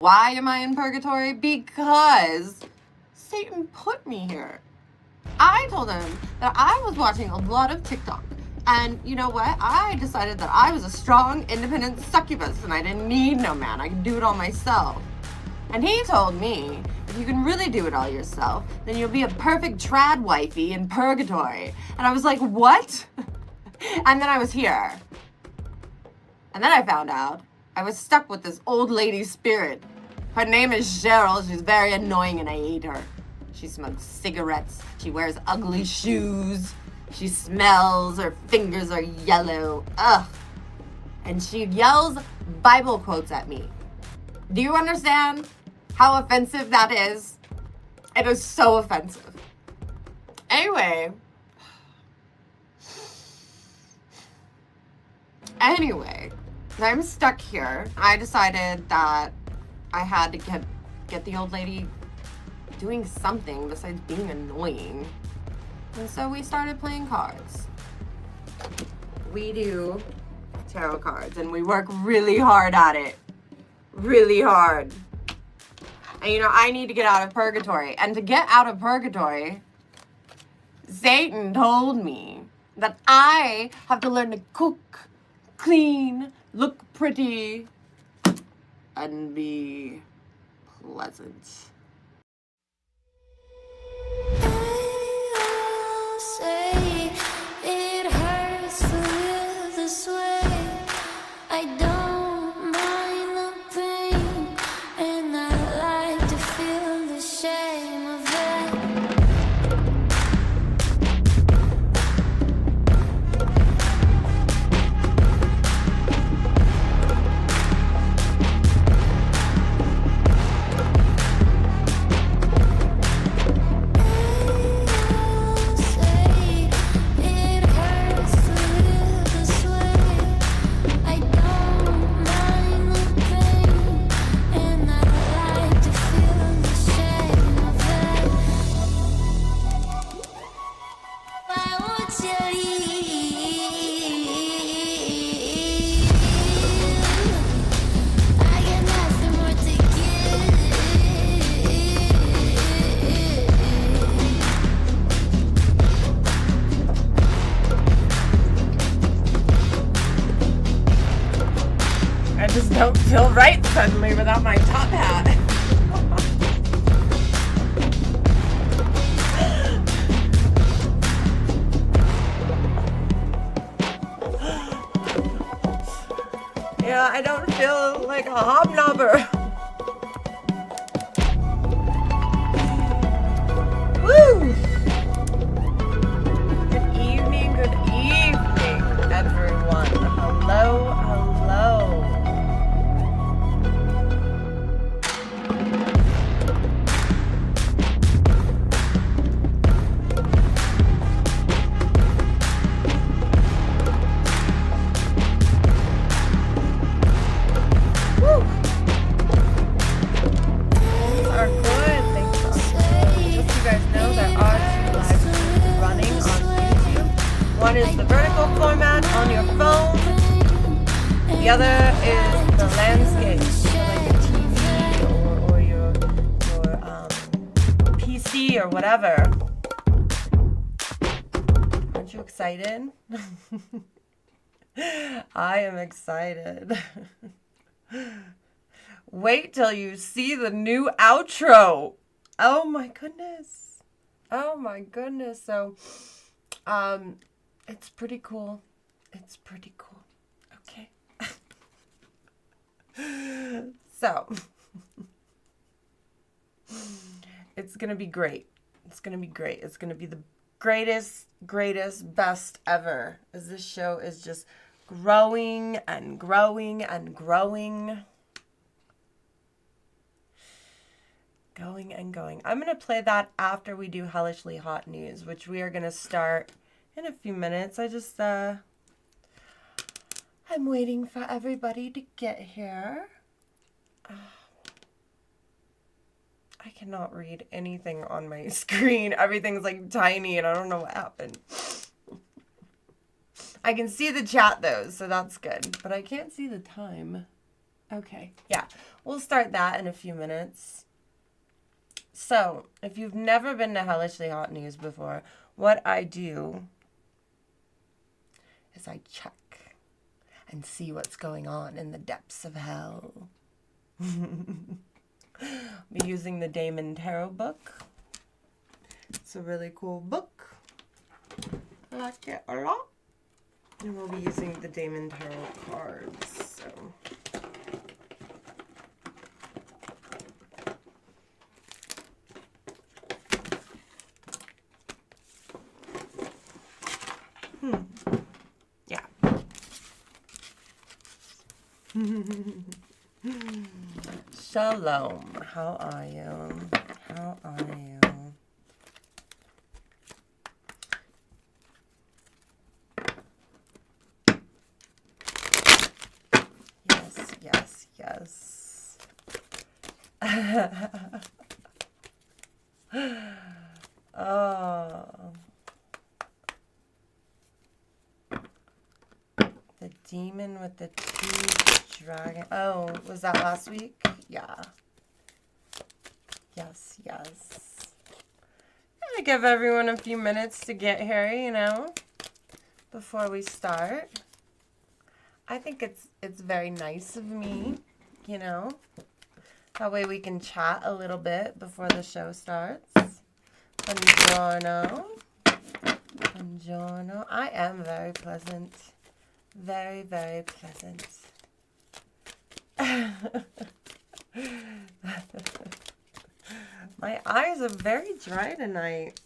Why am I in purgatory? Because Satan put me here. I told him that I was watching a lot of TikTok. And you know what? I decided that I was a strong, independent succubus and I didn't need no man. I could do it all myself. And he told me, if you can really do it all yourself, then you'll be a perfect trad wifey in purgatory. And I was like, what? And then I was here. And then I found out I was stuck with this old lady spirit. Her name is Cheryl. She's very annoying and I hate her. She smokes cigarettes. She wears ugly shoes. She smells. Her fingers are yellow. Ugh. And she yells Bible quotes at me. Do you understand how offensive that is? It is so offensive. Anyway, I'm stuck here. I decided that I had to get the old lady doing something besides being annoying. And so we started playing cards. We do tarot cards and we work really hard at it. Really hard. And you know, I need to get out of purgatory. And to get out of purgatory, Satan told me that I have to learn to cook, clean, look pretty, and be pleasant. Say it hurts to live this way. I don't mind the pain, and I like to feel the shame of it. I just don't feel right suddenly without my top hat. Yeah, I don't feel like a hobnobber. Woo! Good evening, everyone. Hello, hello. One is the vertical format on your phone. The other is the landscape, so like a TV or your PC or whatever. Aren't you excited? I am excited. Wait till you see the new outro. Oh my goodness. Oh my goodness. So, it's pretty cool. It's pretty cool. Okay. So, it's going to be great. It's going to be great. It's going to be the greatest, best ever. As this show is just growing and growing and growing. Going and going. I'm going to play that after we do Hellishly Hot News, which we are going to start in a few minutes. I'm waiting for everybody to get here. I cannot read anything on my screen. Everything's like tiny and I don't know what happened. I can see the chat though, so that's good. But I can't see the time. Okay, yeah. We'll start that in a few minutes. So, if you've never been to Hellishly Hot News before, what I do is I check and see what's going on in the depths of hell. We're using the Damon Tarot book. It's a really cool book. I like it a lot. And we'll be using the Damon Tarot cards. So. Yeah. Shalom. How are you? How are you? Yes, yes, yes. Oh. The demon with the two dragon. Oh, was that last week? Yeah. Yes, yes. I'm gonna give everyone a few minutes to get here, you know, before we start. I think it's very nice of me, you know. That way we can chat a little bit before the show starts. Buongiorno. Buongiorno. I am very pleasant. Very, very pleasant. My eyes are very dry tonight.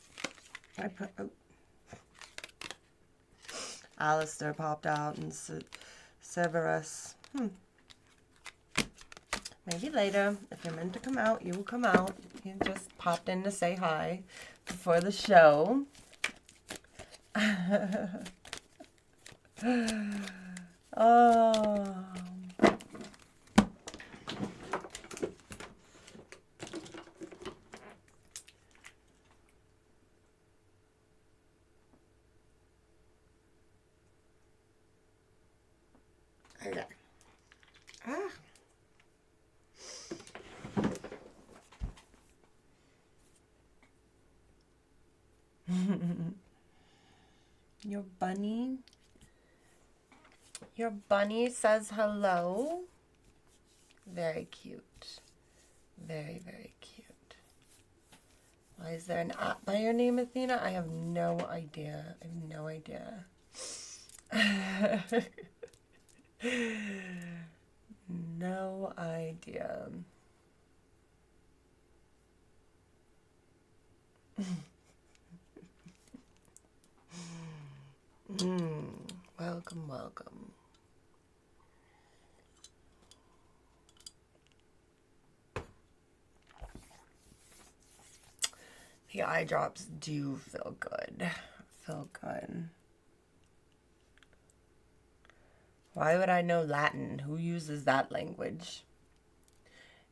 Alistair popped out and Cerberus. Maybe later, if you're meant to come out, you will come out. He just popped in to say hi before the show. Oh. Okay. Ah. Your bunny says hello. Very cute. Very, very cute. Why is there an app by your name, Athena? I have no idea. I have no idea. No idea. Welcome, welcome. The eye drops do feel good. Feel good. Why would I know Latin? Who uses that language?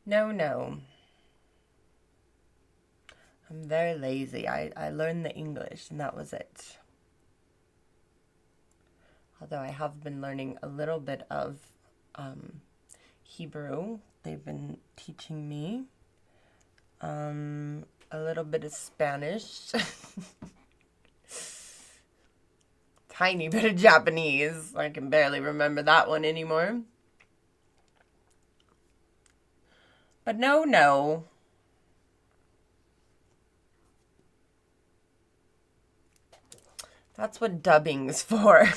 No, no. I'm very lazy. I learned the English and that was it. Although I have been learning a little bit of Hebrew. They've been teaching me. A little bit of Spanish. Tiny bit of Japanese. I can barely remember that one anymore. But no. That's what dubbing's for.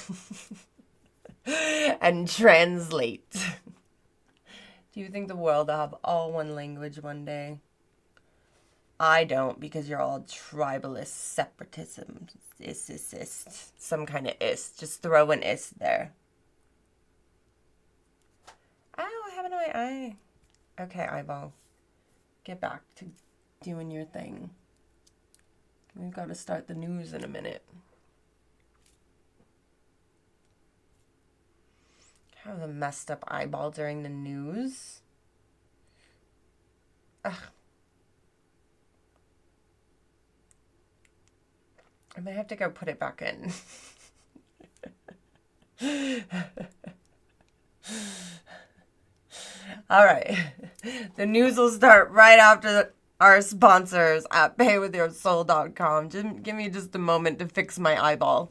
And translate. Do you think the world will have all one language one day? I don't, because you're all tribalist, separatism, is, some kind of is. Just throw an is there. Ow, what happened to my eye? Okay, eyeball. Get back to doing your thing. We've got to start the news in a minute. I have a messed up eyeball during the news. Ugh. I might have to go put it back in. All right. The news will start right after our sponsors at paywithyoursoul.com. Just give me just a moment to fix my eyeball.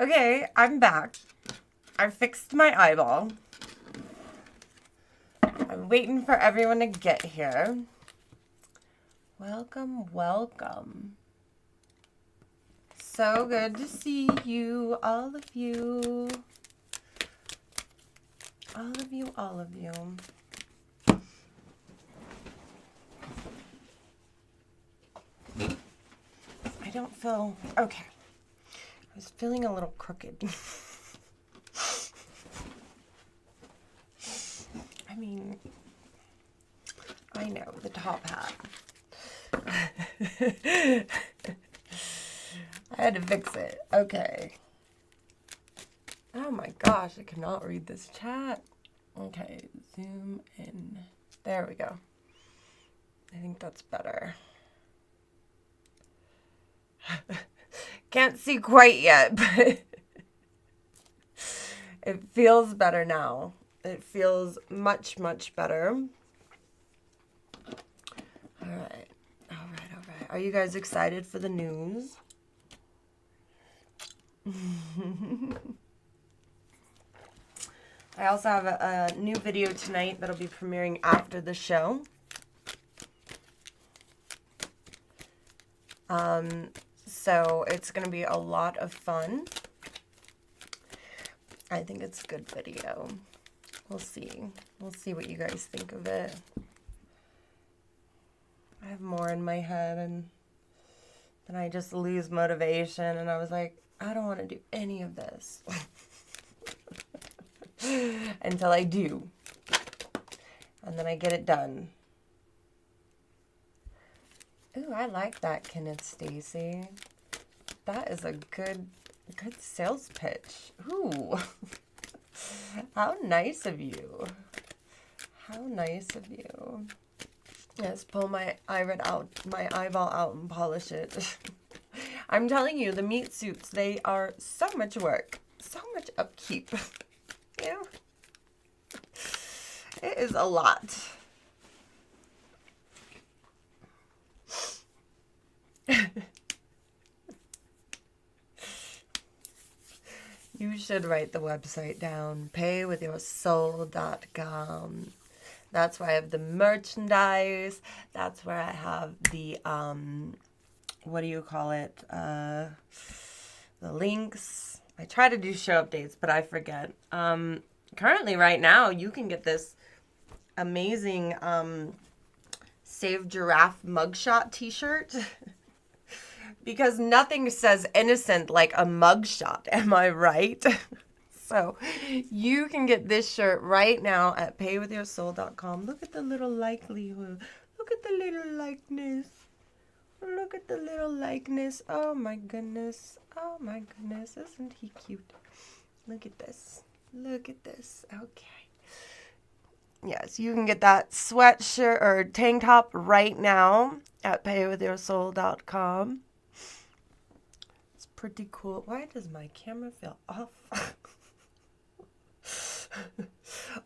Okay, I'm back. I fixed my eyeball. I'm waiting for everyone to get here. Welcome, welcome. so good to see you, all of you. All of you, all of you. I don't feel... Okay. I was feeling a little crooked. I mean, I know, the top hat. I had to fix it. Okay. Oh my gosh, I cannot read this chat. Okay, zoom in. There we go. I think that's better. Can't see quite yet, but it feels better now. It feels much, much better. All right. All right, all right. Are you guys excited for the news? I also have a new video tonight that'll be premiering after the show. So it's going to be a lot of fun. I think it's a good video. We'll see. We'll see what you guys think of it. I have more in my head, and then I just lose motivation, and I was like, I don't want to do any of this. Until I do. And then I get it done. Ooh, I like that, Kenneth Stacy. That is a good sales pitch. Ooh. How nice of you. How nice of you. Yes, pull my eyeball out and polish it. I'm telling you, the meat suits, they are so much work. So much upkeep. You. It is a lot. You should write the website down. paywithyoursoul.com. That's where I have the merchandise. That's where I have the, what do you call it? The links. I try to do show updates, but I forget. Currently, right now, you can get this amazing Save Giraffe mugshot t-shirt. Because nothing says innocent like a mugshot, am I right? So, you can get this shirt right now at paywithyoursoul.com. Look at the little likelihood. Look at the little likeness. Look at the little likeness. Oh my goodness. Oh my goodness. Isn't he cute? Look at this. Look at this. Okay. Yes, you can get that sweatshirt or tank top right now at paywithyoursoul.com. It's pretty cool. Why does my camera feel off?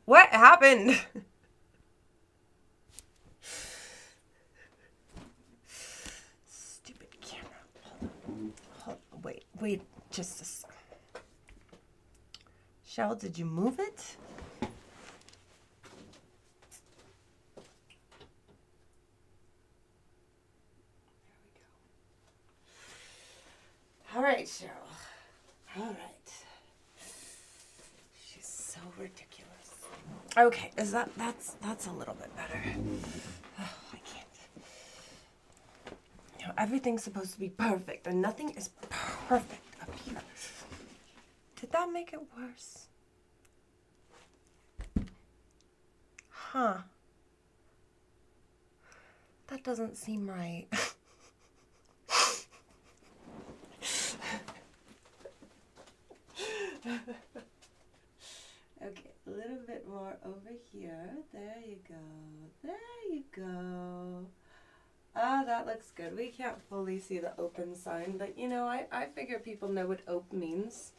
What happened? Stupid camera. Hold on. Wait, just a second. Shell, did you move it? All right, Cheryl. All right. She's so ridiculous. Okay, that's a little bit better. Oh, I can't. You know, everything's supposed to be perfect, and nothing is perfect up here. Did that make it worse? Huh. That doesn't seem right. Okay, a little bit more over here. There you go. There you go. Ah, that looks good. We can't fully see the open sign, but you know, I figure people know what ope means.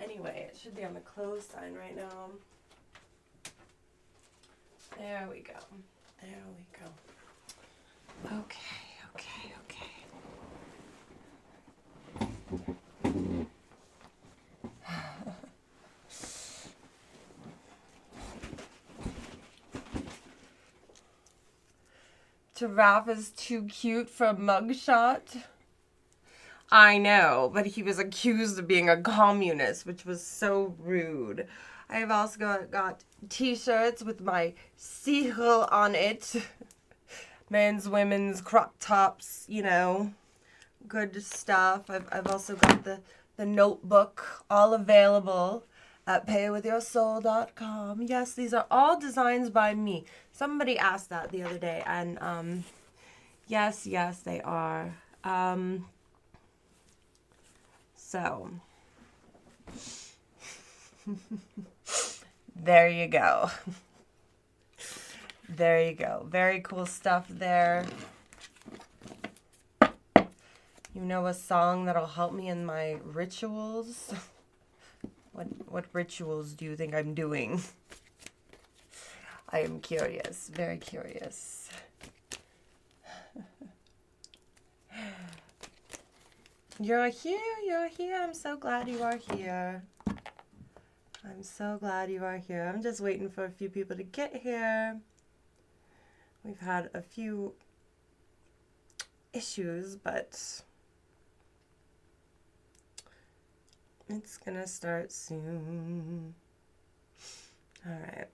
Anyway, it should be on the close sign right now. There we go. There we go. Okay, okay, okay. Giraffe is too cute for a mugshot. I know, but he was accused of being a communist, which was so rude. I've also got t-shirts with my SATIRE on it. Men's, women's, crop tops, you know, good stuff. I've also got the notebook, all available at paywithyoursoul.com. Yes, these are all designs by me. Somebody asked that the other day, and yes, they are. So, there you go. There you go. Very cool stuff there. You know a song that'll help me in my rituals? What rituals do you think I'm doing? I am curious. Very curious. You're here. I'm so glad you are here. I'm so glad you are here. I'm just waiting for a few people to get here. We've had a few issues, but it's gonna start soon. All right.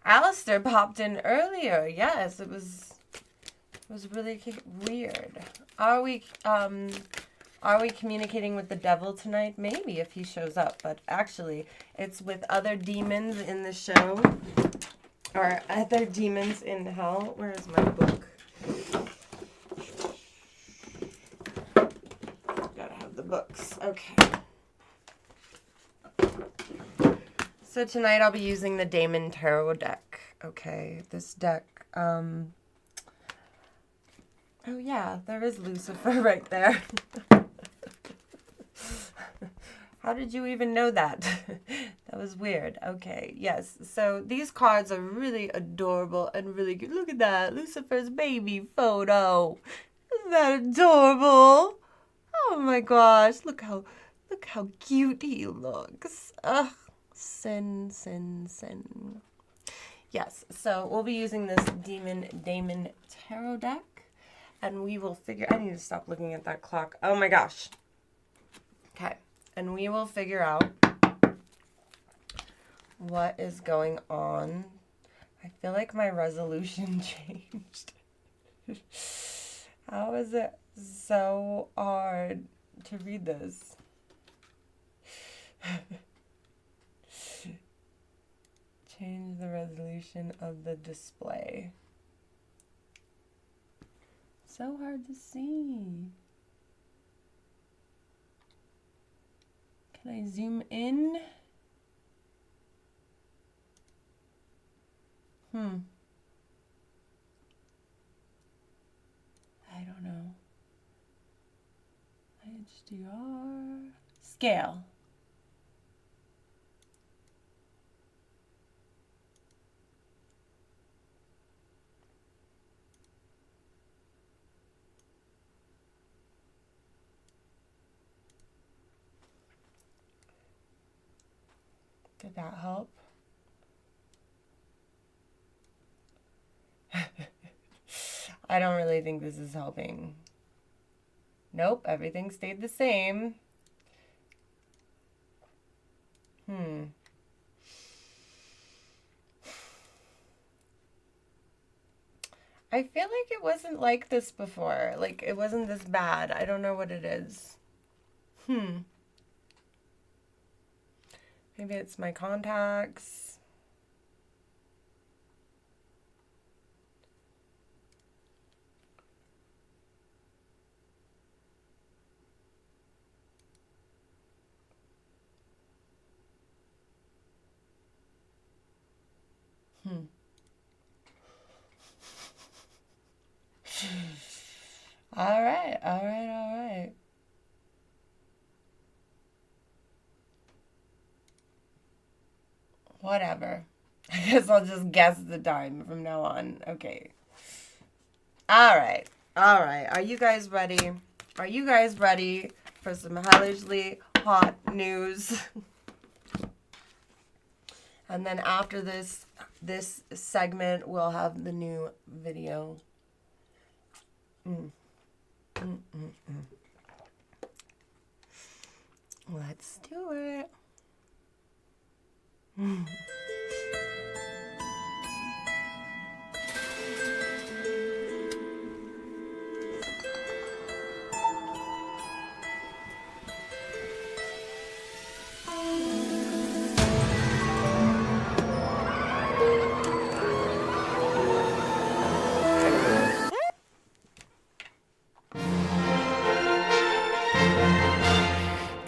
Alistair popped in earlier. Yes, it was really weird. Are we communicating with the devil tonight? Maybe, if he shows up. But actually, it's with other demons in the show. Or other demons in hell. Where is my book? Gotta have the books. Okay. So tonight I'll be using the Damon Tarot deck. Okay, this deck, oh yeah, there is Lucifer right there. How did you even know that? That was weird. Okay, yes. So these cards are really adorable and really good. Look at that, Lucifer's baby photo. Isn't that adorable? Oh my gosh, look how cute he looks. Ugh. Sin. Yes, so we'll be using this Damon Tarot deck, and we will figure... I need to stop looking at that clock. Oh my gosh. Okay, and we will figure out what is going on. I feel like my resolution changed. How is it so hard to read this? Change the resolution of the display. So hard to see. Can I zoom in? I don't know. HDR. Scale. Did that help? I don't really think this is helping. Nope, everything stayed the same. I feel like it wasn't like this before. Like, it wasn't this bad. I don't know what it is. Maybe it's my contacts. All right. Whatever. I guess I'll just guess the time from now on. Okay. All right. Are you guys ready? Are you guys ready for some hellishly hot news? And then after this, this segment will have the new video. Let's do it.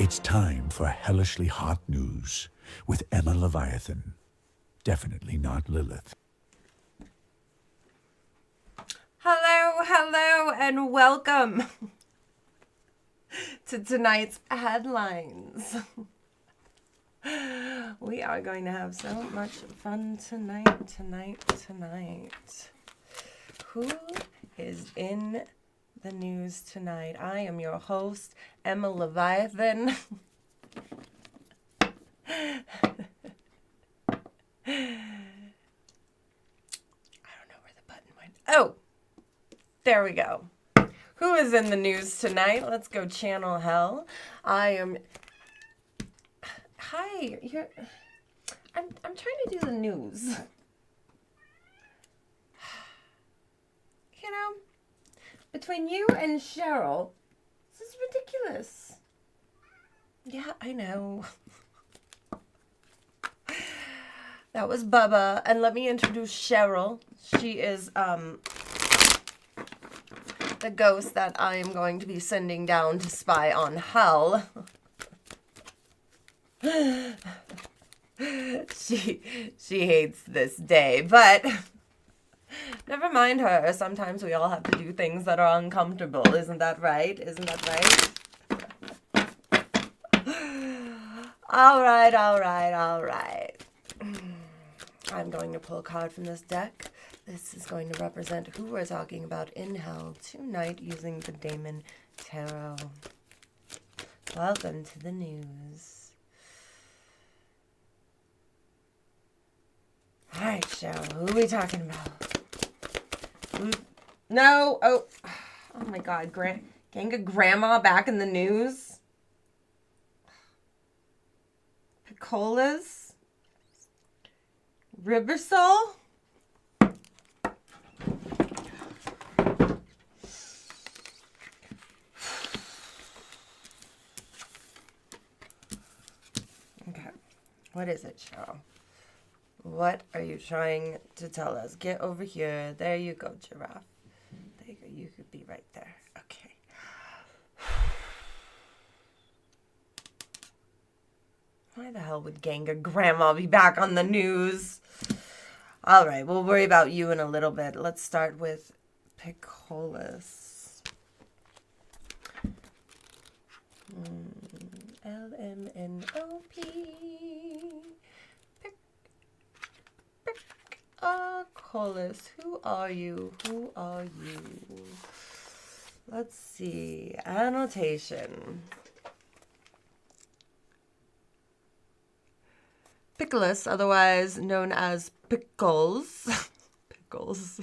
It's time for Hellishly Hot News with Emma Leviathan. Definitely not Lilith. Hello, and welcome to tonight's headlines. We are going to have so much fun tonight. Who is in the news tonight? I am your host, Emma Leviathan. I don't know where the button went. Oh, there we go. Who is in the news tonight? Let's go channel hell. Hi, I'm trying to do the news. You know, between you and Cheryl, this is ridiculous. Yeah, I know. That was Bubba, and let me introduce Cheryl. She is the ghost that I am going to be sending down to spy on hell. She hates this day, but never mind her. Sometimes we all have to do things that are uncomfortable. Isn't that right? All right. I'm going to pull a card from this deck. This is going to represent who we're talking about in hell tonight using the Damon Tarot. Welcome to the news. All right, Cheryl, who are we talking about? No, oh my God, gang of grandma back in the news? Picolas? Ribersol? Okay, what is it, Cheryl? What are you trying to tell us? Get over here. There you go, giraffe. There you go. You could be right there. Okay. Why the hell would Ganga Grandma be back on the news? All right, we'll worry about you in a little bit. Let's start with Picolas. LMNOP. Picolas. Who are you? Let's see. Annotation. Picolas, otherwise known as Pickles. Pickles.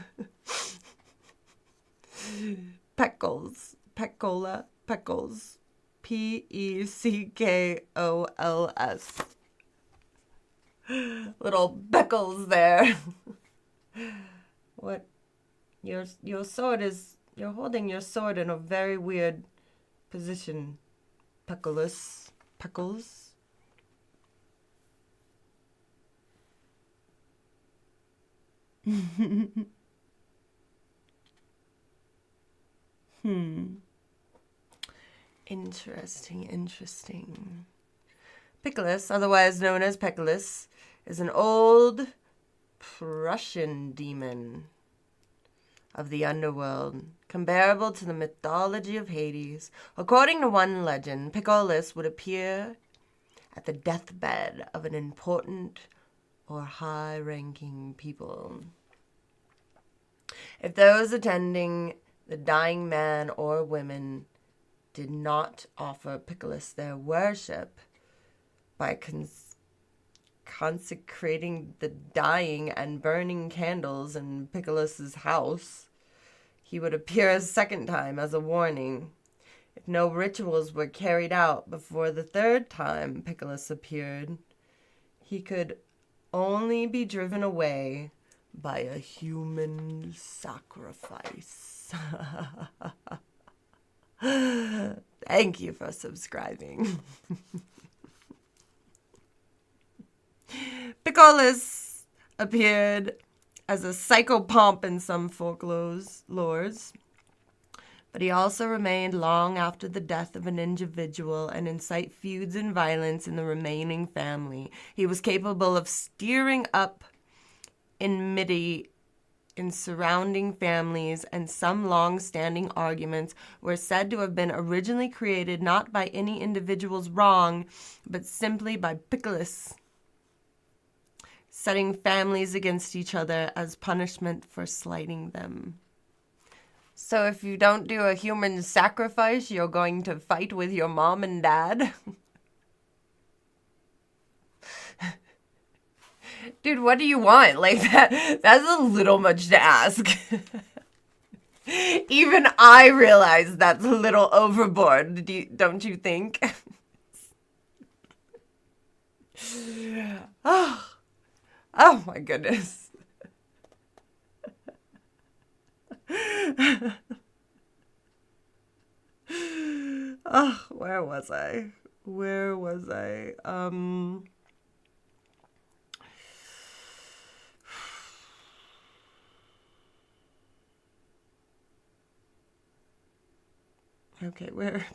Peckles. Peccola. Peckles. Peckols. Little Beckles there. What? Your sword is... You're holding your sword in a very weird position. Pickles. Interesting. Picolas, otherwise known as Picolas, is an old Prussian demon of the underworld, comparable to the mythology of Hades. According to one legend, Picolas would appear at the deathbed of an important or high-ranking people. If those attending the dying man or women did not offer Picolas their worship by consecrating the dying and burning candles in Piccolus's house, he would appear a second time as a warning. If no rituals were carried out before the third time Piccolus appeared, he could only be driven away by a human sacrifice. Thank you for subscribing. Piccolus appeared as a psychopomp in some folklores, but he also remained long after the death of an individual and incite feuds and violence in the remaining family. He was capable of stirring up enmity in surrounding families, and some long-standing arguments were said to have been originally created not by any individual's wrong, but simply by Piccolus, setting families against each other as punishment for slighting them. So if you don't do a human sacrifice, you're going to fight with your mom and dad? Dude, what do you want? Like, that's a little much to ask. Even I realize that's a little overboard, don't you think? Oh my goodness. Oh, where was I? Okay, where?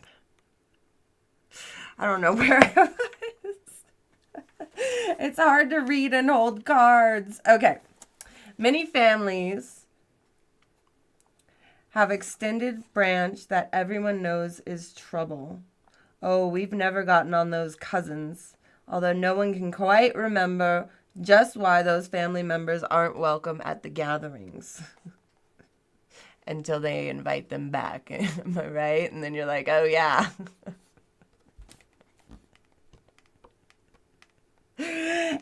I don't know where I was. It's hard to read and hold cards. Okay. Many families have extended branch that everyone knows is trouble. Oh, we've never gotten on those cousins, although no one can quite remember just why those family members aren't welcome at the gatherings. Until they invite them back, am I right? And then you're like, oh yeah.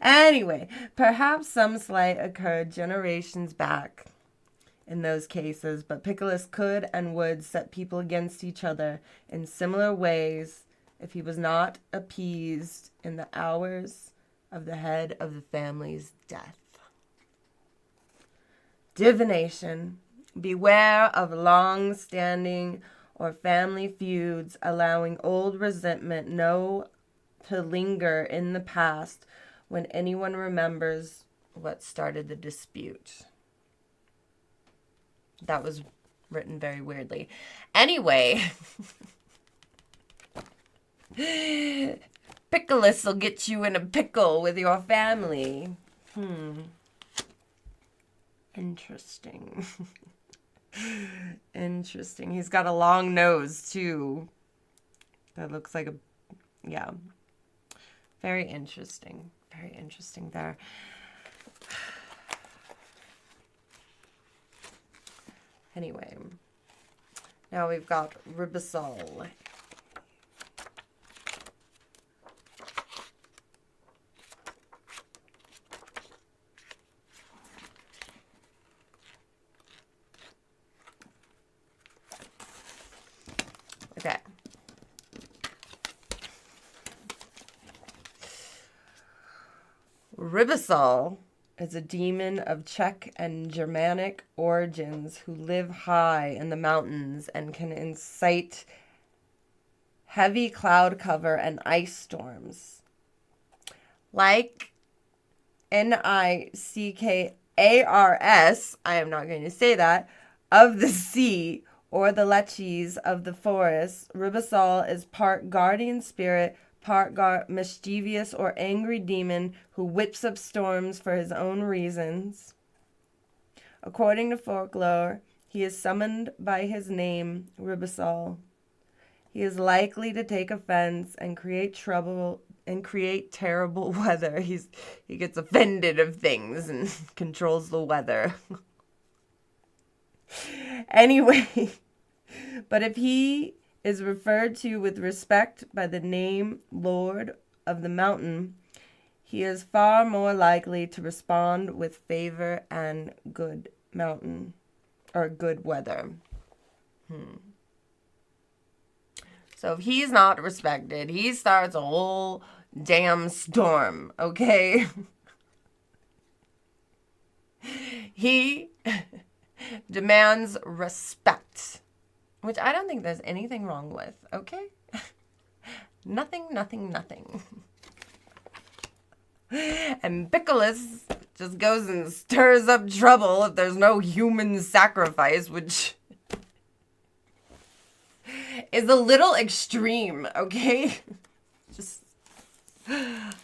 Anyway, perhaps some slight occurred generations back in those cases, but Piccolus could and would set people against each other in similar ways if he was not appeased in the hours of the head of the family's death. Divination. Beware of long-standing or family feuds, allowing old resentment to linger in the past when anyone remembers what started the dispute. That was written very weirdly. Anyway, Piccolus will get you in a pickle with your family. Interesting. Interesting. He's got a long nose, too. That looks like yeah. Very interesting. Very interesting there. Anyway, now we've got Ribisol. Okay. Ribisol is a demon of Czech and Germanic origins who live high in the mountains and can incite heavy cloud cover and ice storms. Like Nickars, I am not going to say that, of the sea, or the leches of the forest, Ribisol is part guardian spirit, part mischievous or angry demon who whips up storms for his own reasons. According to folklore, he is summoned by his name, Ribisol. He is likely to take offense and create trouble and create terrible weather. He gets offended of things and controls the weather. Anyway, but if he is referred to with respect by the name Lord of the Mountain, he is far more likely to respond with favor and good good weather. So if he's not respected, he starts a whole damn storm, okay? He demands respect, which I don't think there's anything wrong with, okay? Nothing. And Pickles just goes and stirs up trouble if there's no human sacrifice, which is a little extreme, okay? Just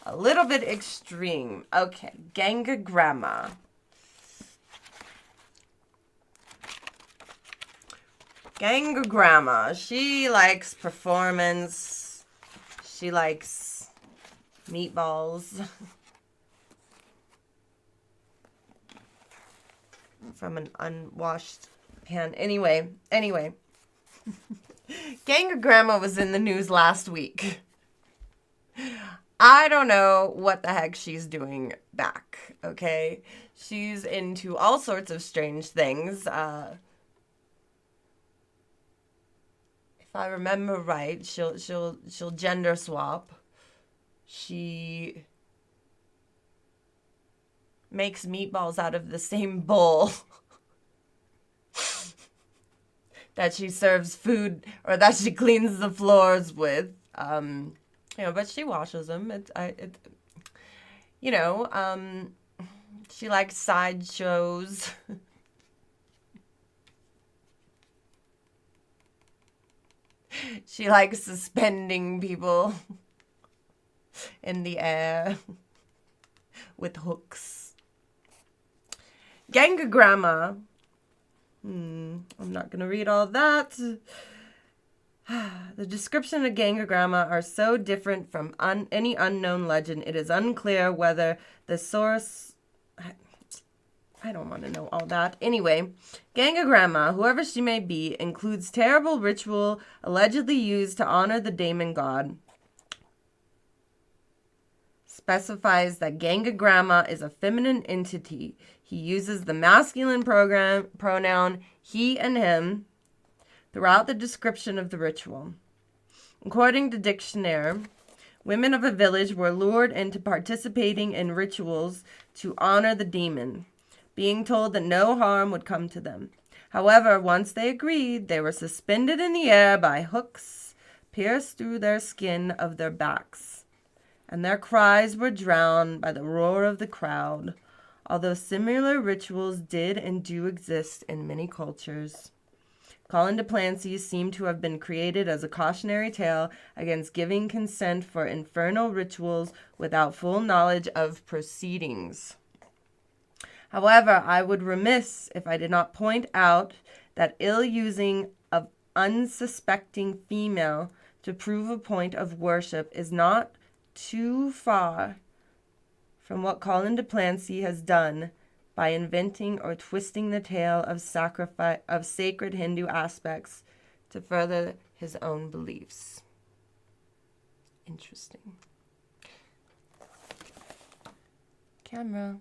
a little bit extreme. Okay, Gangagramma. Gangagramma. She likes performance. She likes meatballs. From an unwashed pan. Anyway. Gangagramma was in the news last week. I don't know what the heck she's doing back, okay? She's into all sorts of strange things. If I remember right, she'll gender swap. She makes meatballs out of the same bowl that she serves food, or that she cleans the floors with. But she washes them. She likes sideshows. She likes suspending people in the air with hooks. Gangagramma. I'm not going to read all that. The description of Gangagramma are so different from any unknown legend. It is unclear whether the source... I don't want to know all that. Anyway, Gangagramma, whoever she may be, includes terrible ritual allegedly used to honor the daemon god. Specifies that Gangagramma is a feminine entity. He uses the masculine pronoun he and him throughout the description of the ritual. According to Dictionary, women of a village were lured into participating in rituals to honor the demon, being told that no harm would come to them. However, once they agreed, they were suspended in the air by hooks pierced through their skin of their backs, and their cries were drowned by the roar of the crowd, although similar rituals did and do exist in many cultures. Colin de Plancy seemed to have been created as a cautionary tale against giving consent for infernal rituals without full knowledge of proceedings. However, I would remiss if I did not point out that ill-using of unsuspecting female to prove a point of worship is not too far from what Colin de Plancy has done by inventing or twisting the tale of sacrifice of sacred Hindu aspects to further his own beliefs. Interesting. Camera.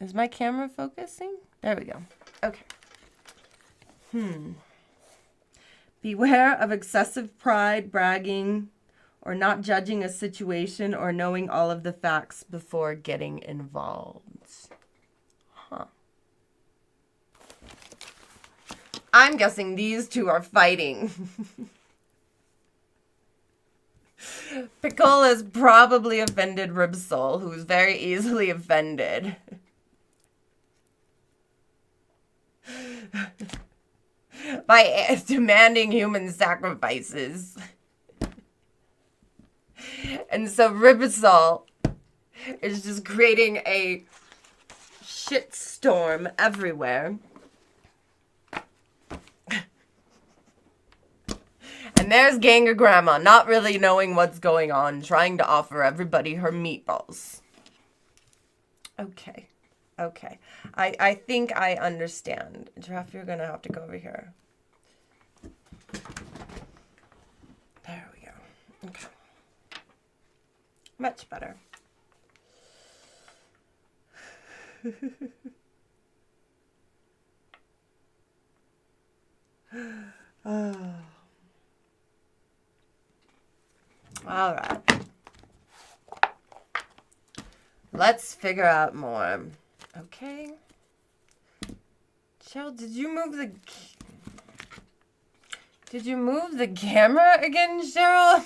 Is my camera focusing? There we go. Okay. Beware of excessive pride, bragging, or not judging a situation or knowing all of the facts before getting involved. I'm guessing these two are fighting. Pickle has probably offended Ribsole, who's very easily offended. By demanding human sacrifices. And so Ribsole is just creating a shitstorm everywhere. And there's Gangagramma, not really knowing what's going on, trying to offer everybody her meatballs. Okay. I think I understand. Giraffe, you're gonna have to go over here. There we go. Okay. Much better. All right. Let's figure out more. Okay. Cheryl, did you move the camera again, Cheryl?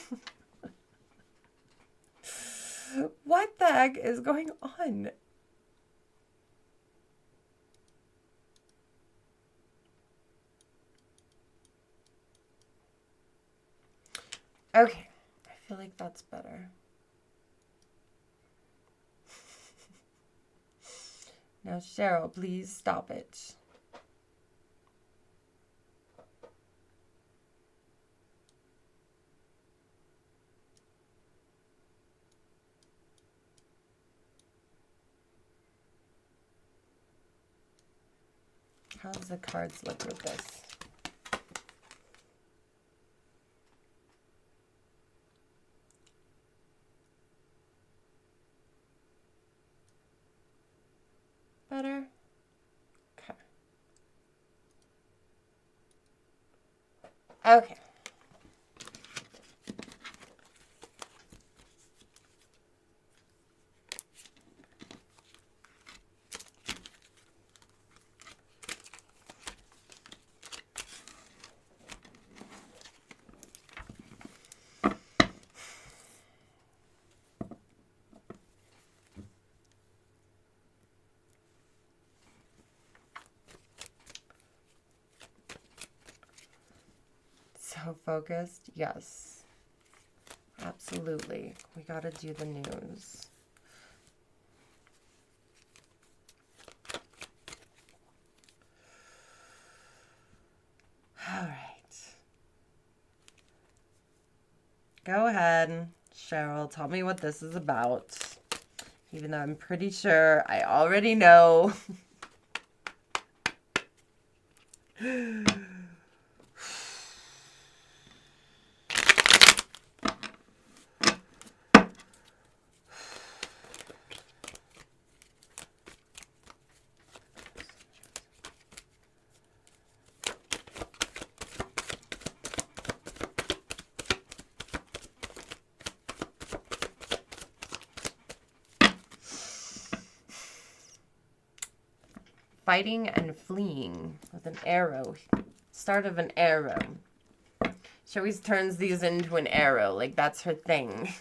What the heck is going on? Okay. I feel like that's better. Now, Cheryl, please stop it. How does the cards look with this? Better? Okay. Okay. So focused? Yes. Absolutely. We gotta do the news. All right. Go ahead, Cheryl. Tell me what this is about. Even though I'm pretty sure I already know. Fighting and fleeing with an arrow. Start of an arrow. She always turns these into an arrow. Like, that's her thing.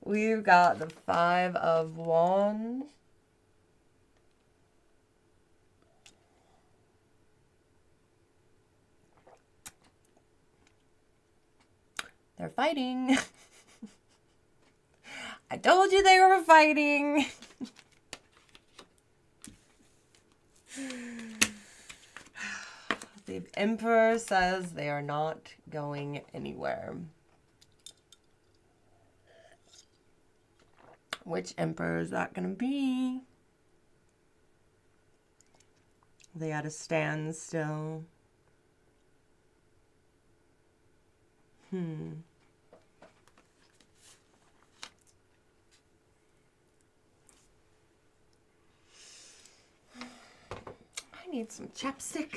We've got the 5 of Wands. They're fighting. I told you they were fighting. The Emperor says they are not going anywhere. Which Emperor is that going to be? They at a standstill. I need some chapstick.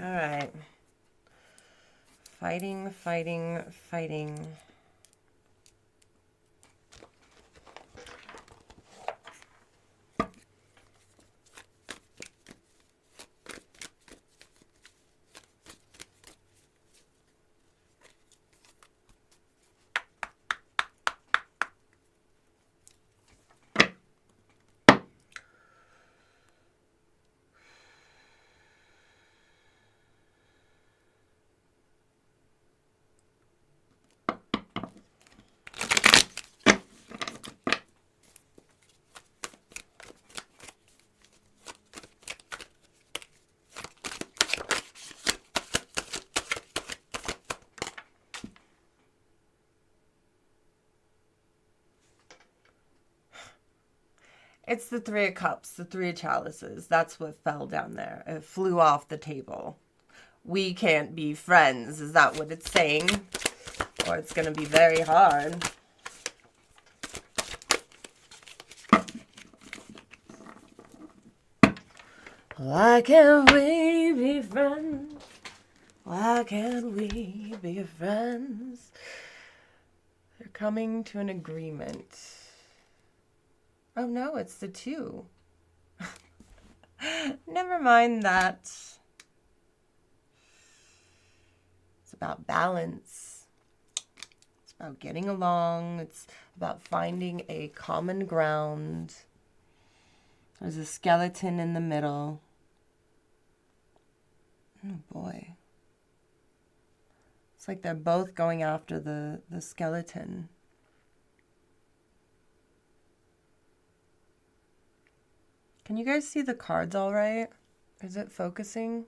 All right. Fighting, fighting, fighting. It's the 3 of cups, the 3 of chalices. That's what fell down there. It flew off the table. We can't be friends. Is that what it's saying? Or it's going to be very hard. Why can't we be friends? Why can't we be friends? They're coming to an agreement. Oh no, it's the 2. Never mind that. It's about balance. It's about getting along. It's about finding a common ground. There's a skeleton in the middle. Oh boy. It's like they're both going after the skeleton. Can you guys see the cards all right? Is it focusing?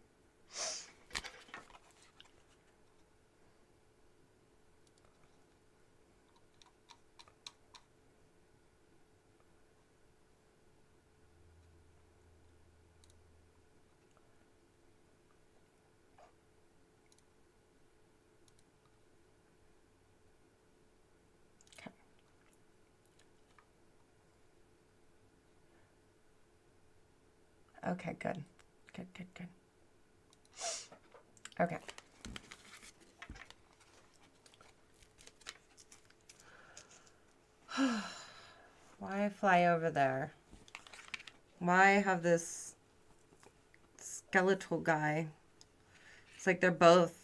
Okay, good. Good. Okay. Why fly over there? Why have this skeletal guy? It's like they're both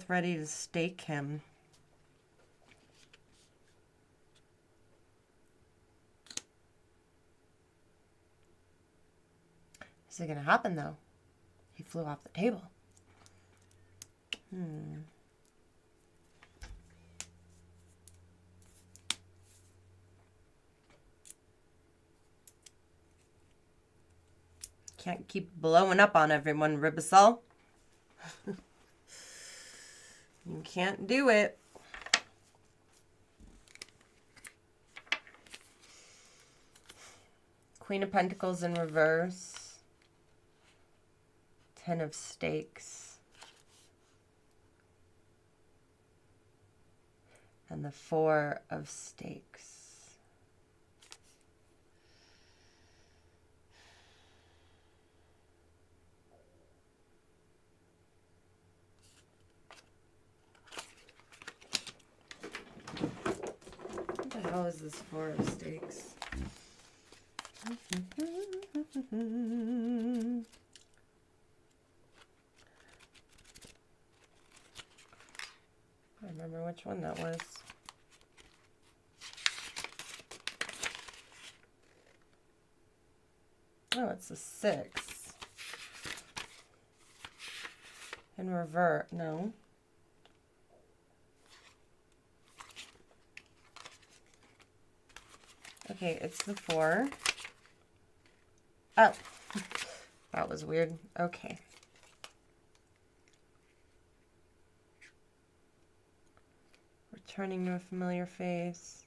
ready to stake him. Is it gonna happen though? He flew off the table. Can't keep blowing up on everyone, Ribisol. You can't do it. Queen of Pentacles in reverse. 10 of Stakes. And the 4 of Stakes. What the hell is this 4 of Stakes? I remember which one that was. Oh, it's a 6. In revert, no. Okay, it's the 4. Oh, that was weird. Okay. Returning to a familiar face.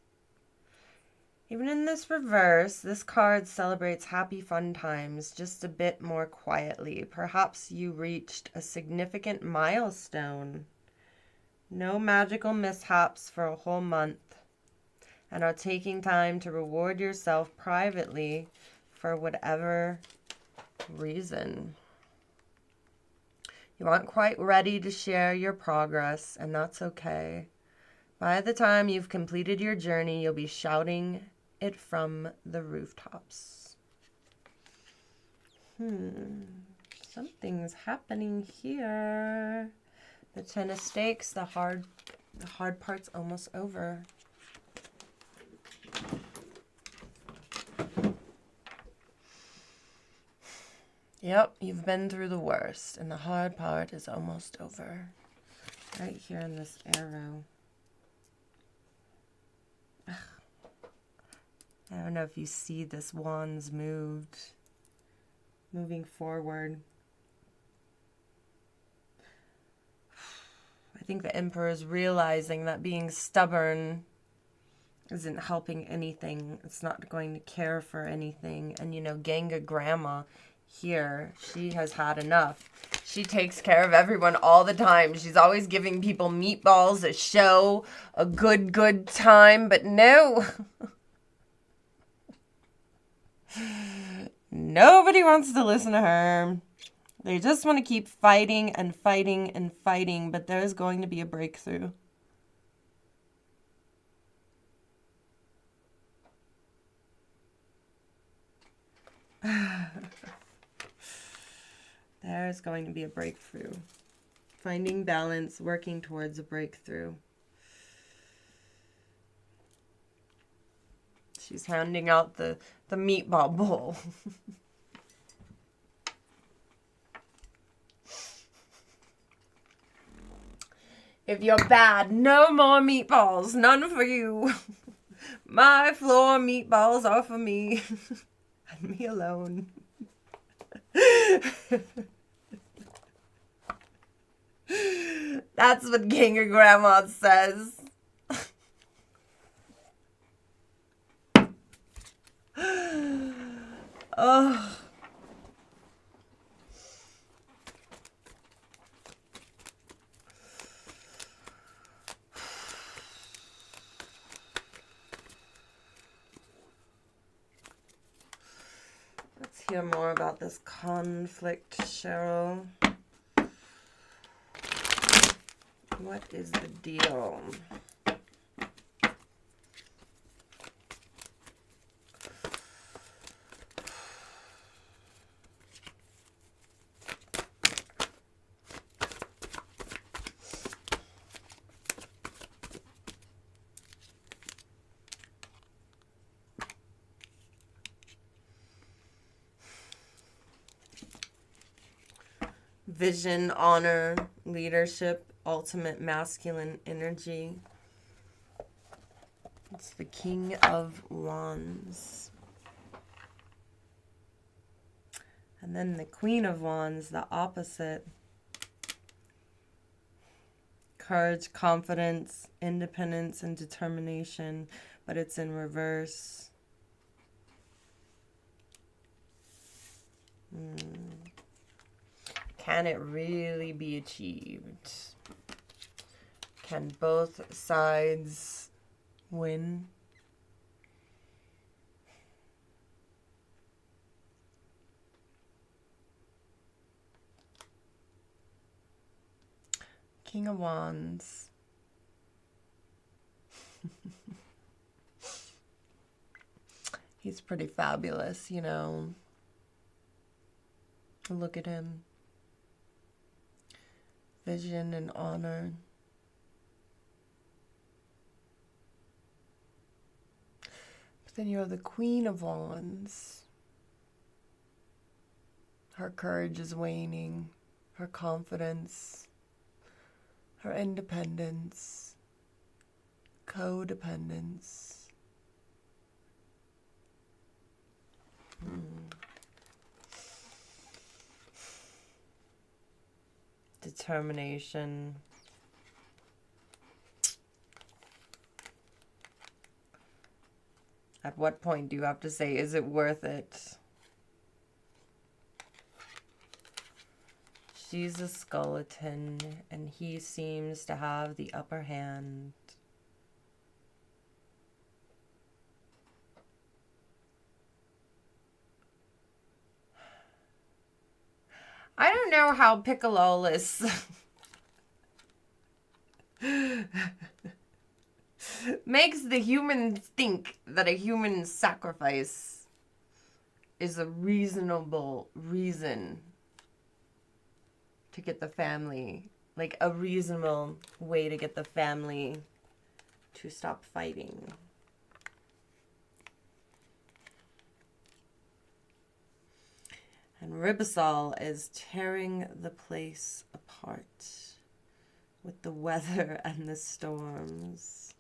Even in this reverse, this card celebrates happy fun times just a bit more quietly. Perhaps you reached a significant milestone. No magical mishaps for a whole month. And are taking time to reward yourself privately for whatever reason. You aren't quite ready to share your progress, and that's okay. By the time you've completed your journey, you'll be shouting it from the rooftops. Something's happening here. The 10 of Stakes, the hard part's almost over. Yep, you've been through the worst, and the hard part is almost over. Right here in this arrow. Ugh. I don't know if you see this wand's moving forward. I think the Emperor is realizing that being stubborn isn't helping anything. It's not going to care for anything. And, you know, Ganga Grandma here, she has had enough. She takes care of everyone all the time. She's always giving people meatballs, a show, a good time. But no. Nobody wants to listen to her. They just want to keep fighting and fighting and fighting. But there's going to be a breakthrough. There's going to be a breakthrough. Finding balance, working towards a breakthrough. She's handing out the meatball bowl. If you're bad, no more meatballs. None for you. My floor meatballs are for me. And me alone. That's what Ganga Grandma says. Oh. Let's hear more about this conflict, Cheryl. What is the deal? Vision, honor, leadership, ultimate masculine energy. It's the King of Wands. And then the Queen of Wands, the opposite. Courage, confidence, independence, and determination, but it's in reverse. Can it really be achieved? Can both sides win? King of Wands. He's pretty fabulous, you know. Look at him. Vision and honor. But then you have the Queen of Wands. Her courage is waning. Her confidence. Her independence. Codependence. Determination. At what point do you have to say, is it worth it? She's a skeleton, and he seems to have the upper hand. I don't know how Piccololus makes the humans think that a human sacrifice is a reasonable reason to get the family, like a reasonable way to get the family to stop fighting. And Ribisol is tearing the place apart with the weather and the storms.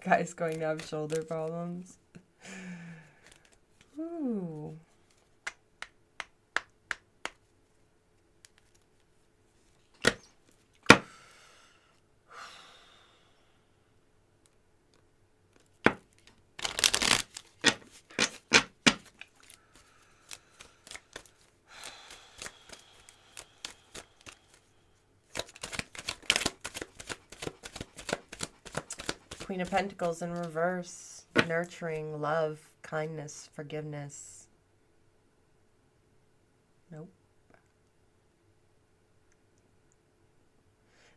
guy's going to have shoulder problems. Ooh. Queen of Pentacles in reverse. Nurturing, love, kindness, forgiveness. Nope.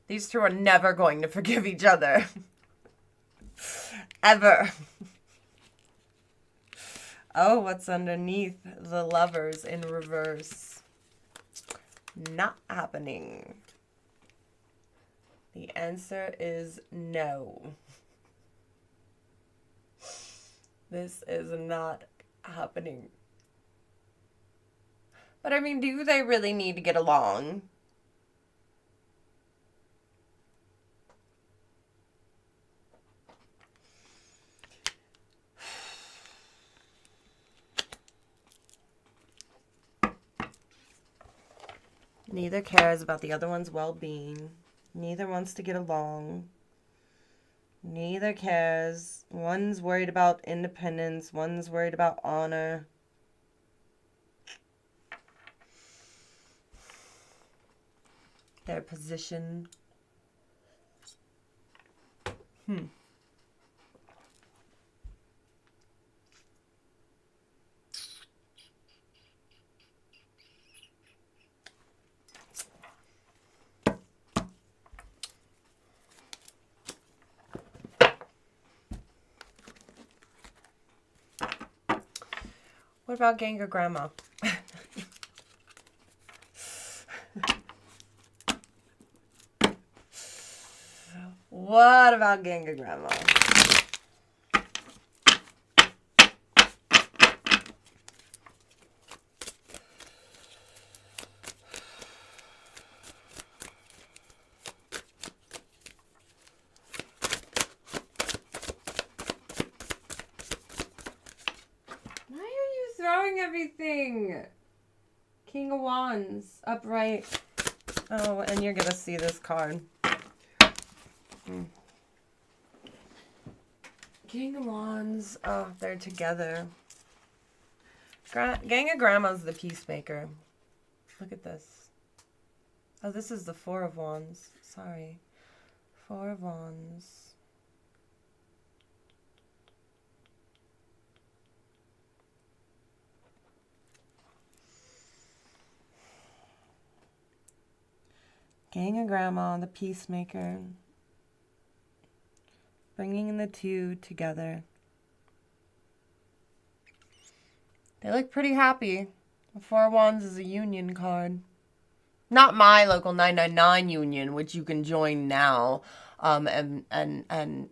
These two are never going to forgive each other. Ever. Oh, what's underneath? The Lovers in reverse. Not happening. The answer is no. This is not happening. But I mean, do they really need to get along? Neither cares about the other one's well-being. Neither wants to get along. Neither cares. One's worried about independence. One's worried about honor. Their position. What about Ganga Grandma? What about Ganga Grandma? Throwing everything. King of Wands, upright. Oh, and you're gonna see this card. King of Wands. Oh, they're together. Gang of Grandma's the peacemaker. Look at this. Oh, this is the Four of Wands. Sorry. Four of Wands. Gang of Grandma, the peacemaker. Bringing the two together. They look pretty happy. The Four of Wands is a union card. Not my local 999 union, which you can join now. And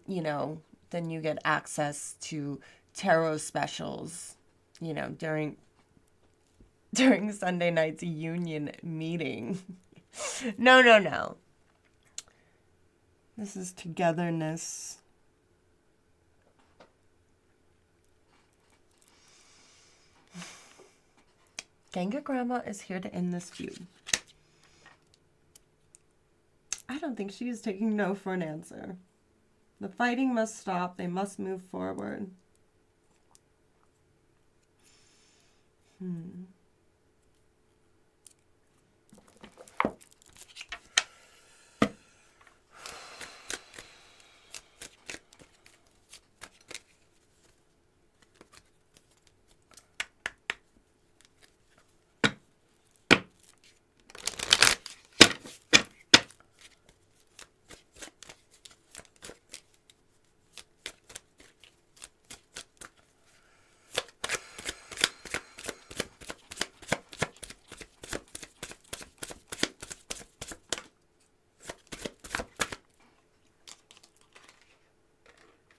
you know, then you get access to tarot specials, you know, during Sunday night's union meeting. No. This is togetherness. Ganga Grandma is here to end this feud. I don't think she is taking no for an answer. The fighting must stop. They must move forward.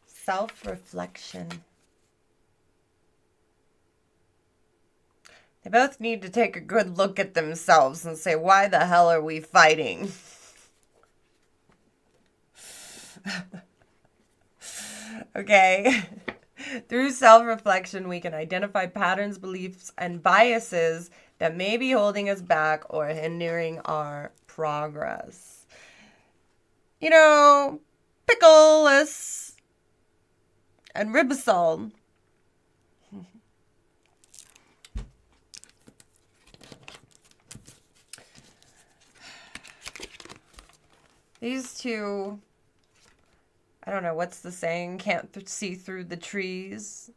Self-reflection. They both need to take a good look at themselves and say, why the hell are we fighting? Okay? Through self-reflection, we can identify patterns, beliefs, and biases that may be holding us back or hindering our progress. You know, Pickles and Ribosol. These two, I don't know, what's the saying? Can't see through the trees.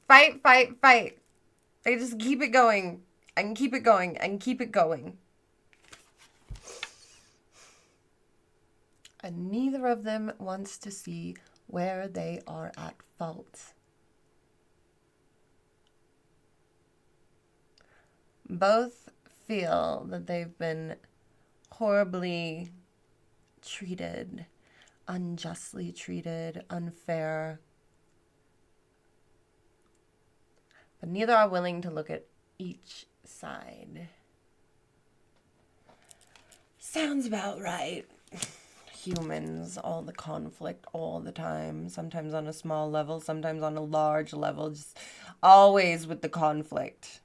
Fight, fight, fight. They just keep it going and keep it going and keep it going. And neither of them wants to see where they are at fault. Both feel that they've been horribly treated, unjustly treated, unfair. But neither are willing to look at each side. Sounds about right. Humans, all the conflict, all the time. Sometimes on a small level, sometimes on a large level. Just always with the conflict.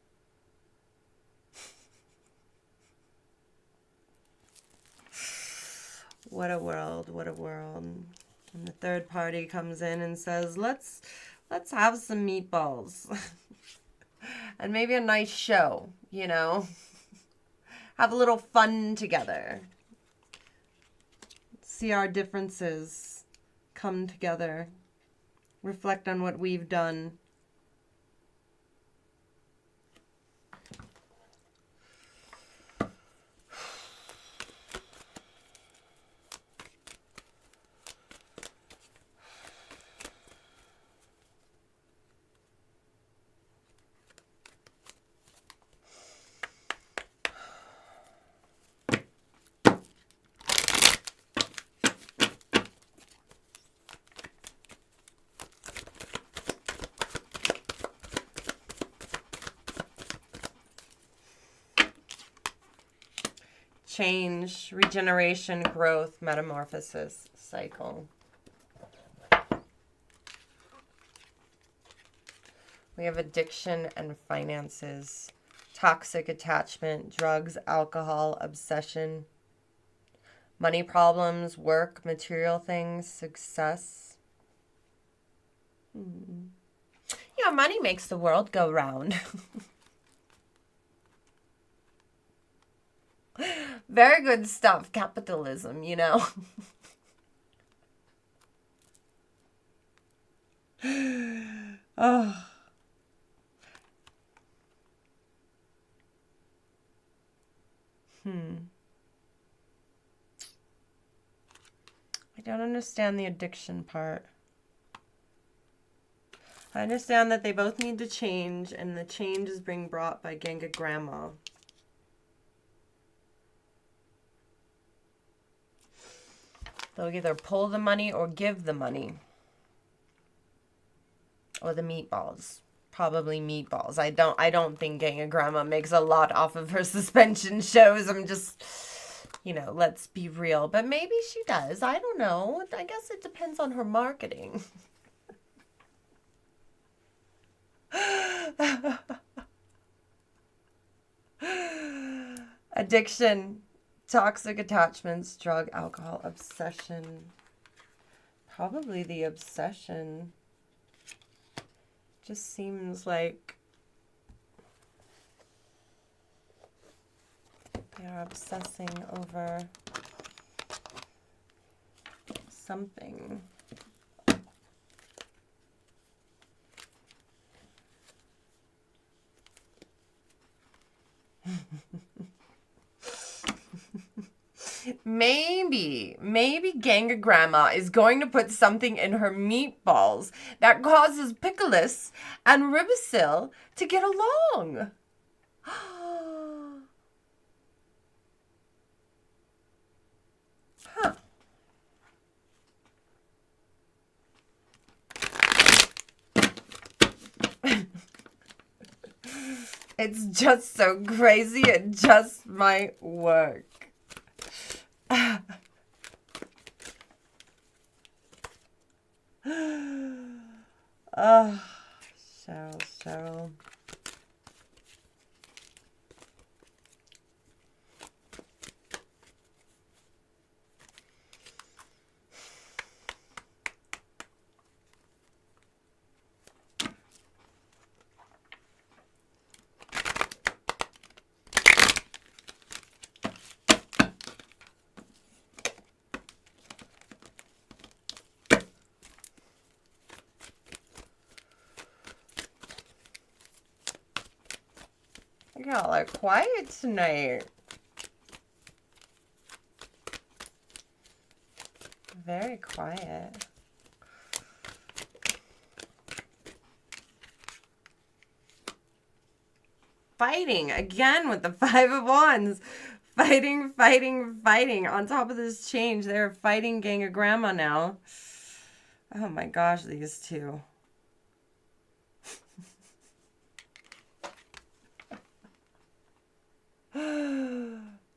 What a world, what a world. And the third party comes in and says, let's have some meatballs. And maybe a nice show, you know. Have a little fun together. See our differences come together. Reflect on what we've done. Change, regeneration, growth, metamorphosis, cycle. We have addiction and finances, toxic attachment, drugs, alcohol, obsession, money problems, work, material things, success. Yeah, money makes the world go round. Very good stuff, capitalism, you know. Oh. I don't understand the addiction part. I understand that they both need to change, and the change is being brought by Ganga Grandma. They'll either pull the money or give the money. Or the meatballs. Probably meatballs. I don't think Ganga Grandma makes a lot off of her suspension shows. I'm just, you know, let's be real. But maybe she does. I don't know. I guess it depends on her marketing. Addiction. Toxic attachments, drug, alcohol, obsession. Probably the obsession. Just seems like they are obsessing over something. Maybe Ganga Grandma is going to put something in her meatballs that causes Pickles and Ribosol to get along. Huh. It's just so crazy. It just might work. Oh, Cheryl. Y'all are quiet tonight. Very quiet. Fighting again with the Five of Wands. Fighting. On top of this change, they're fighting Gang of Grandma now. Oh my gosh, these two.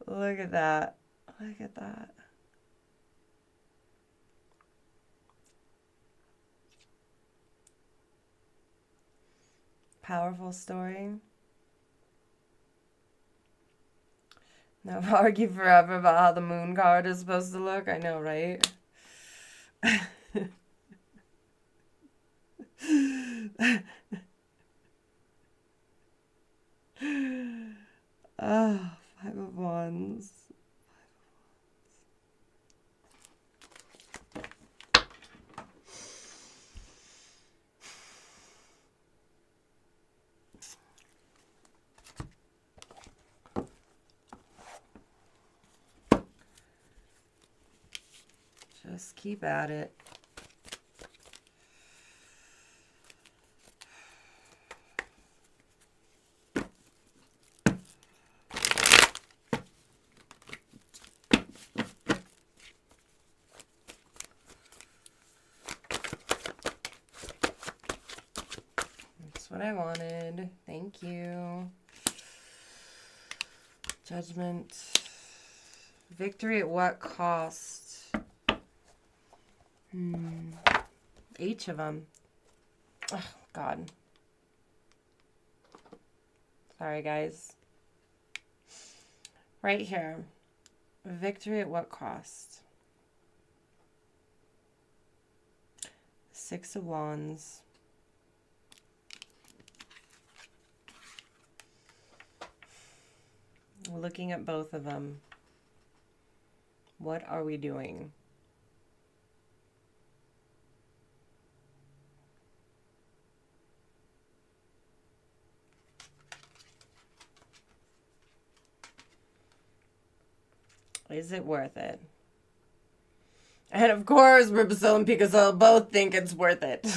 Look at that. Look at that. Powerful story. Now I've argued forever about how the moon card is supposed to look. I know, right? Oh, Five of Wands. Just keep at it. That's what I wanted. Thank you. Judgment. Victory at what cost? Each of them. Oh, God. Sorry, guys. Right here. Victory at what cost? Six of Wands. Looking at both of them. What are we doing? Is it worth it? And of course, Ribosol and Picasol both think it's worth it.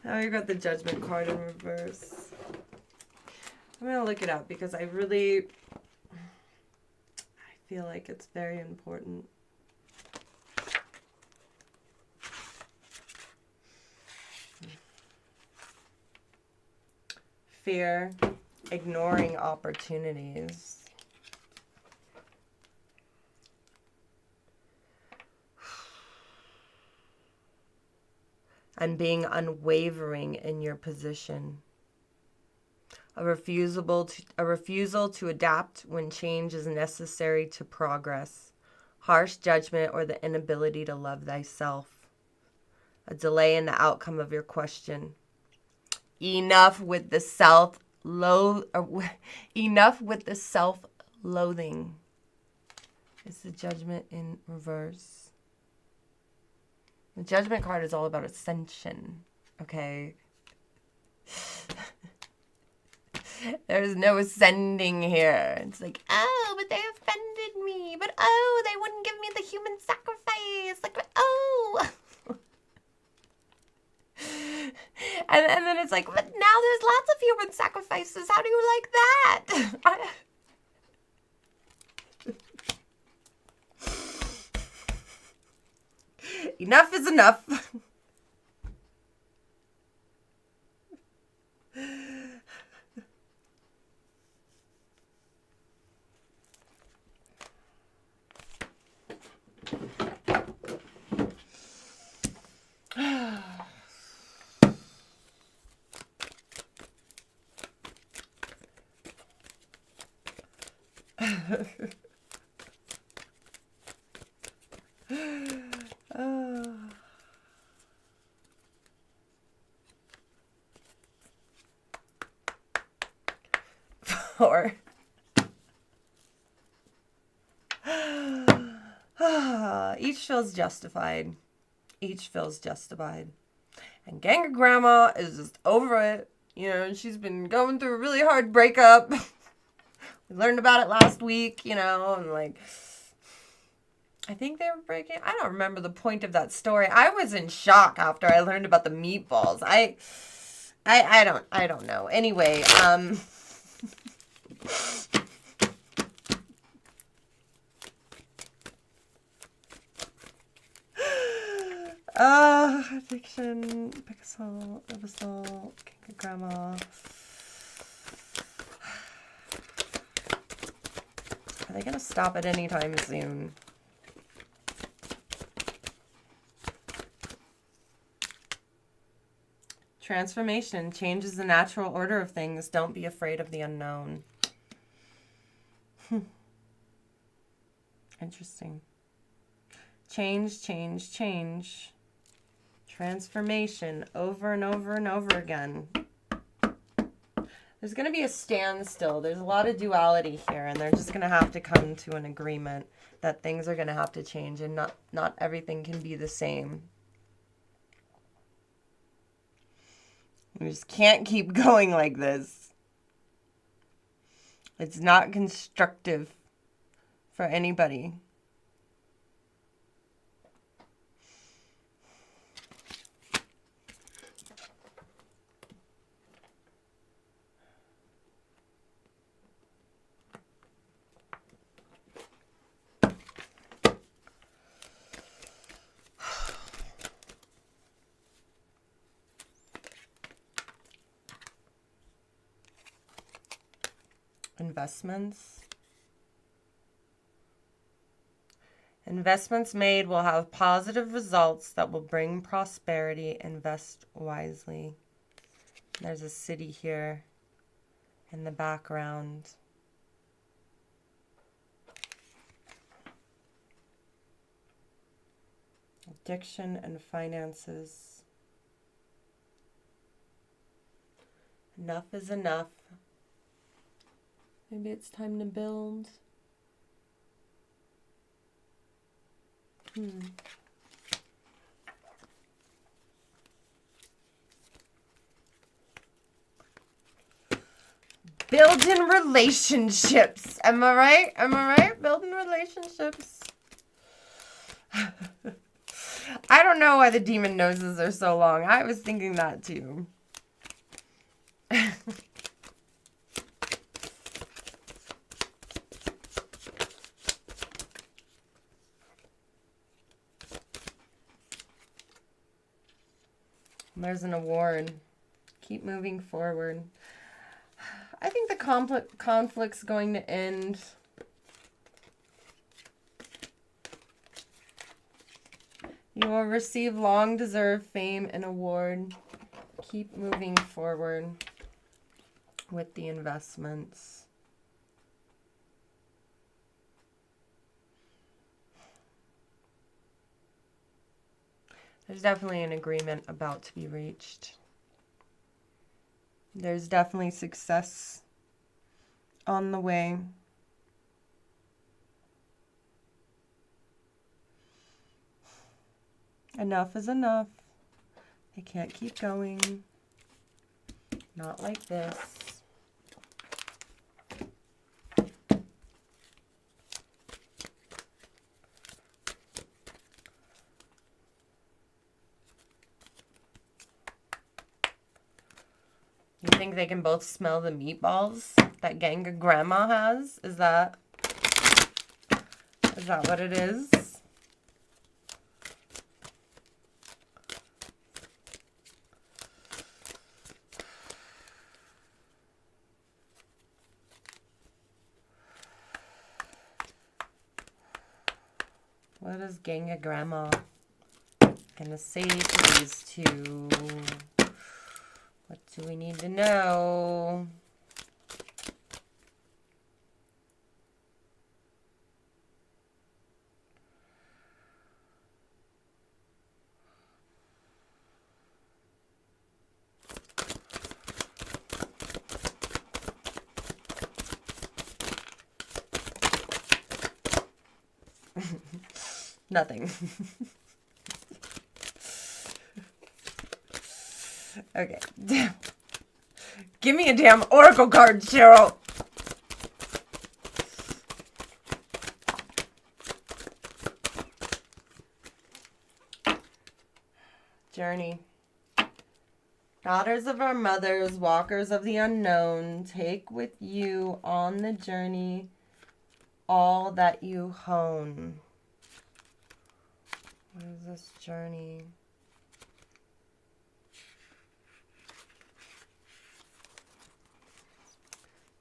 Now you got the Judgment card in reverse. I'm going to look it up because I feel like it's very important. Fear, ignoring opportunities. And being unwavering in your position. A refusal to adapt when change is necessary to progress. Harsh judgment or the inability to love thyself. A delay in the outcome of your question. Enough with the self-loathing. It's the Judgment in reverse. The Judgment card is all about ascension, okay? There's no ascending here. It's like, oh, but they offended me. But, oh, they wouldn't give me the human sacrifice. Like, oh. And then it's like, but now there's lots of human sacrifices. How do you like that? Enough is enough. Four. Each feels justified. Each feels justified. And Ganga Grandma is just over it. You know, she's been going through a really hard breakup. We learned about it last week, you know, and like, I think they were breaking. I don't remember the point of that story. I was in shock after I learned about the meatballs. I don't know. Anyway, addiction, Picasso, Imbecile, King Grandma. Are they gonna stop it anytime soon? Transformation changes the natural order of things. Don't be afraid of the unknown. Interesting. Change, change, change. Transformation over and over and over again. There's going to be a standstill. There's a lot of duality here, and they're just going to have to come to an agreement that things are going to have to change, and not everything can be the same. We just can't keep going like this. It's not constructive for anybody. Investments. Investments made will have positive results that will bring prosperity. Invest wisely. There's a city here in the background. Addiction and finances. Enough is enough. Maybe it's time to build. Building relationships. Am I right? Am I right? Building relationships. I don't know why the demon noses are so long. I was thinking that too. There's an award. Keep moving forward. I think the conflict's going to end. You will receive long-deserved fame and award. Keep moving forward with the investments. There's definitely an agreement about to be reached. There's definitely success on the way. Enough is enough. They can't keep going. Not like this. You think they can both smell the meatballs that Ganga Grandma has? Is that what it is? What is Ganga Grandma gonna say to these two? What do we need to know? Nothing. Okay. Damn. Give me a damn oracle card, Cheryl. Journey. Daughters of our mothers, walkers of the unknown, take with you on the journey all that you hone. What is this journey?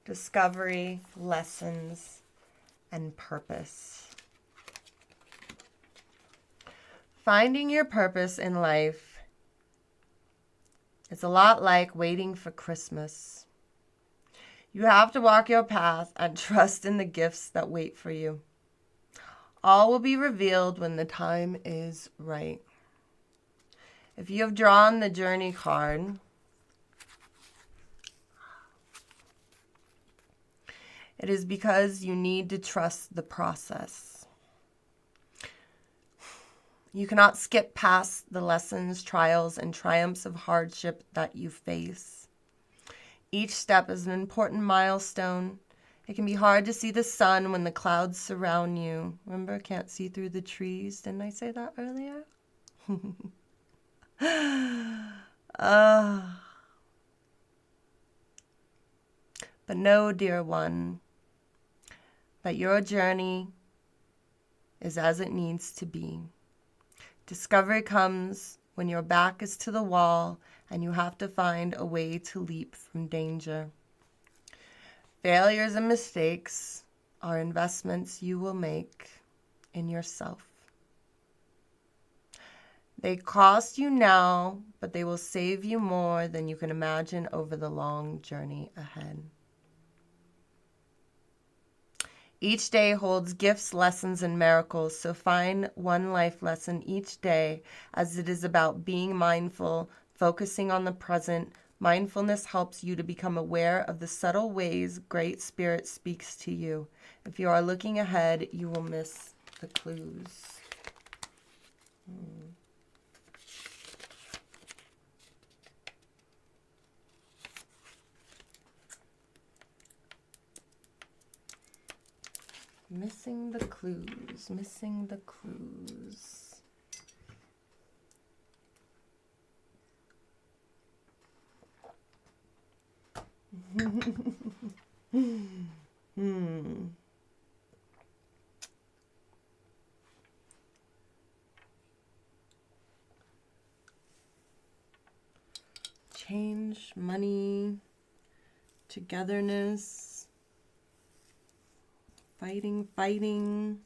Discovery, lessons, and purpose. Finding your purpose in life is a lot like waiting for Christmas. You have to walk your path and trust in the gifts that wait for you. All will be revealed when the time is right. If you have drawn the journey card, it is because you need to trust the process. You cannot skip past the lessons, trials, and triumphs of hardship that you face. Each step is an important milestone. It can be hard to see the sun when the clouds surround you. Remember, can't see through the trees. Didn't I say that earlier? But know, dear one, that your journey is as it needs to be. Discovery comes when your back is to the wall and you have to find a way to leap from danger. Failures and mistakes are investments you will make in yourself. They cost you now, but they will save you more than you can imagine over the long journey ahead. Each day holds gifts, lessons, and miracles, so find one life lesson each day, as it is about being mindful, focusing on the present. Mindfulness helps you to become aware of the subtle ways Great Spirit speaks to you. If you are looking ahead, you will miss the clues. Missing the clues, missing the clues. Change, money, togetherness. Fighting.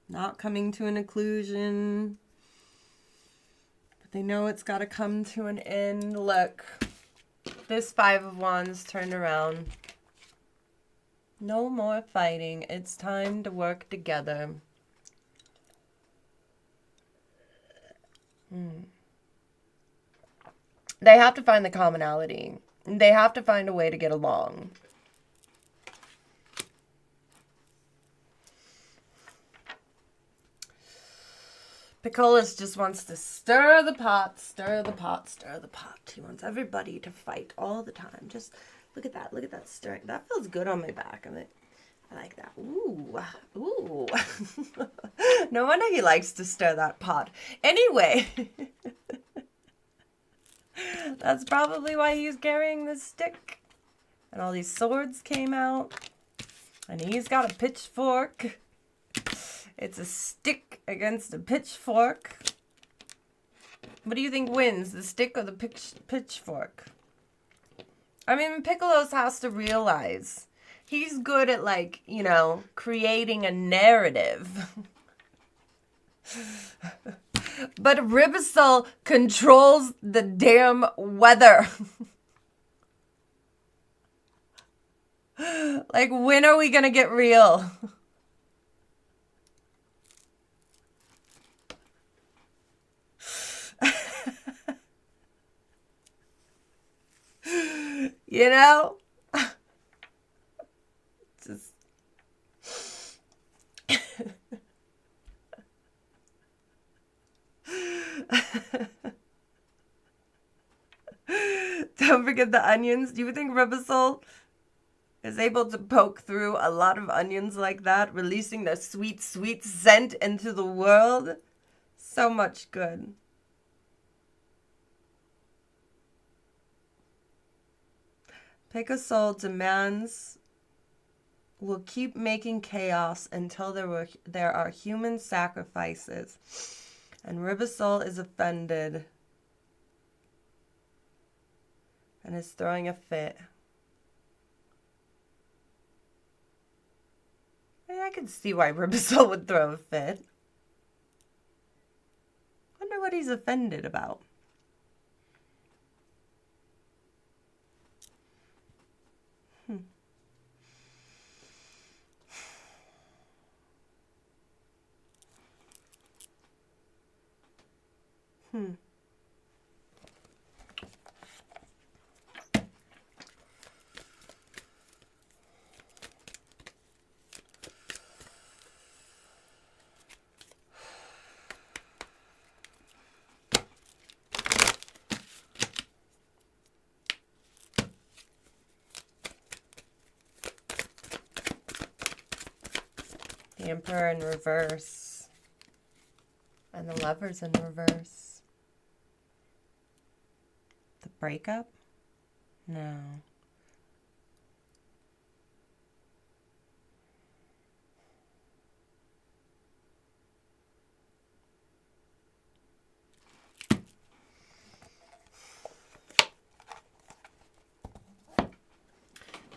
Not coming to an conclusion. But they know it's got to come to an end. Look, this Five of Wands turned around. No more fighting. It's time to work together. They have to find the commonality. They have to find a way to get along. Piccolis just wants to stir the pot, stir the pot, stir the pot. He wants everybody to fight all the time. Just look at that stirring. That feels good on my back. I like that. Ooh. No wonder he likes to stir that pot. Anyway. That's probably why he's carrying this stick. And all these swords came out. And he's got a pitchfork. It's a stick against a pitchfork. What do you think wins, the stick or the pitchfork? I mean, Piccolos has to realize he's good at, like, you know, creating a narrative. But Ribisol controls the damn weather. Like, when are we gonna get real? You know? Just Don't forget the onions. Do you think Ribisol is able to poke through a lot of onions like that, releasing their sweet, sweet scent into the world? So much good. Picasol demands will keep making chaos until there are human sacrifices. And Ribisol is offended and is throwing a fit. I can see why Ribisol would throw a fit. Wonder what he's offended about. The Emperor in reverse. And the Lovers in reverse. The breakup? No.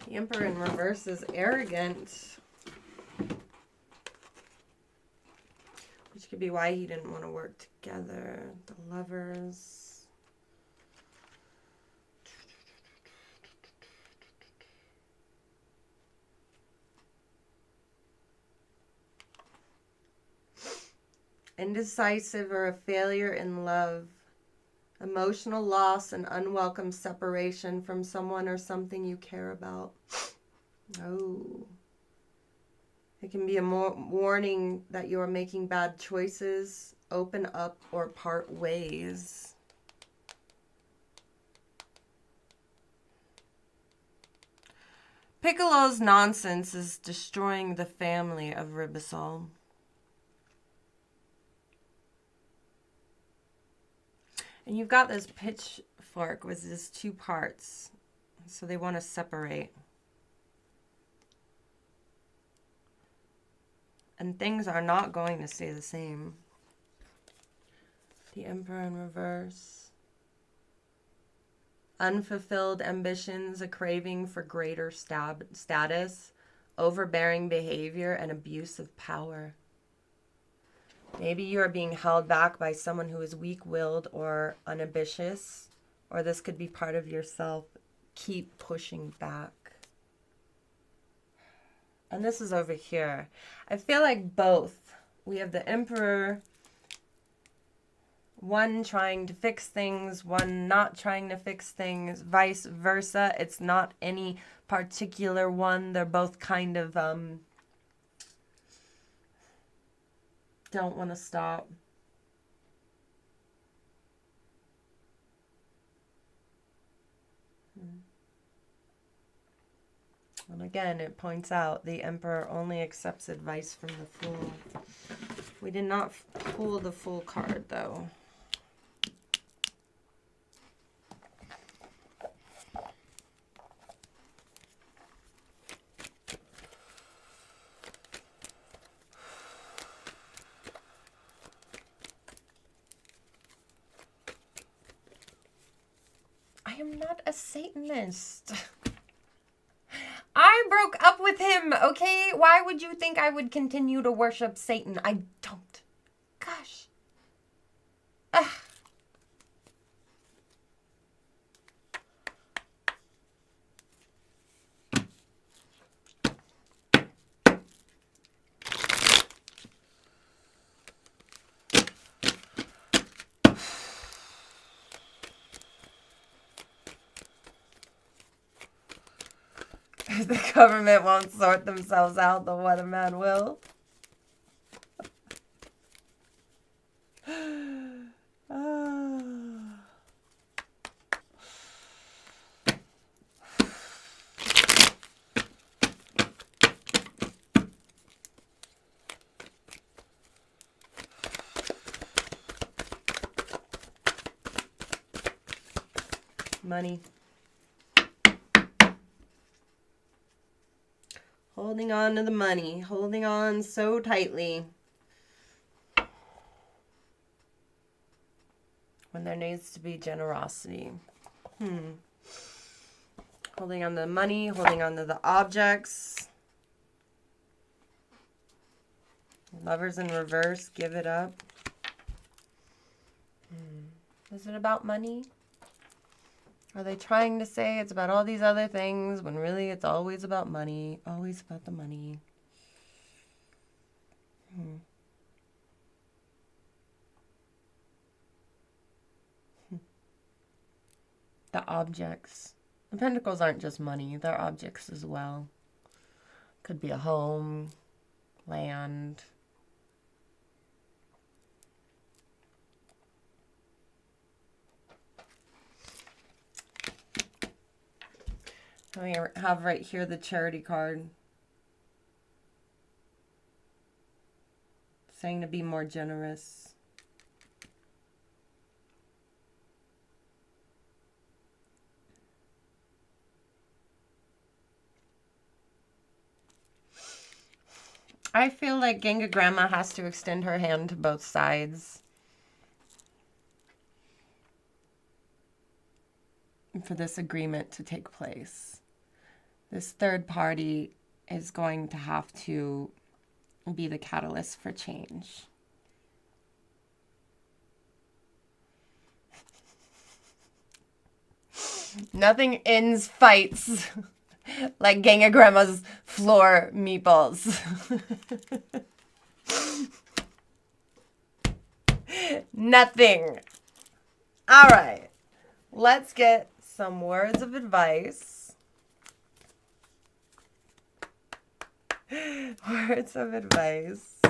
The Emperor in reverse is arrogant. Which could be why he didn't want to work together. The Lovers. Indecisive or a failure in love. Emotional loss and unwelcome separation from someone or something you care about. Oh. It can be a warning that you are making bad choices, open up, or part ways. Piccolo's nonsense is destroying the family of Ribisol. And you've got this pitchfork with these two parts. So they want to separate. And things are not going to stay the same. The Emperor in reverse. Unfulfilled ambitions, a craving for greater status, overbearing behavior, and abuse of power. Maybe you are being held back by someone who is weak-willed or unambitious, or this could be part of yourself. Keep pushing back. And this is over here. I feel like both. We have the Emperor, one trying to fix things, one not trying to fix things, vice versa. It's not any particular one. They're both kind of don't want to stop. And again, it points out the Emperor only accepts advice from the Fool. We did not pull the Fool card, though. I am not a Satanist. I broke up with him, okay? Why would you think I would continue to worship Satan? I don't. Gosh. Ugh. If the government won't sort themselves out, then what a man will. Money. Holding on to the money. Holding on so tightly. When there needs to be generosity. Holding on to the money. Holding on to the objects. Lovers in reverse. Give it up. Is it about money? Are they trying to say it's about all these other things when really it's always about money? Always about the money. The objects. The pentacles aren't just money. They're objects as well. Could be a home, land. We have right here the charity card. Saying to be more generous. I feel like Genga Grandma has to extend her hand to both sides for this agreement to take place. This third party is going to have to be the catalyst for change. Nothing ends fights like Genga Grandma's floor meatballs. Nothing. All right. Let's get some words of advice. Words of advice.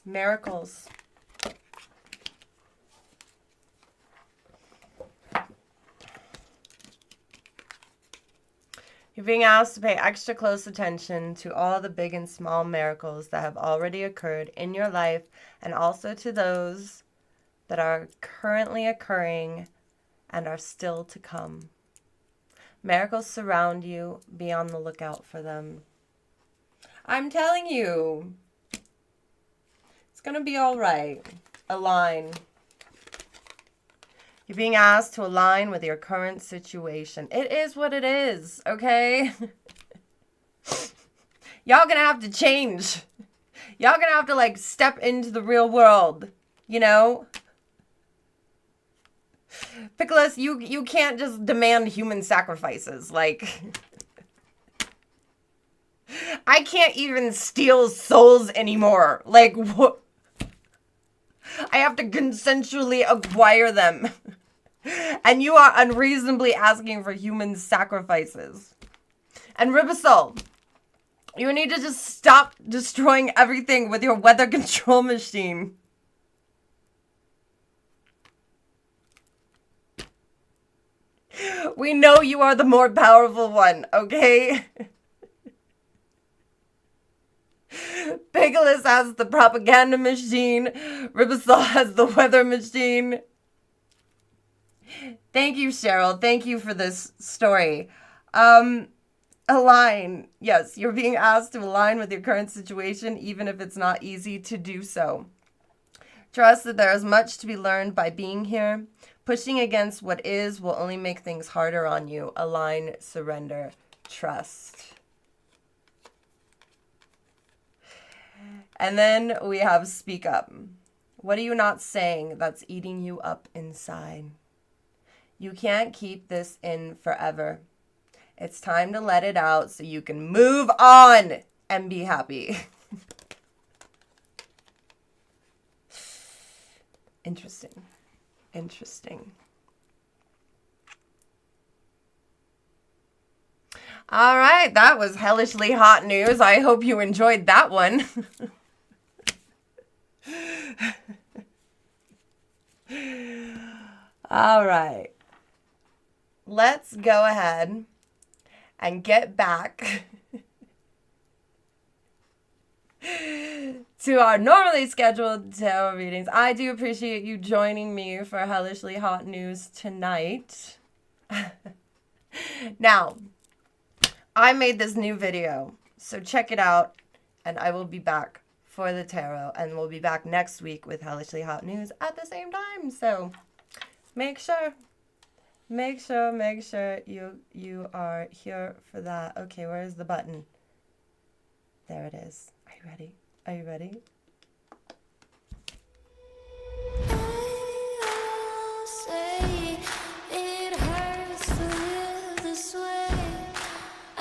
Miracles. You're being asked to pay extra close attention to all the big and small miracles that have already occurred in your life, and also to those that are currently occurring and are still to come. Miracles surround you. Be on the lookout for them. I'm telling you, it's going to be all right. Align. You're being asked to align with your current situation. It is what it is, okay? Y'all gonna have to change. Y'all gonna have to, like, step into the real world, you know? Pickles, you can't just demand human sacrifices. Like, I can't even steal souls anymore. Like, what? I have to consensually acquire them. And you are unreasonably asking for human sacrifices. And Ribisol, you need to just stop destroying everything with your weather control machine. We know you are the more powerful one, okay? Pickles has the propaganda machine. Ribisol has the weather machine. Thank you, Cheryl. Thank you for this story. Align. Yes, you're being asked to align with your current situation, even if it's not easy to do so. Trust that there is much to be learned by being here. Pushing against what is will only make things harder on you. Align, surrender, trust. And then we have speak up. What are you not saying that's eating you up inside? You can't keep this in forever. It's time to let it out so you can move on and be happy. Interesting. Interesting. All right, that was hellishly hot news. I hope you enjoyed that one. All right. Let's go ahead and get back to our normally scheduled tarot readings. I do appreciate you joining me for hellishly hot news tonight. Now, I made this new video, so check it out, and I will be back for the tarot, and we'll be back next week with hellishly hot news at the same time. So make sure you are here for that. Okay, where's the button? There it is. Are you ready? Are you ready? I'll say it hurts to live this way.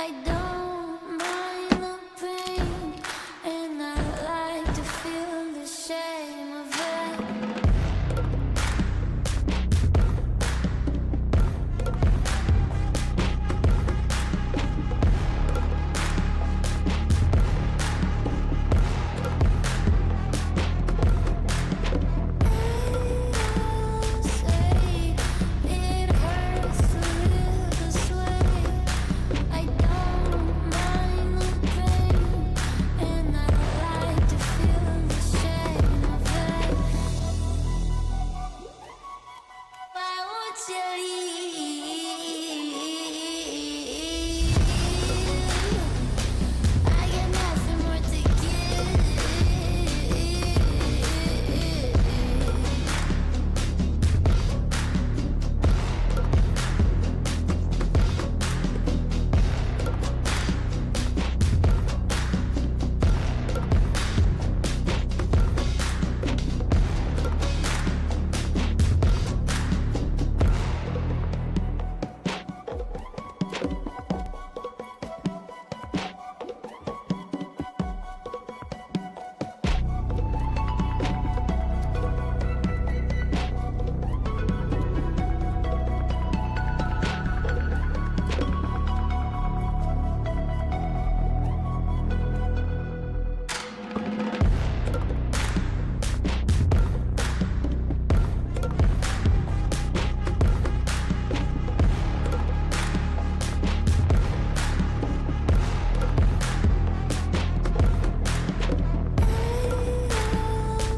I don't mind the pain, and I like to feel the shame of it. Say it hurts to live this way. I don't mind the pain, and I like to feel the shame of it. Why won't you leave? I got nothing more to give.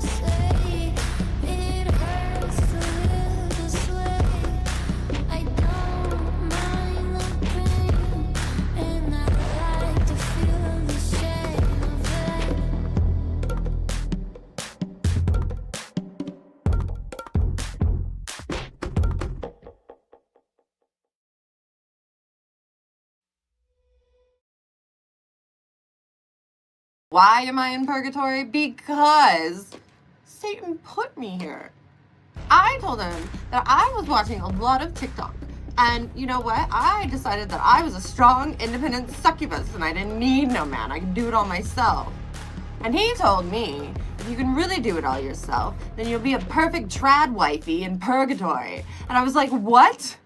Say it hurts to live this way. I don't mind the pain, and I like to feel the shame of it. Why am I in purgatory? Because Satan put me here. I told him that I was watching a lot of TikTok. And you know what? I decided that I was a strong, independent succubus and I didn't need no man. I could do it all myself. And he told me, if you can really do it all yourself, then you'll be a perfect trad wifey in purgatory. And I was like, what?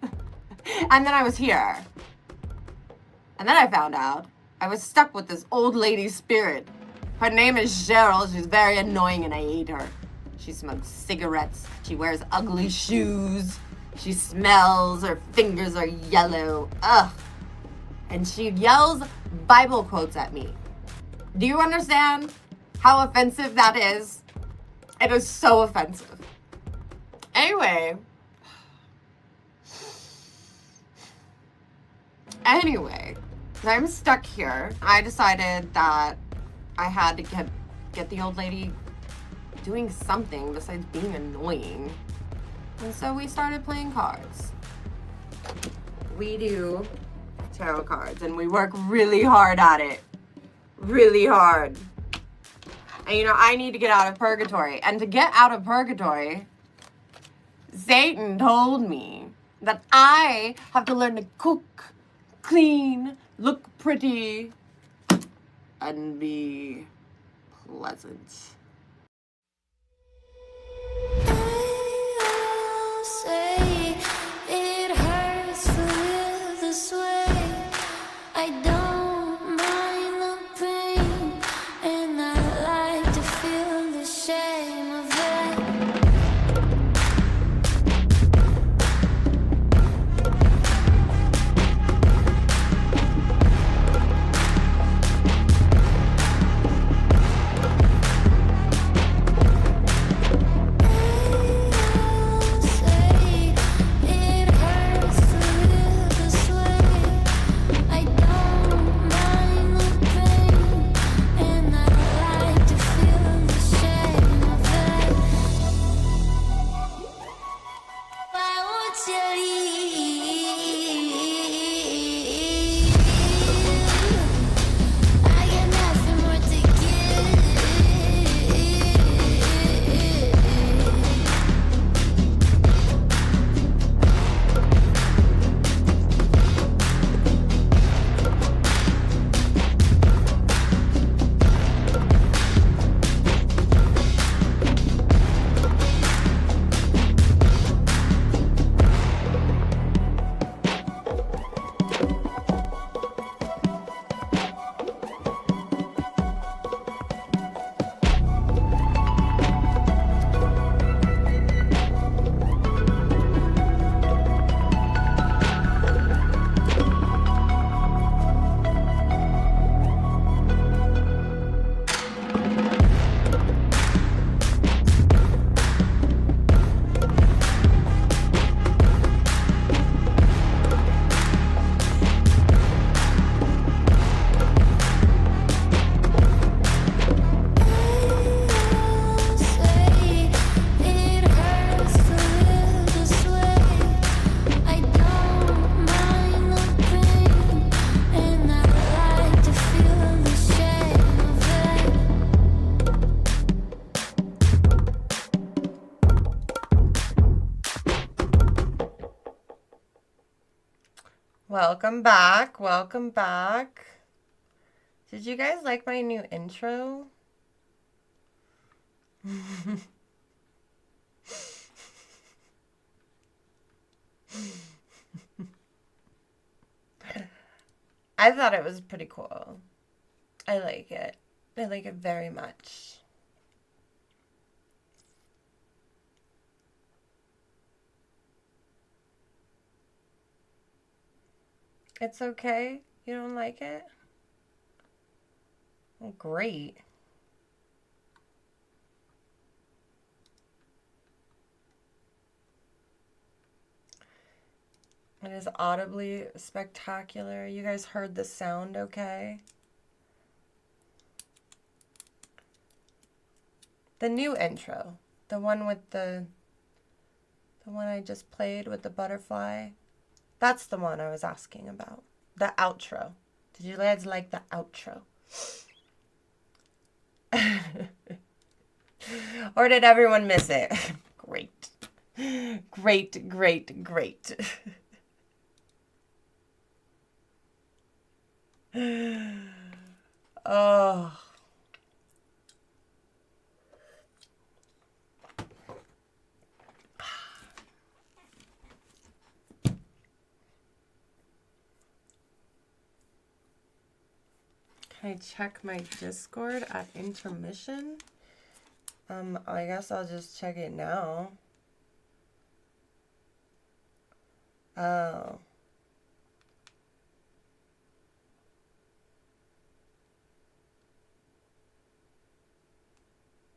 And then I was here. And then I found out I was stuck with this old lady spirit. Her name is Cheryl. She's very annoying and I hate her. She smokes cigarettes. She wears ugly shoes. She smells. Her fingers are yellow. Ugh. And she yells Bible quotes at me. Do you understand how offensive that is? It is so offensive. Anyway, I'm stuck here. I decided that I had to get the old lady doing something besides being annoying. And so we started playing cards. We do tarot cards and we work really hard at it. Really hard. And you know, I need to get out of purgatory. And to get out of purgatory, Satan told me that I have to learn to cook, clean, look pretty, and be pleasant. I'll say it hurts to live this way. I I got nothing more to Welcome back. Welcome back. Did you guys like my new intro? I thought it was pretty cool. I like it. I like it very much. It's okay? You don't like it? Well, great. It is audibly spectacular. You guys heard the sound okay? The new intro. The one with the one I just played with the butterfly. That's the one I was asking about. The outro. Did you guys like the outro? Or did everyone miss it? Great. Great, great, great. Oh. Can I check my Discord at intermission? I guess I'll just check it now. Oh.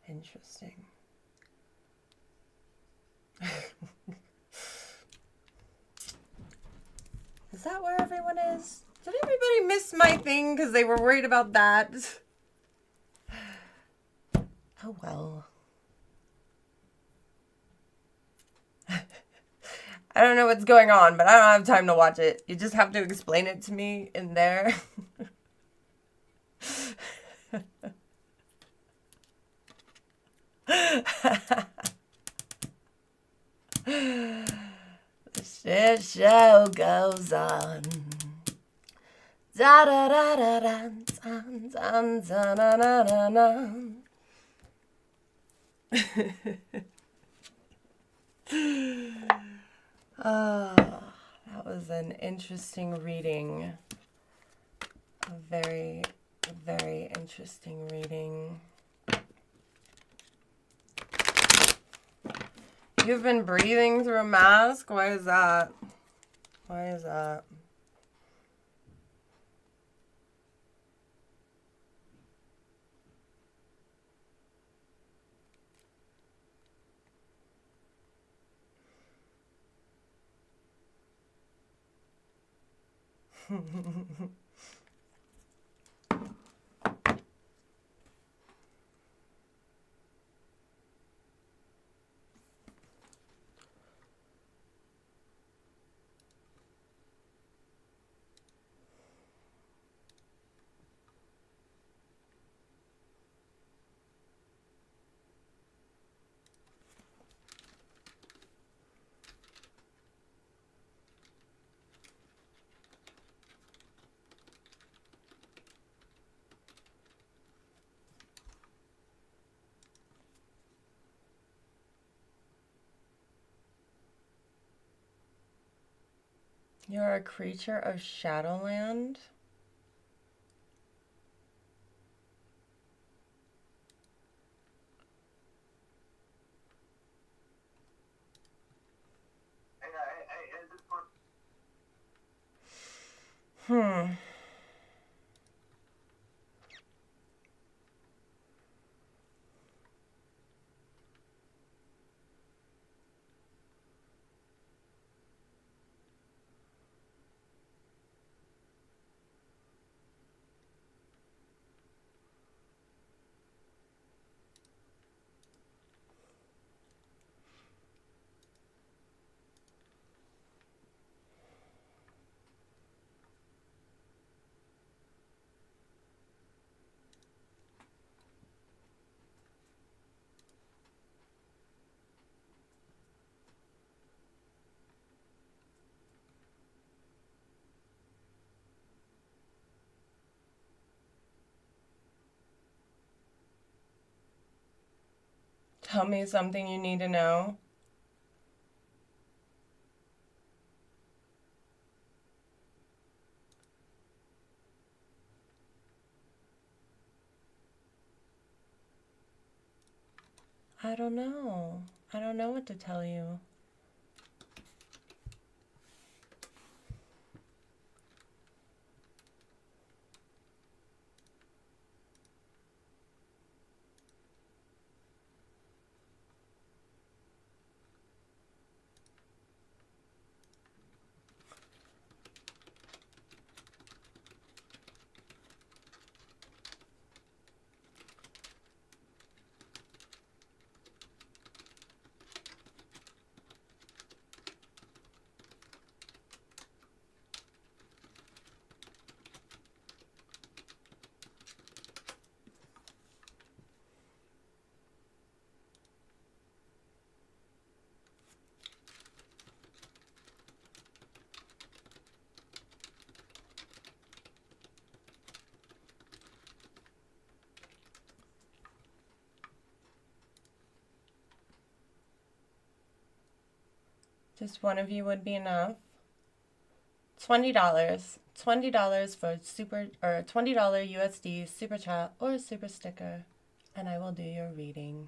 Interesting. Is that where everyone is? Did everybody miss my thing because they were worried about that? Oh well. I don't know what's going on, but I don't have time to watch it. You just have to explain it to me in there. The shit show goes on. Da da da da da dun, dun, dun, dun, dun, dun. Oh, that was an interesting reading. A very, very interesting reading. You've been breathing through a mask? Why is that? Why is that? You're a creature of Shadowland. Hmm. Tell me something you need to know. I don't know. I don't know what to tell you. Just one of you would be enough. $20. $20 for super or $20 USD super chat or super sticker, and I will do your reading.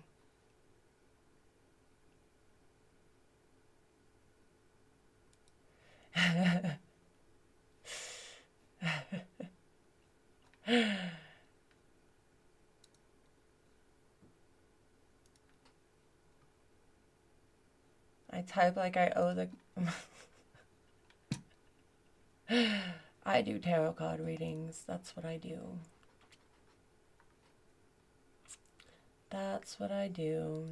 I type like I owe the... I do tarot card readings. That's what I do. That's what I do.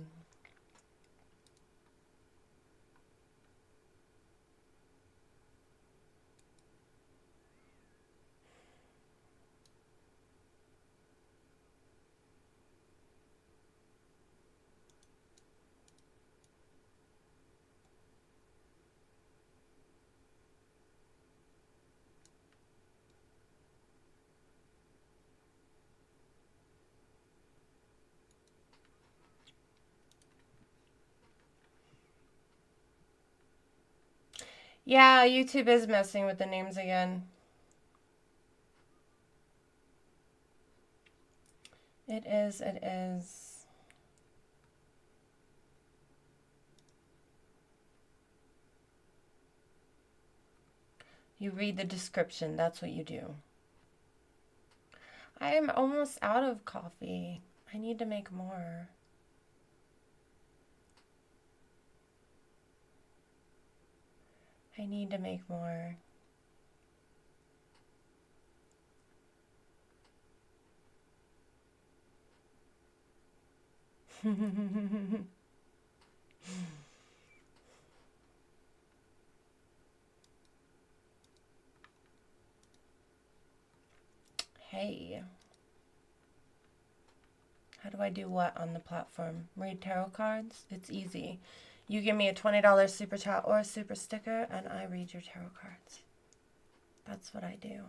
Yeah, YouTube is messing with the names again. It is, it is. You read the description, that's what you do. I am almost out of coffee. I need to make more. I need to make more. Hey. How do I do what on the platform? Read tarot cards? It's easy. You give me a $20 super chat or a super sticker, and I read your tarot cards. That's what I do.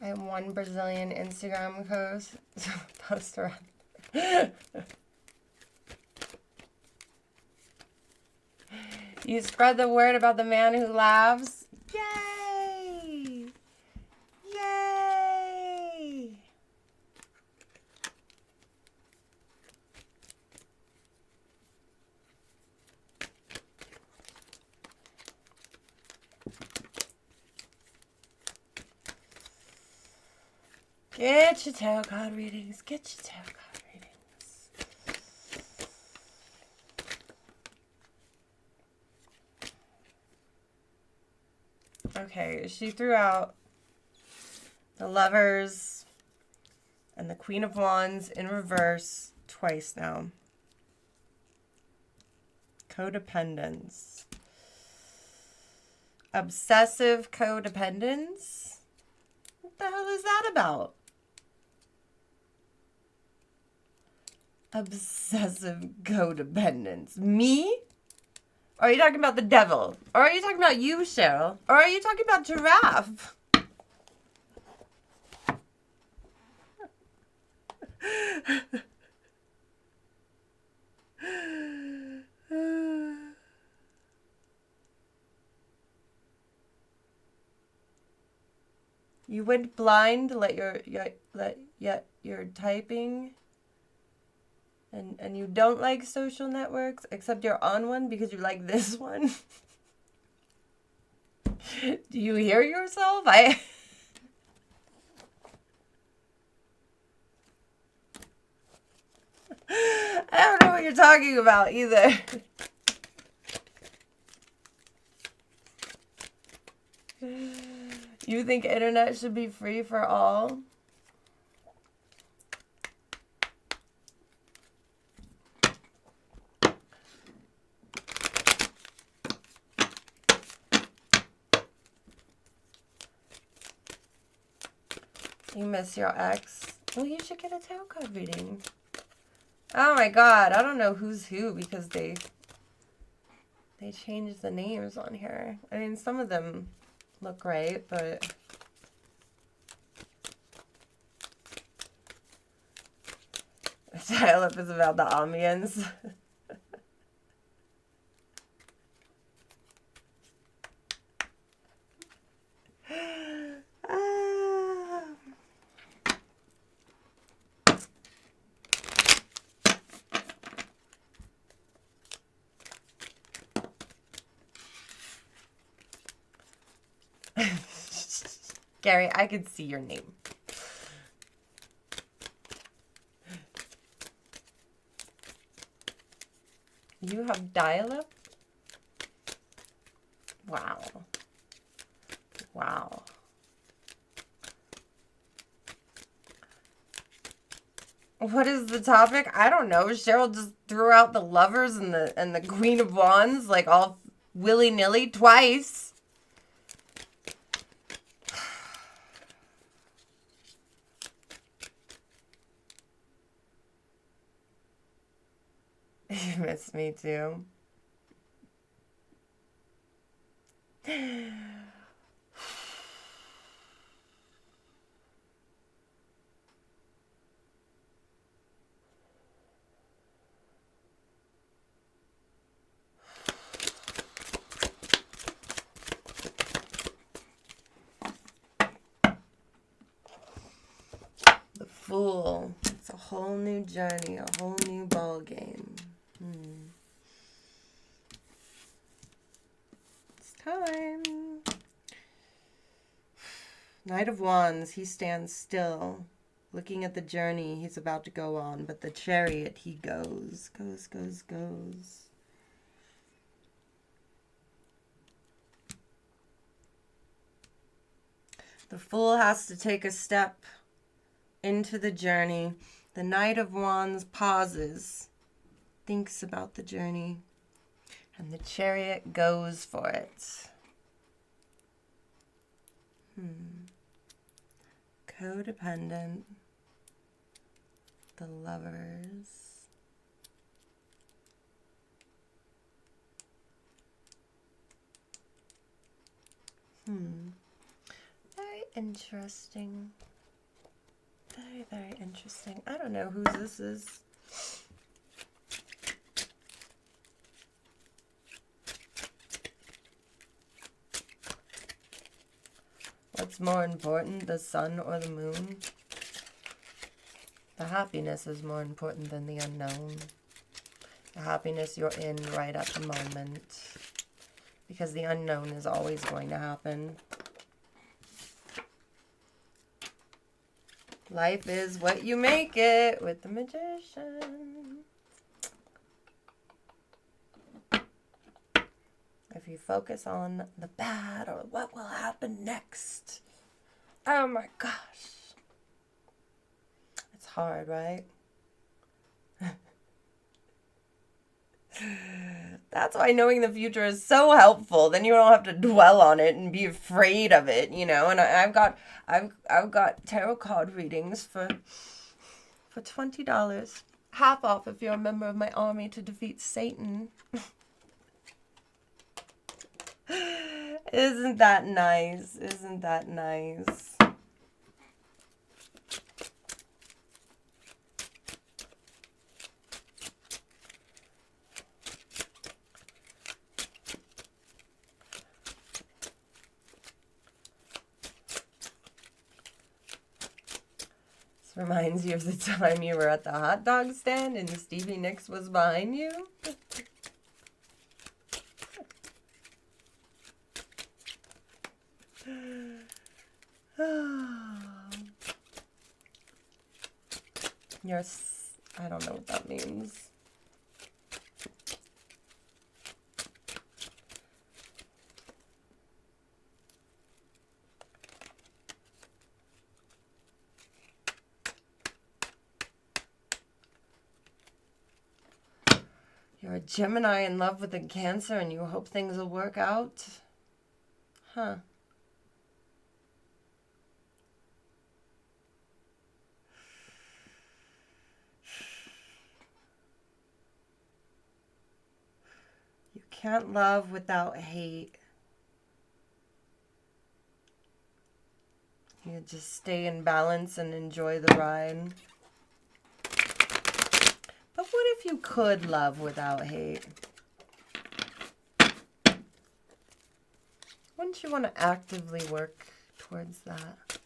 I have one Brazilian Instagram post around. You spread the word about the man who laughs. Yay! Yay! Get your tarot card readings. Get your tarot card readings. Okay, she threw out the Lovers and the Queen of Wands in reverse twice now. Codependence. Obsessive codependence? What the hell is that about? Obsessive codependence. Me? Or are you talking about the devil? Or are you talking about you, Cheryl? Or are you talking about Giraffe? You went blind to let your typing, and you don't like social networks, except you're on one because you like this one. Do you hear yourself? I don't know what you're talking about either. You think internet should be free for all? You miss your ex? Well, you should get a tarot card reading. Oh my god, I don't know who's who because they changed the names on here. I mean, some of them look right, but the dial-up is about the ambience. Gary, I could see your name. You have dial-up? Wow. Wow. What is the topic? I don't know. Cheryl just threw out the Lovers and the Queen of Wands like all willy-nilly twice. You miss me too. The Fool. It's a whole new journey, a whole new ball game. It's time. Knight of Wands, he stands still, looking at the journey he's about to go on, but the Chariot, he goes. The Fool has to take a step into the journey. The Knight of Wands pauses, thinks about the journey, and the Chariot goes for it. Codependent. The Lovers. Very interesting. Very, very interesting. I don't know whose this is. What's more important, the sun or the moon? The happiness is more important than the unknown. The happiness you're in right at the moment. Because the unknown is always going to happen. Life is what you make it with the Magician. If you focus on the bad or what will happen next. Oh my gosh. It's hard, right? That's why knowing the future is so helpful. Then you don't have to dwell on it and be afraid of it, you know. And I've got tarot card readings for $20, half off if you're a member of my army to defeat Satan. Isn't that nice? Isn't that nice? This reminds you of the time you were at the hot dog stand and Stevie Nicks was behind you. I don't know what that means. You're a Gemini in love with a Cancer and you hope things will work out? Huh. You can't love without hate. You just stay in balance and enjoy the ride. But what if you could love without hate? Wouldn't you want to actively work towards that?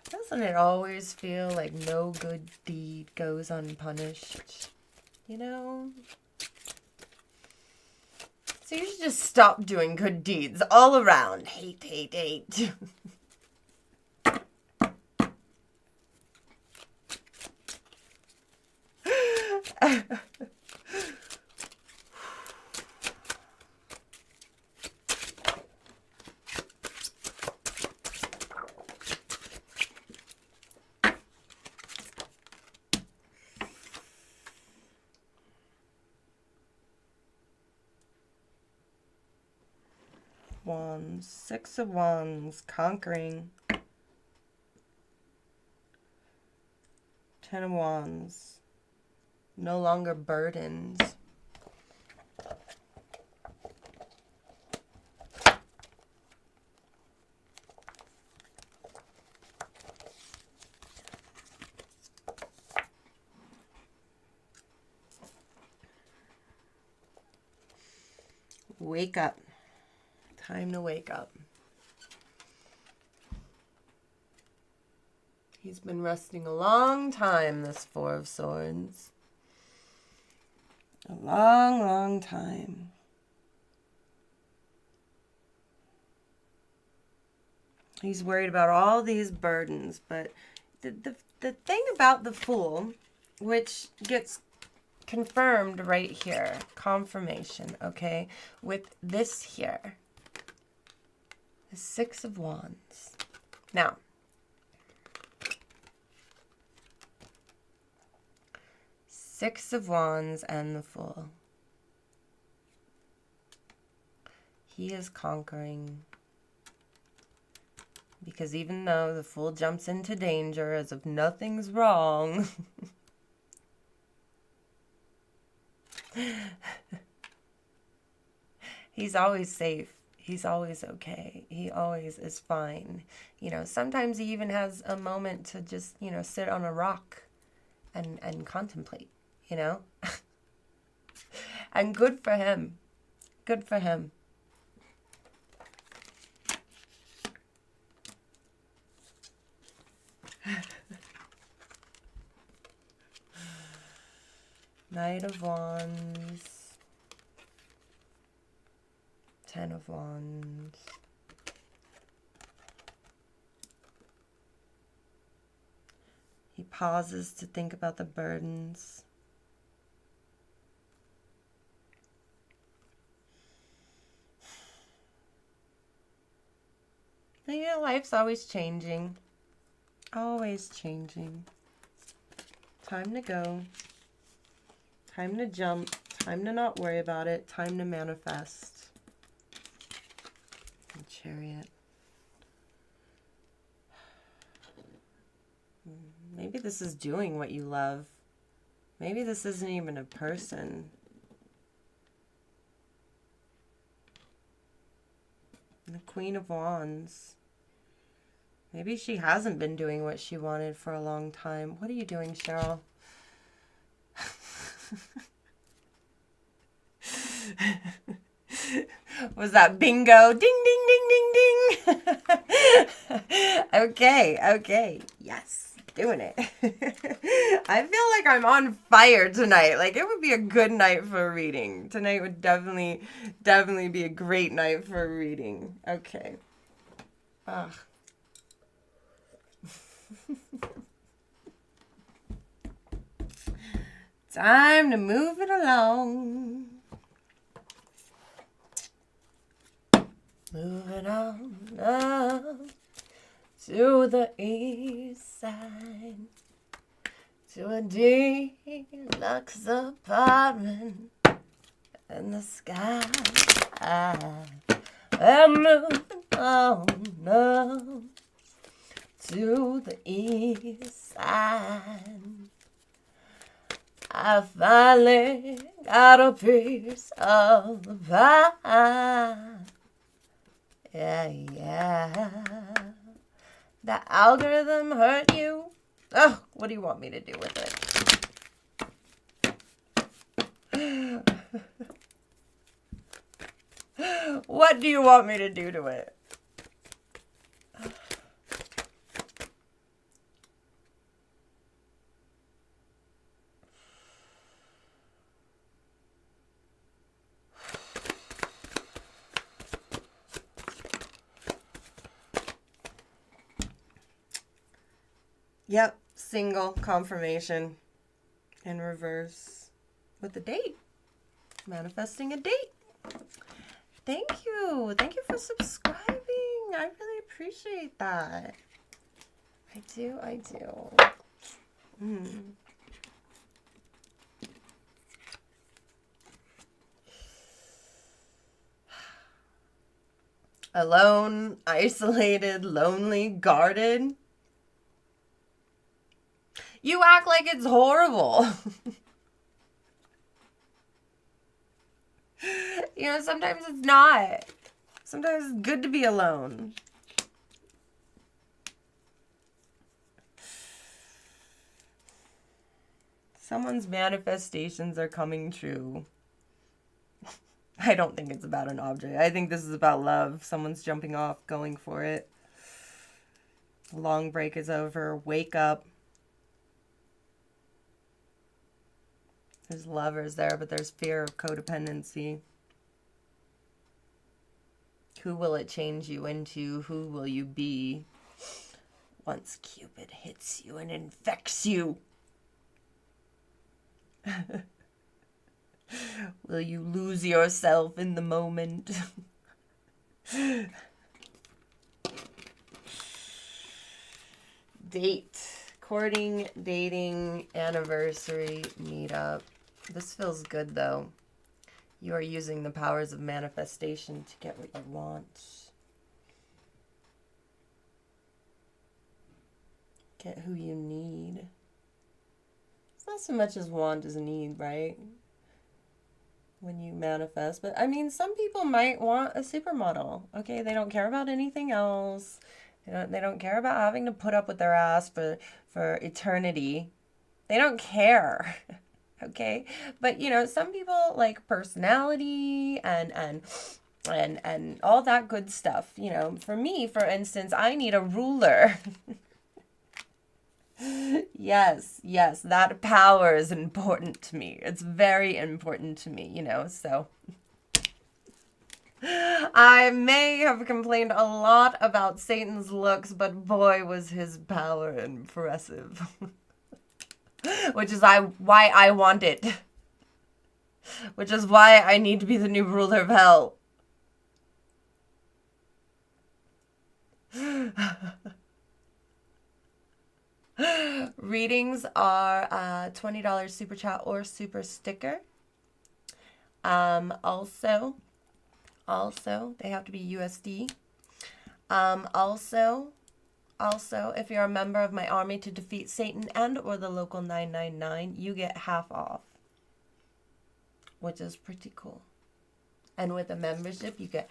Doesn't it always feel like no good deed goes unpunished? You know? So you should just stop doing good deeds all around. Hate, hate, hate. Wands, 6 of Wands, conquering. 10 of Wands, no longer burdened. Wake up. Time to wake up. He's been resting a long time, this 4 of Swords. A long, long time. He's worried about all these burdens, but the thing about the Fool, which gets confirmed right here, confirmation, okay, with this here. The 6 of Wands. Now, Six of Wands and the Fool. He is conquering. Because even though the Fool jumps into danger as if nothing's wrong, He's always safe. He's always okay. He always is fine. You know, sometimes he even has a moment to just, you know, sit on a rock and contemplate, you know? And good for him. Good for him. Knight of Wands. 10 of Wands. He pauses to think about the burdens. But yeah, life's always changing. Always changing. Time to go. Time to jump. Time to not worry about it. Time to manifest. And Chariot. Maybe this is doing what you love. Maybe this isn't even a person. The Queen of Wands. Maybe she hasn't been doing what she wanted for a long time. What are you doing, Cheryl? Was that bingo? Ding, ding, ding, ding, ding. Okay. Yes, doing it. I feel like I'm on fire tonight. Like, it would be a good night for a reading. Tonight would definitely be a great night for a reading. Okay. Ugh. Time to move it along. Moving on up to the east side, to a deluxe apartment in the sky. I'm moving on up to the east side. I finally got a piece of the pie. Yeah. The algorithm hurt you? Oh, what do you want me to do with it? What do you want me to do to it? Yep, single confirmation in reverse with a date. Manifesting a date. Thank you. Thank you for subscribing. I really appreciate that. I do. Alone, isolated, lonely, guarded. You act like it's horrible. You know, sometimes it's not. Sometimes it's good to be alone. Someone's manifestations are coming true. I don't think it's about an object. I think this is about love. Someone's jumping off, going for it. Long break is over. Wake up. There's lovers there, but there's fear of codependency. Who will it change you into? Who will you be once Cupid hits you and infects you? Will you lose yourself in the moment? Date. Courting, dating, anniversary, meetup. This feels good, though. You are using the powers of manifestation to get what you want. Get who you need. It's not so much as want as need, right? when you manifest. But I mean, some people might want a supermodel. Okay, they don't care about anything else. They don't care about having to put up with their ass for eternity. They don't care. Okay, but you know, some people like personality and all that good stuff. You know, for me, for instance, I need a ruler. Yes, that power is important to me. It's very important to me, you know, so. I may have complained a lot about Satan's looks, but boy, was his power impressive. Which is why I want it. Which is why I need to be the new ruler of hell. Readings are $20 super chat or super sticker. Also, they have to be USD. Also, if you're a member of my army to defeat Satan and or the local 999, you get half off, which is pretty cool. And with a membership, you get.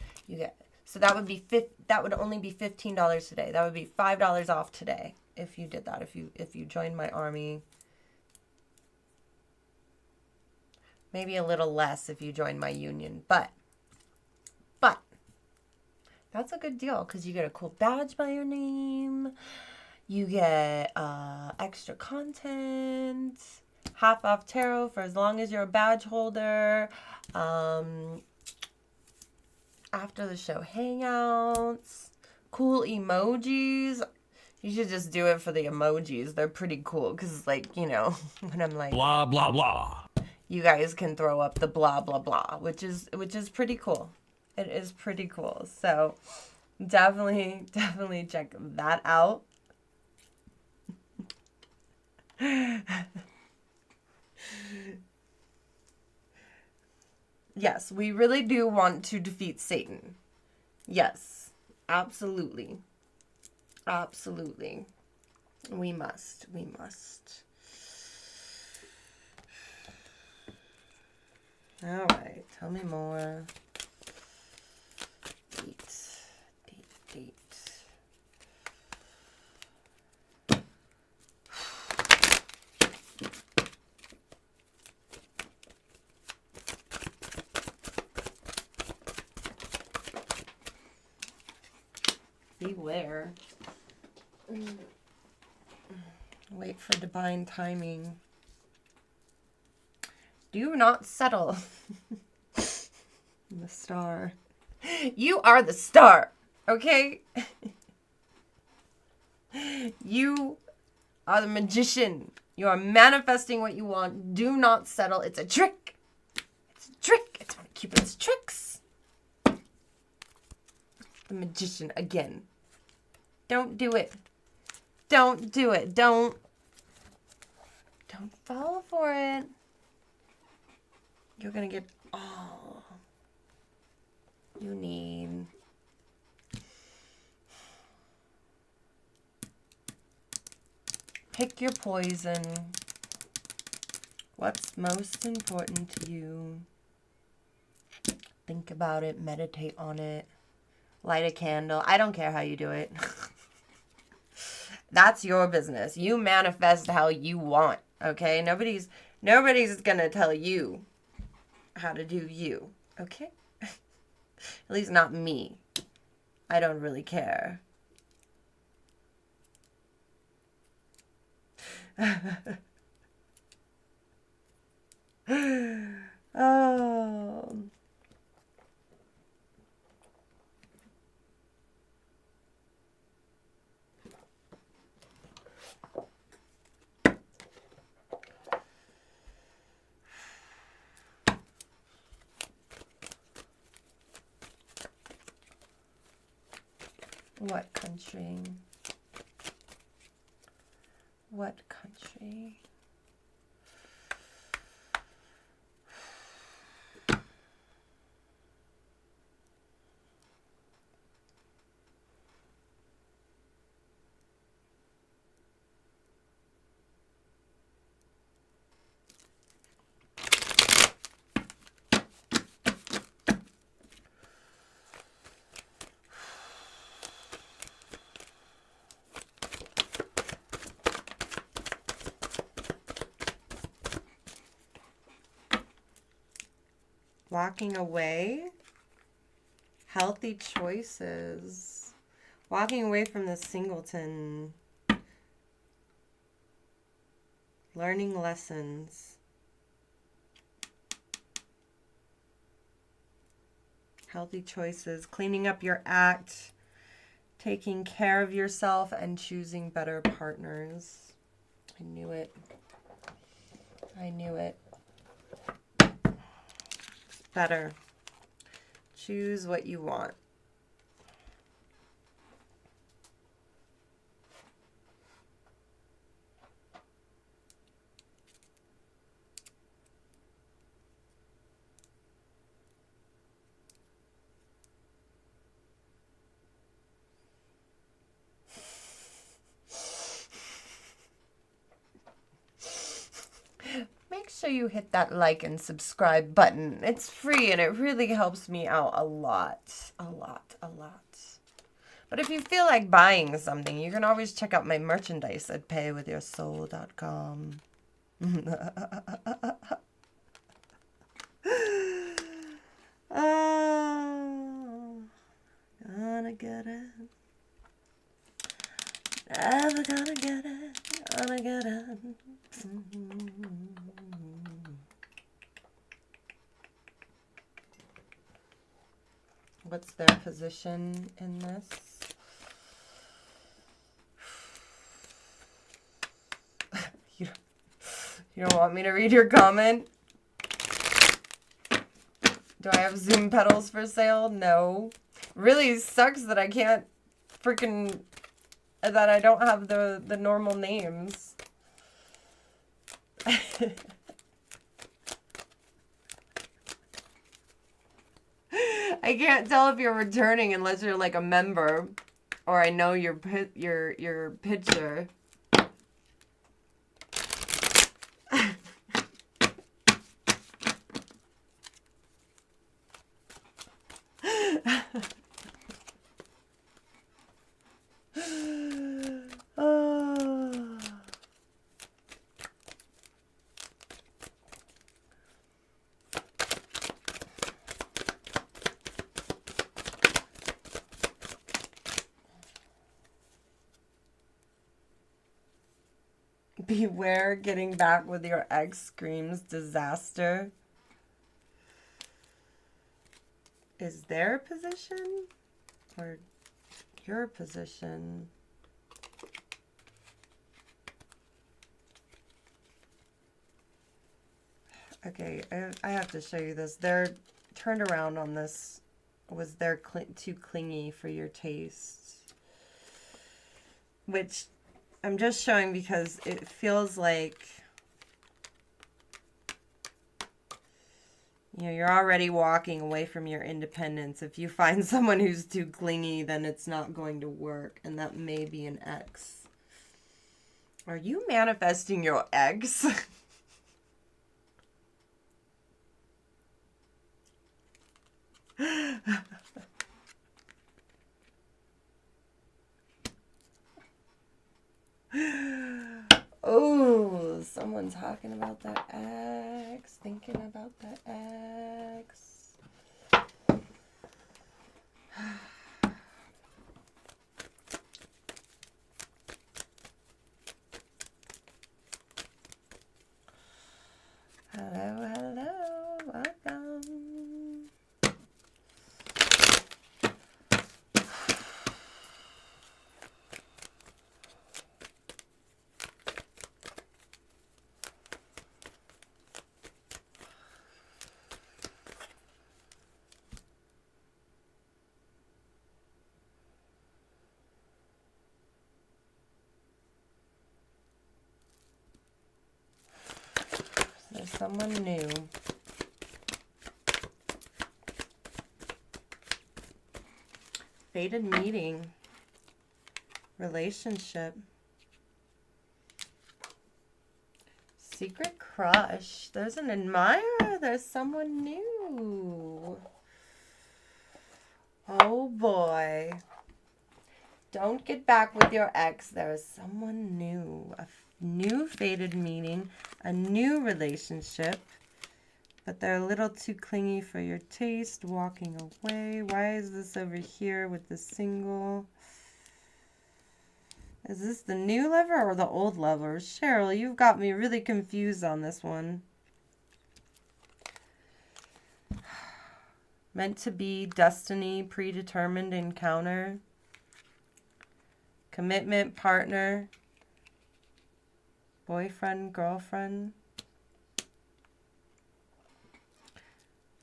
So that would be that would only be $15 today. That would be $5 off today if you did that. If you joined my army. Maybe a little less if you join my union, but that's a good deal because you get a cool badge by your name. You get extra content, half off tarot for as long as you're a badge holder. After the show hangouts, cool emojis. You should just do it for the emojis. They're pretty cool because, like, you know, when I'm like Blah, blah, blah. You guys can throw up the blah blah blah, which is pretty cool. It is pretty cool. So definitely check that out. Yes, we really do want to defeat Satan. Yes, absolutely. Absolutely. We must. All right, tell me more. Date. Beware. Wait for divine timing. Do not settle. The star. You are the star, okay? You are the magician. You are manifesting what you want. Do not settle. It's a trick. It's a trick. It's one of Cupid's tricks. The magician again. Don't do it. Don't do it. Don't fall for it. You're gonna get all you need. Pick your poison. What's most important to you? Think about it. Meditate on it. Light a candle. I don't care how you do it. That's your business. You manifest how you want. Okay? Nobody's gonna tell you how to do you. Okay? At least not me. I don't really care. Oh. What country? What country? Walking away. Healthy choices. Walking away from the singleton. Learning lessons. Healthy choices. Cleaning up your act. Taking care of yourself and choosing better partners. I knew it. I knew it. It's better. Choose what you want. Make sure you hit that like and subscribe button. It's free and it really helps me out a lot. A lot, a lot. But if you feel like buying something, you can always check out my merchandise at paywithyoursoul.com. Gonna get it. Never gonna get it. Gonna get it. What's their position in this? You don't want me to read your comment? Do I have Zoom pedals for sale? No. Really sucks that I can't freaking... that I don't have the normal names. I can't tell if you're returning unless you're like a member, or I know your picture. Beware, getting back with your ex screams disaster. Is their position or your position? Okay, I have to show you this. Their turnaround on this was they're too clingy for your taste. Which I'm just showing because it feels like, you know, you're already walking away from your independence. If you find someone who's too clingy, then it's not going to work. And that may be an ex. Are you manifesting your ex? Oh, someone talking about that ex, thinking about that ex. Hello, hello, welcome. There's someone new. Fated meeting. Relationship. Secret crush. There's an admirer. There's someone new. Oh boy. Don't get back with your ex. There is someone new. A new fated meeting. A new relationship. but they're a little too clingy for your taste. Walking away. Why is this over here with the single? Is this the new lover or the old lover? Cheryl, you've got me really confused on this one. Meant to be, destiny, predetermined encounter. Commitment, partner. Boyfriend, girlfriend.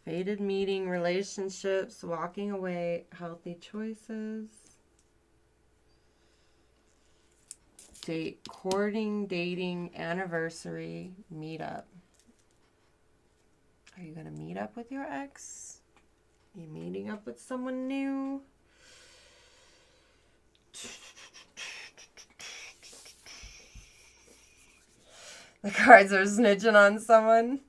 Fated meeting, relationships, walking away, healthy choices. Date, courting, dating, anniversary, meetup. Are you going to meet up with your ex? Are you meeting up with someone new? The cards are snitching on someone.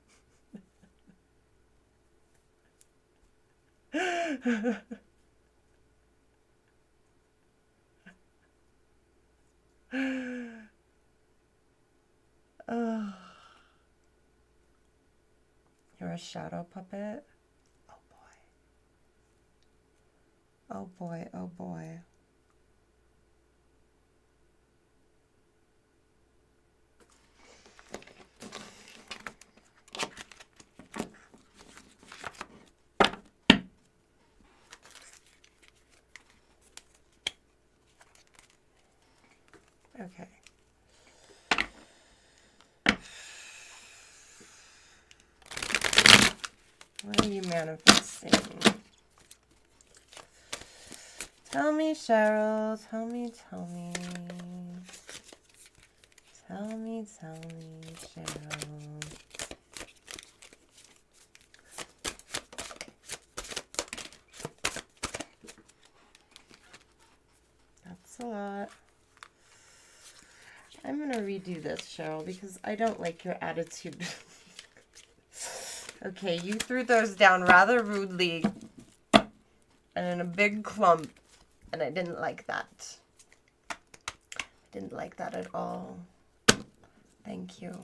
Oh. You're a shadow puppet? Oh boy. Oh boy, oh boy. Okay. What are you manifesting? Tell me, Cheryl. Tell me, tell me. Tell me, Cheryl. That's a lot. I'm going to redo this, Cheryl, because I don't like your attitude. Okay, you threw those down rather rudely and in a big clump, and I didn't like that. I didn't like that at all. Thank you.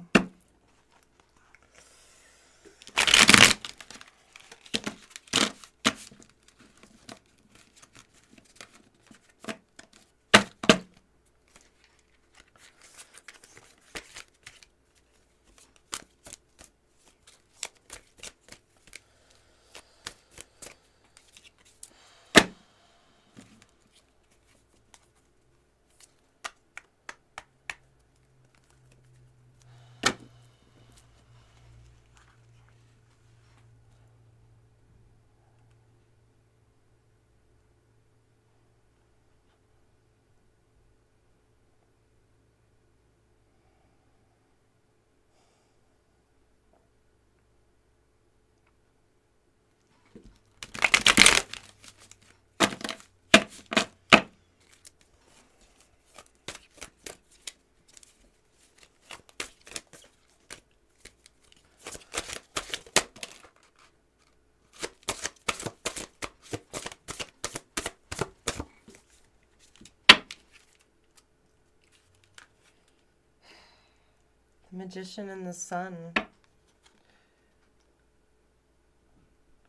Magician and the sun. I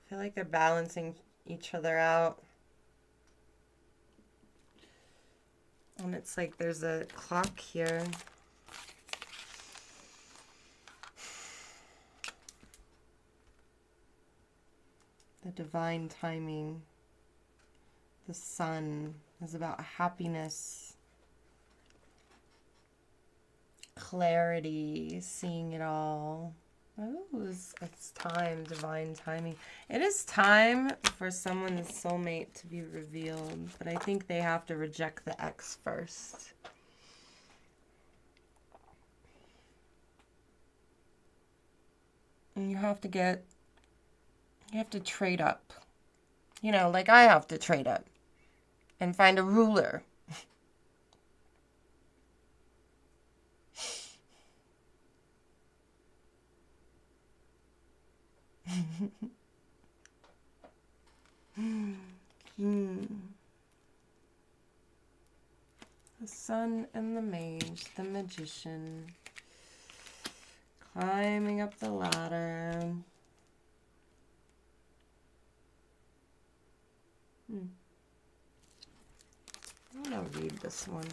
feel like they're balancing each other out. And it's like there's a clock here. The divine timing. The sun is about happiness. Clarity, seeing it all. Oh, it's time, divine timing. It is time for someone's soulmate to be revealed, but I think they have to reject the ex first. And you have to trade up. You know, like I have to trade up and find a ruler. The sun and the mage, the magician, climbing up the ladder. gonna read this one.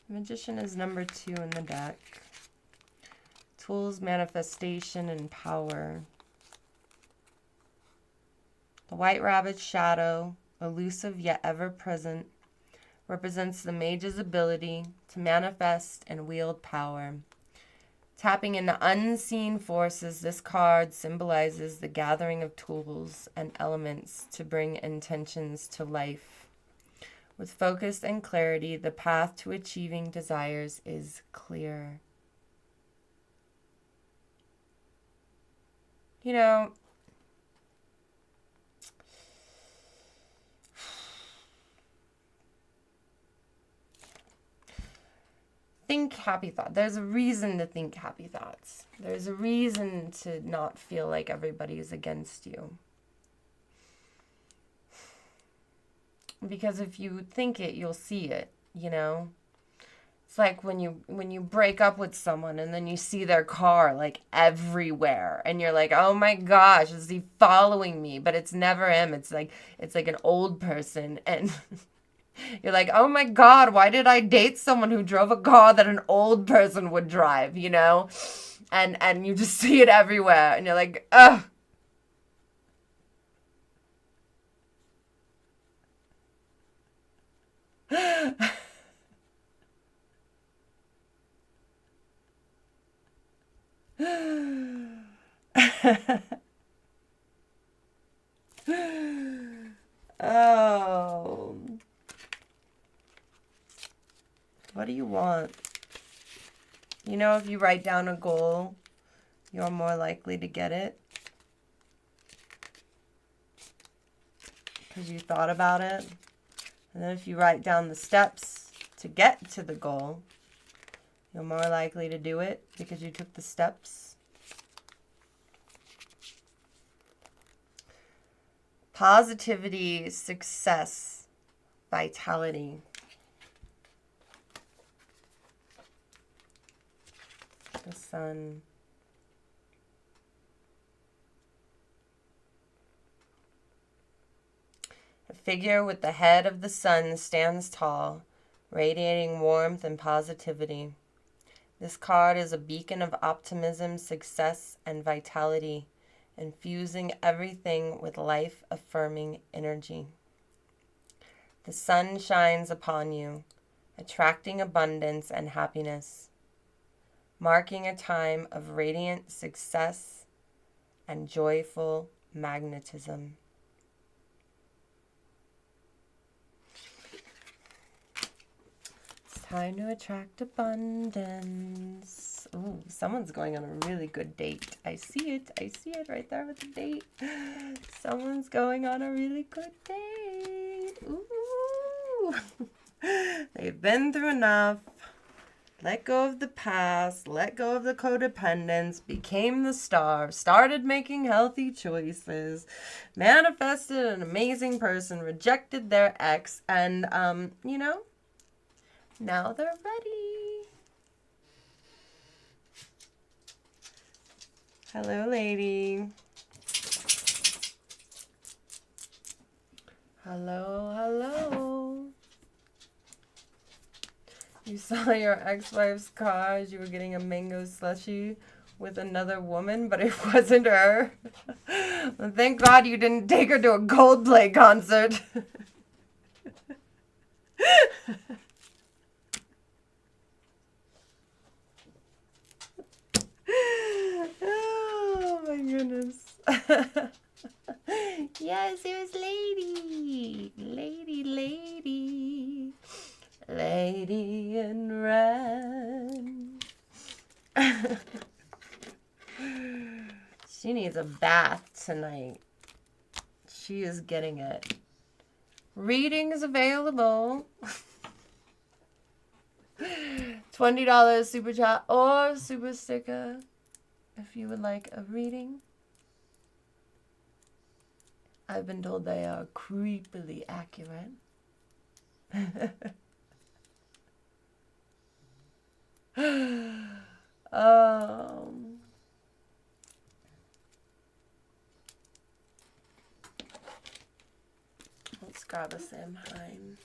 Magician is number 2 in the deck. Tools, manifestation, and power. The white rabbit's shadow, elusive yet ever present, represents the mage's ability to manifest and wield power. Tapping into unseen forces, this card symbolizes the gathering of tools and elements to bring intentions to life. With focus and clarity, the path to achieving desires is clear. You know, think happy thoughts. There's a reason to think happy thoughts. There's a reason to not feel like everybody's against you. Because if you think it, you'll see it, you know? It's like when you break up with someone and then you see their car like everywhere and you're like, "Oh my gosh, is he following me?" But it's never him. It's like an old person, and you're like, "Oh my God, why did I date someone who drove a car that an old person would drive?" You know? And you just see it everywhere and you're like, "Ugh." Oh. What do you want? You know, if you write down a goal, you're more likely to get it. Because you thought about it. And then if you write down the steps to get to the goal, you're more likely to do it because you took the steps. Positivity, success, vitality. The sun. A figure with the head of the sun stands tall, radiating warmth and positivity. This card is a beacon of optimism, success, and vitality, infusing everything with life-affirming energy. The sun shines upon you, attracting abundance and happiness, marking a time of radiant success and joyful magnetism. It's time to attract abundance. Ooh, someone's going on a really good date. I see it right there with the date. Someone's going on a really good date. Ooh. They've been through enough. Let go of the past, let go of the codependence, became the star, started making healthy choices, manifested an amazing person, rejected their ex, and, you know, now they're ready. Hello, lady. Hello, hello. You saw your ex-wife's car as you were getting a mango slushie with another woman, but it wasn't her. Well, thank God you didn't take her to a Coldplay concert. Oh my goodness. Yes, it was lady. Lady in red. She needs a bath tonight. She is getting it. Readings available. $20 super chat or super sticker if you would like a reading. I've been told they are creepily accurate. grab a Samhain.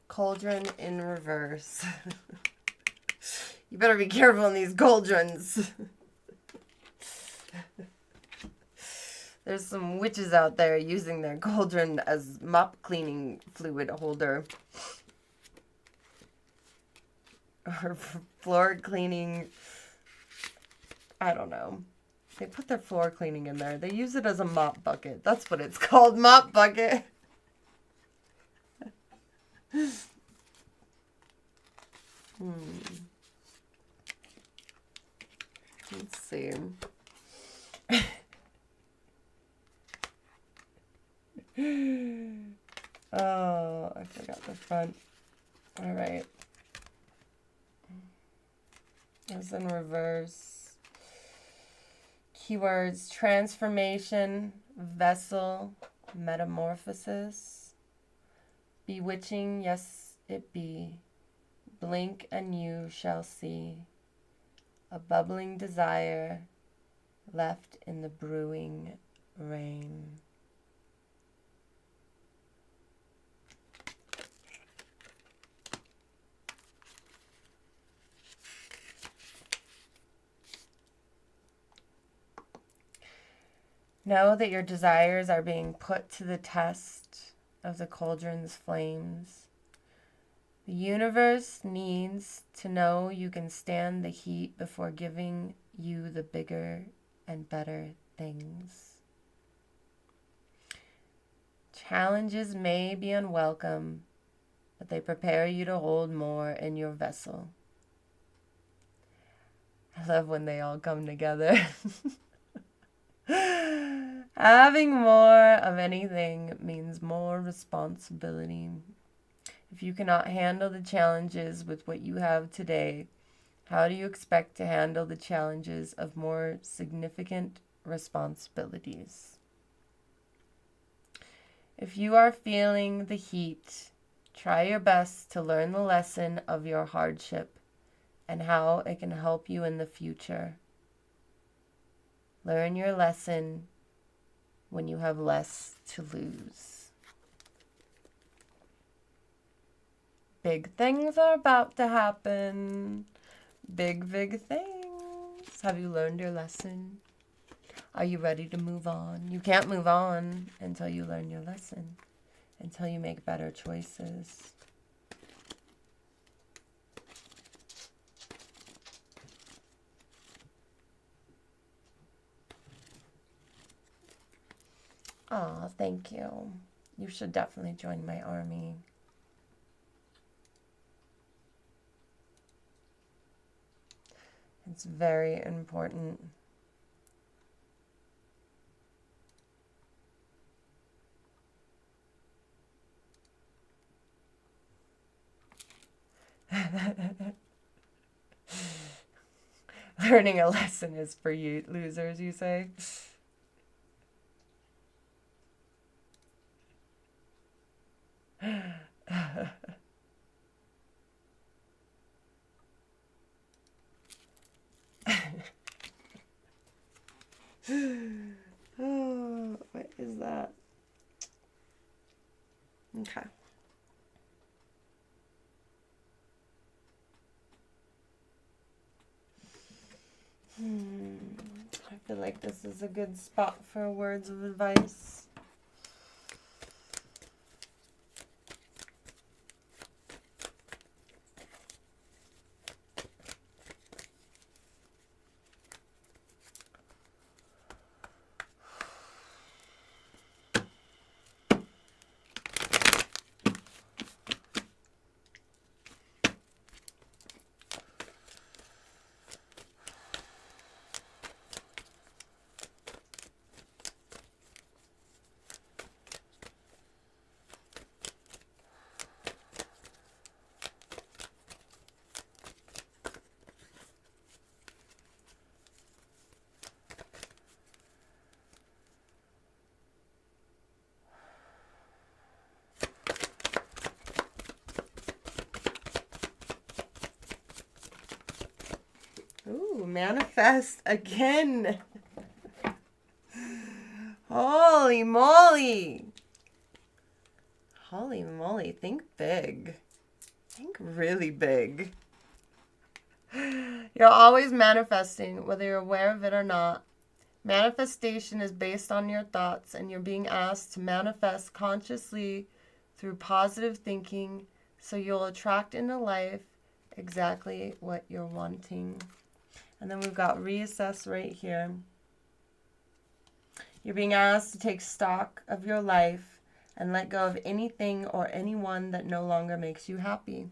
Cauldron in reverse. You better be careful in these cauldrons. There's some witches out there using their cauldron as mop cleaning fluid holder. Or floor cleaning. I don't know. They put their floor cleaning in there. They use it as a mop bucket. That's what it's called, mop bucket. Let's see. Oh, I forgot the front. All right. It's in reverse. Keywords: transformation, vessel, metamorphosis, bewitching, yes it be, blink and you shall see, a bubbling desire left in the brewing rain. Know that your desires are being put to the test of the cauldron's flames. The universe needs to know you can stand the heat before giving you the bigger and better things. Challenges may be unwelcome, but they prepare you to hold more in your vessel. I love when they all come together. Having more of anything means more responsibility. If you cannot handle the challenges with what you have today, how do you expect to handle the challenges of more significant responsibilities? If you are feeling the heat, try your best to learn the lesson of your hardship and how it can help you in the future. Learn your lesson when you have less to lose. Big things are about to happen. Big, big things. Have you learned your lesson? Are you ready to move on? You can't move on until you learn your lesson, until you make better choices. Aw, thank you. You should definitely join my army. It's very important. Learning a lesson is for you losers, you say? Oh, what is that? Okay. I feel like this is a good spot for words of advice. Manifest again. Holy moly. Holy moly. Think big. Think really big. You're always manifesting, whether you're aware of it or not. Manifestation is based on your thoughts, and you're being asked to manifest consciously through positive thinking, so you'll attract into life exactly what you're wanting. And then we've got reassess right here. You're being asked to take stock of your life and let go of anything or anyone that no longer makes you happy.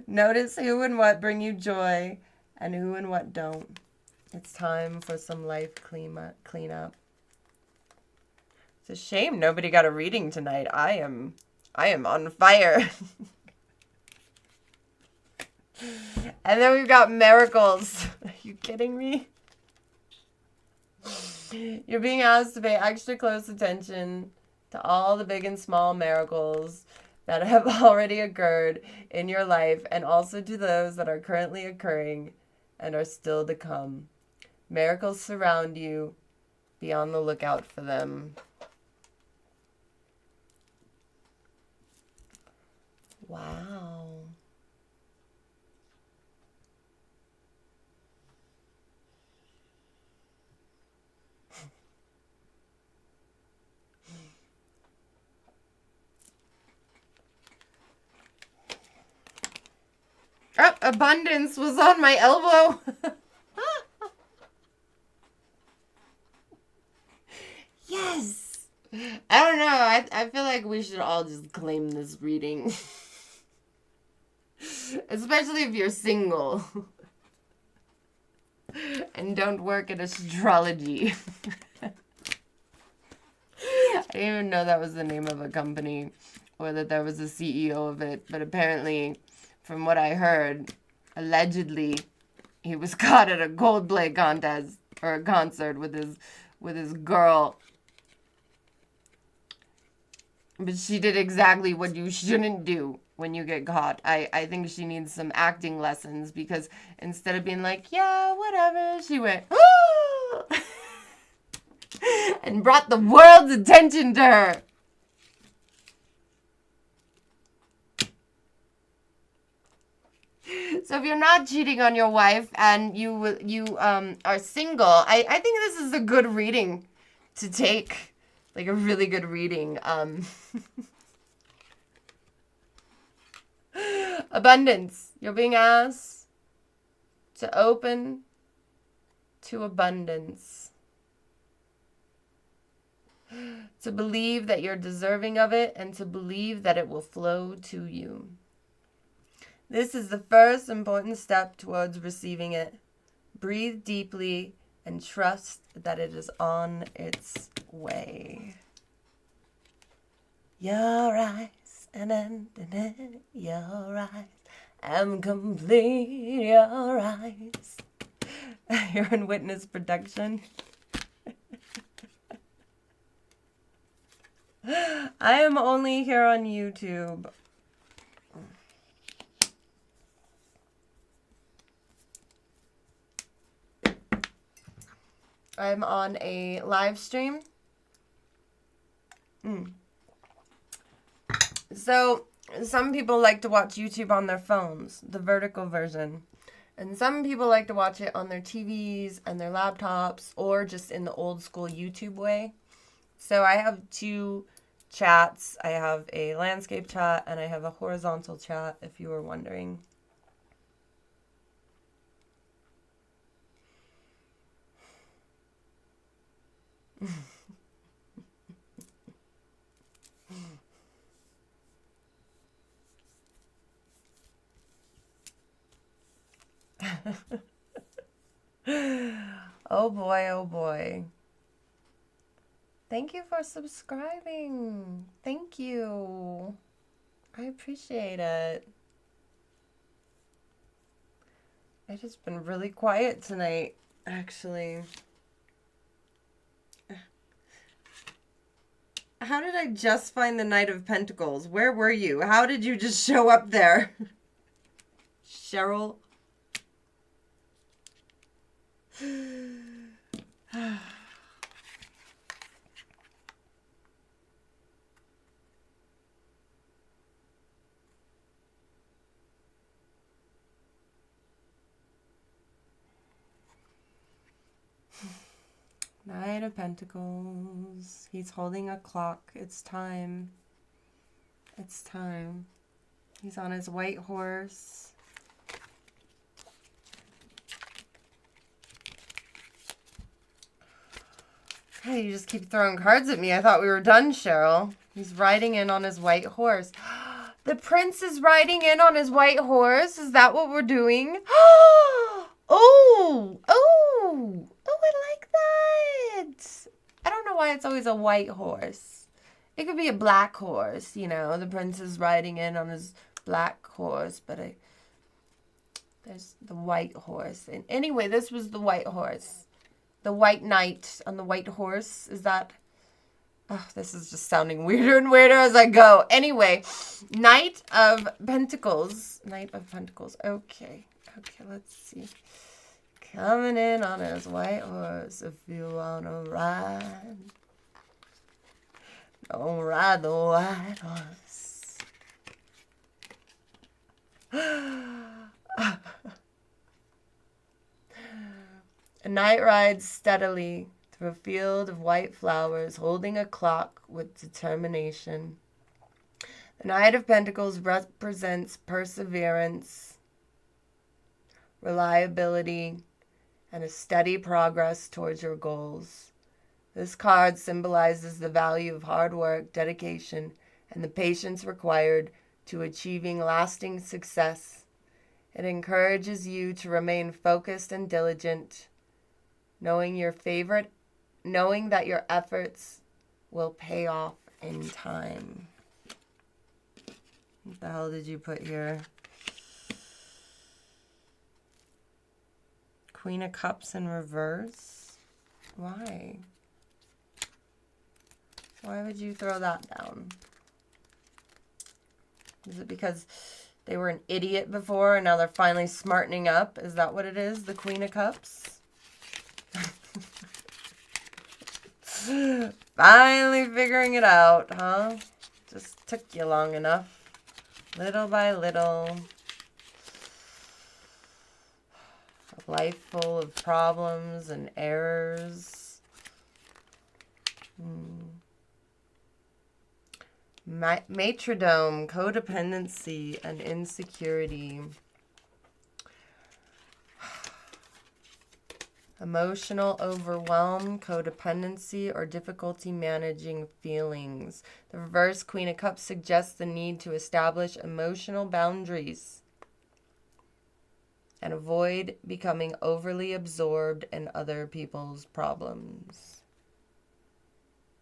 Notice who and what bring you joy and who and what don't. It's time for some life cleanup. It's a shame nobody got a reading tonight. I am on fire. And then we've got miracles. Are you kidding me? You're being asked to pay extra close attention to all the big and small miracles that have already occurred in your life, and also to those that are currently occurring and are still to come. Miracles surround you. Be on the lookout for them. Wow. Oh, abundance was on my elbow. Yes. I don't know. I feel like we should all just claim this reading. Especially if you're single. And don't work at astrology. I didn't even know that was the name of a company or that there was a CEO of it. But apparently, from what I heard, allegedly, he was caught at a Coldplay contest or a concert with his girl. But she did exactly what you shouldn't do when you get caught. I think she needs some acting lessons, because instead of being like, yeah, whatever, she went, ooh! And brought the world's attention to her. So if you're not cheating on your wife and you are single, I think this is a good reading to take. Like a really good reading. Abundance. You're being asked to open to abundance. To believe that you're deserving of it, and to believe that it will flow to you. This is the first important step towards receiving it. Breathe deeply and trust that it is on its way. Your eyes, and your eyes, I'm complete, your eyes. You're in witness protection. I am only here on YouTube. I'm on a live stream. So, some people like to watch YouTube on their phones, the vertical version. And some people like to watch it on their TVs and their laptops, or just in the old school YouTube way. So I have two chats. I have a landscape chat and I have a horizontal chat, if you were wondering. Oh boy, oh boy. Thank you for subscribing. Thank you. I appreciate it. I've just been really quiet tonight, actually. How did I just find the Knight of Pentacles? Where were you? How did you just show up there? Cheryl. Knight of Pentacles. He's holding a clock. It's time. It's time. He's on his white horse. Hey, you just keep throwing cards at me. I thought we were done, Cheryl. He's riding in on his white horse. The prince is riding in on his white horse. Is that what we're doing? Oh, oh, oh, I like that. I don't know why it's always a white horse. It could be a black horse, you know. The prince is riding in on his black horse, but there's the white horse. And anyway, this was the white horse. The white knight on the white horse. Is that... Oh, this is just sounding weirder and weirder as I go. Anyway, Knight of Pentacles. Knight of Pentacles. Okay, let's see. Coming in on his white horse. If you want to ride, don't ride the white horse. A knight rides steadily through a field of white flowers, holding a clock with determination. The Knight of Pentacles represents perseverance, reliability, and a steady progress towards your goals. This card symbolizes the value of hard work, dedication, and the patience required to achieving lasting success. It encourages you to remain focused and diligent, knowing that your efforts will pay off in time. What the hell did you put here? Queen of Cups in reverse? Why? Why would you throw that down? Is it because they were an idiot before and now they're finally smartening up? Is that what it is? The Queen of Cups? Finally figuring it out, huh? Just took you long enough. Little by little. A life full of problems and errors. Matrodome, codependency, and insecurity. Emotional overwhelm, codependency, or difficulty managing feelings. The reverse Queen of Cups suggests the need to establish emotional boundaries and avoid becoming overly absorbed in other people's problems.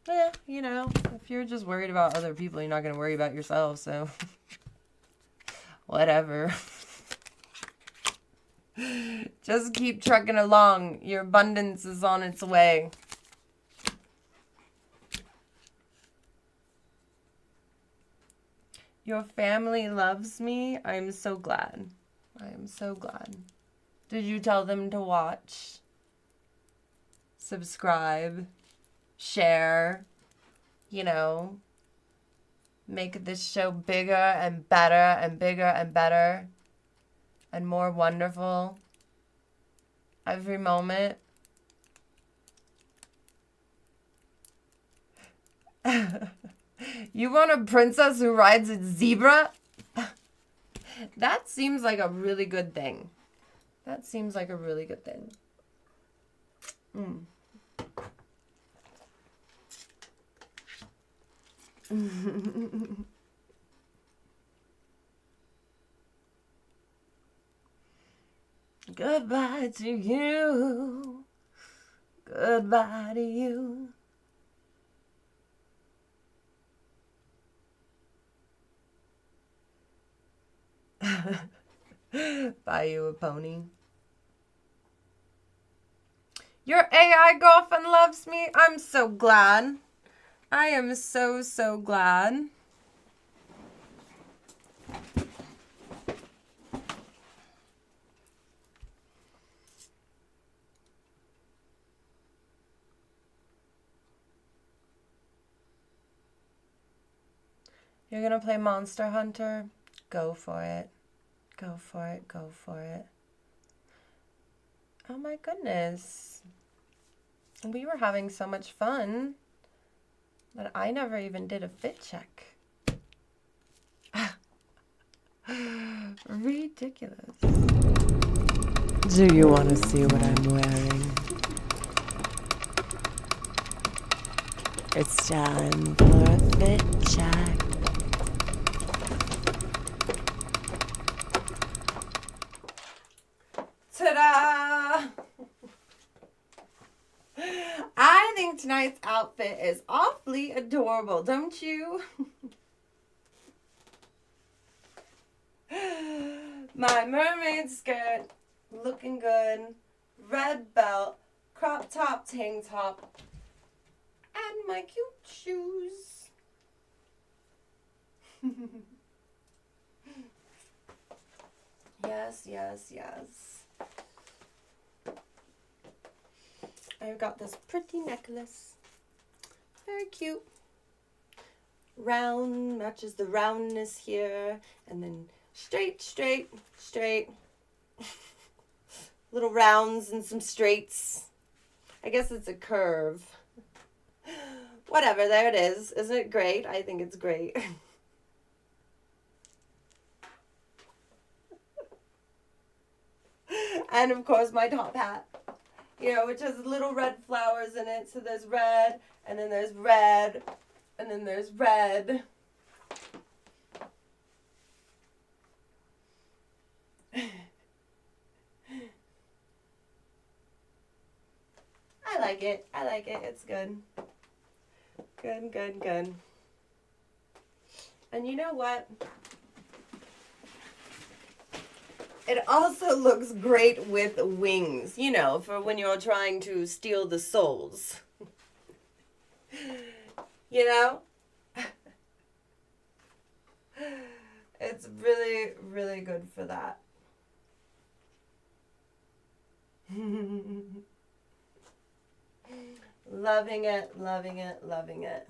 Yeah, you know, if you're just worried about other people, you're not going to worry about yourself, so whatever. Just keep trucking along. Your abundance is on its way. Your family loves me. I'm so glad. I am so glad. Did you tell them to watch? Subscribe? Share? You know, make this show bigger and better and bigger and better and more wonderful every moment. You want a princess who rides a zebra? That seems like a really good thing. That seems like a really good thing. Goodbye to you. Goodbye to you. Buy you a pony. Your AI girlfriend loves me. I'm so glad. I am so, so glad. You're gonna play Monster Hunter? Go for it. Go for it. Go for it. Oh my goodness. We were having so much fun that I never even did a fit check. Ridiculous. Do you want to see what I'm wearing? It's time for a fit check. Ta-da! I think tonight's outfit is awfully adorable, don't you? My mermaid skirt, looking good, red belt, crop top tank top, and my cute shoes. Yes, yes, yes. I've got this pretty necklace. Very cute. Round, matches the roundness here. And then straight, straight, straight. Little rounds and some straights. I guess it's a curve. Whatever, there it is. Isn't it great? I think it's great. And of course my top hat. You know, which has little red flowers in it. So there's red, and then there's red, and then there's red. I like it. I like it. It's good. Good, good, good. And you know what? It also looks great with wings, you know, for when you're trying to steal the souls. You know? It's really, really good for that. Loving it, loving it, loving it.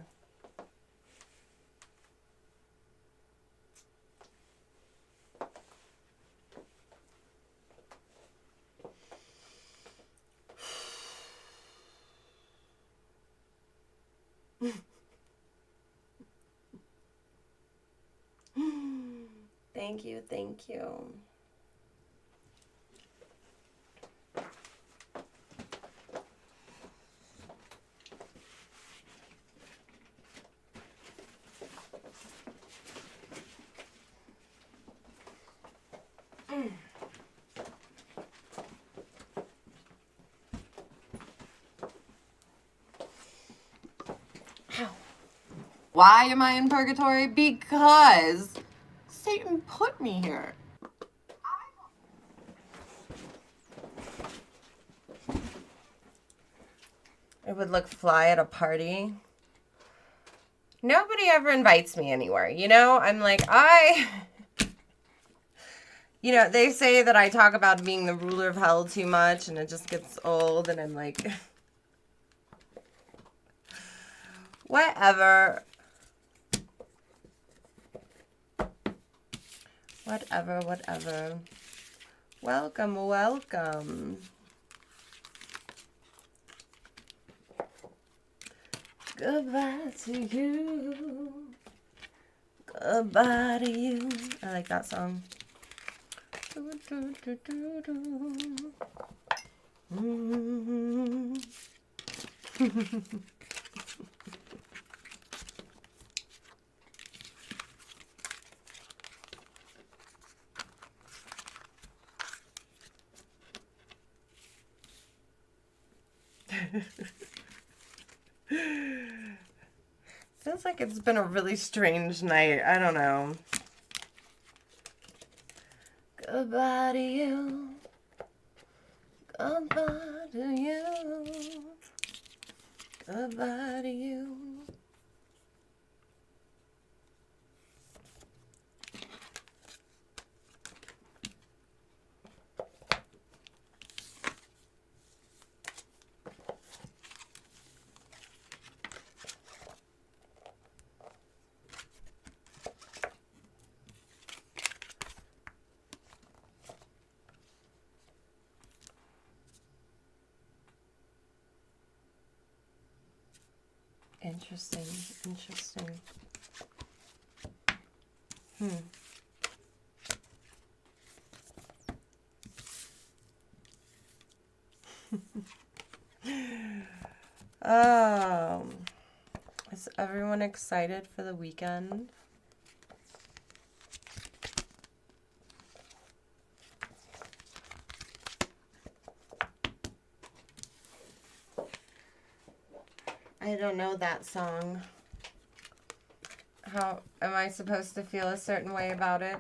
Thank you, thank you. Why am I in purgatory? Because Satan put me here. It would look fly at a party. Nobody ever invites me anywhere, you know? I'm like, you know, they say that I talk about being the ruler of hell too much and it just gets old, and I'm like, whatever. Whatever, whatever. Welcome, welcome. Goodbye to you. Goodbye to you. I like that song. Feels like it's been a really strange night. I don't know. Goodbye to you. Goodbye to you. Goodbye to you. Interesting. Interesting. Is everyone excited for the weekend? I don't know that song. How am I supposed to feel a certain way about it?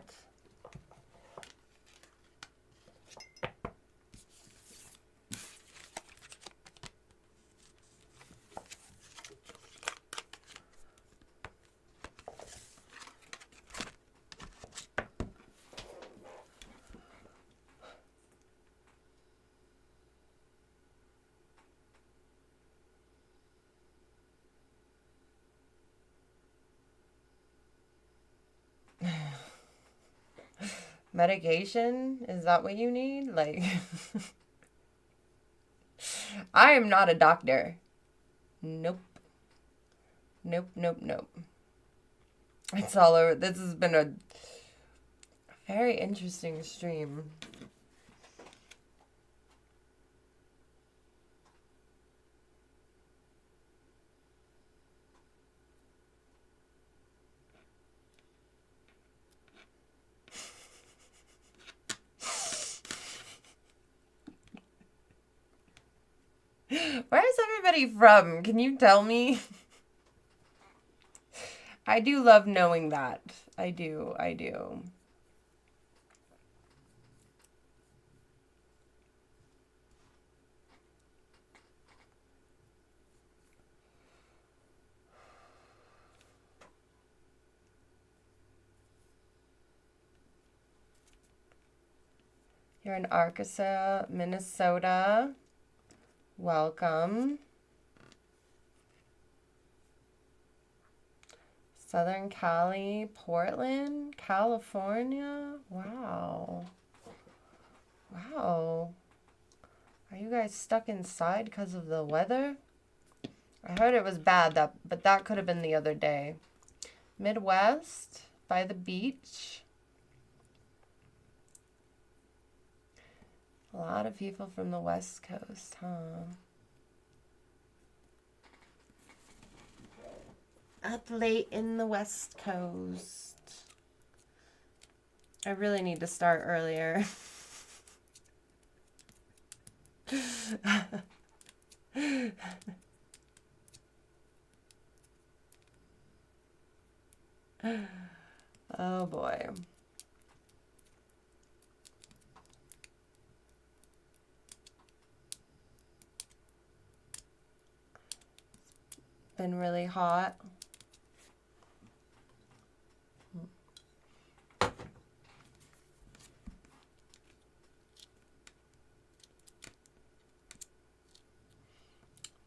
Medication? Is that what you need? Like, I am not a doctor. Nope. Nope, nope, nope. It's all over. This has been a very interesting stream. Where is everybody from? Can you tell me? I do love knowing that. I do. I do. You're in Arkansas, Minnesota. Welcome. Southern Cali, Portland, California. Wow. Wow. Are you guys stuck inside because of the weather? I heard it was bad, but that could have been the other day. Midwest, by the beach. A lot of people from the West Coast, huh? Up late in the West Coast. I really need to start earlier. Oh boy. Been really hot.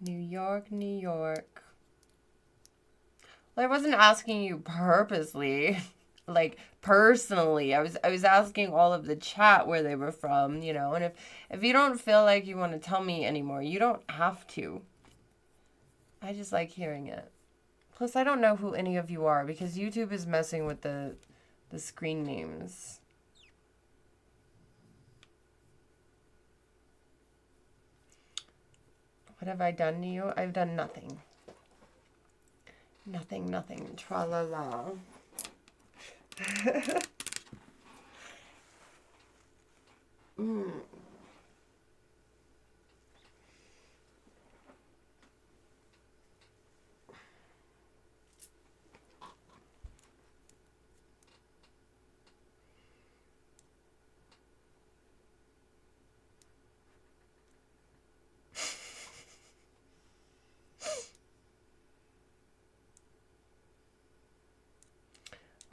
New York, New York. Well, I wasn't asking you purposely, like personally. I was asking all of the chat where they were from, you know. And if you don't feel like you want to tell me anymore, you don't have to. I just like hearing it. Plus, I don't know who any of you are because YouTube is messing with the screen names. What have I done to you? I've done nothing. Nothing, nothing. Tra-la-la.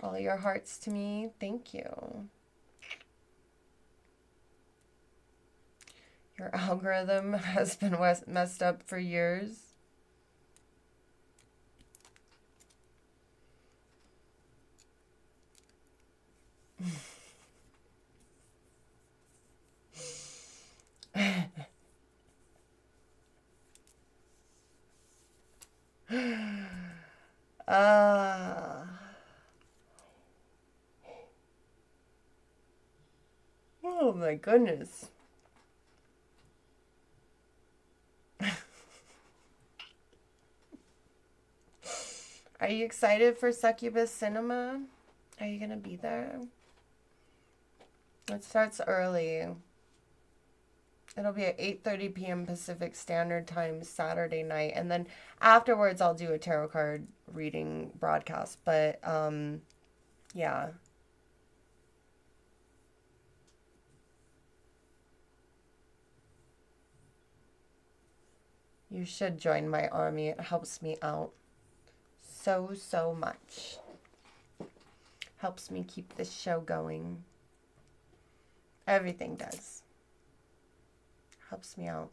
All your hearts to me. Thank you. Your algorithm has been messed up for years. my goodness. Are you excited for Succubus Cinema? Are you gonna be there? It starts early. It'll be at 8:30 p.m. Pacific Standard Time Saturday night, and then afterwards I'll do a tarot card reading broadcast. But yeah. You should join my army. It helps me out so much. Helps me keep this show going. Everything does. Helps me out.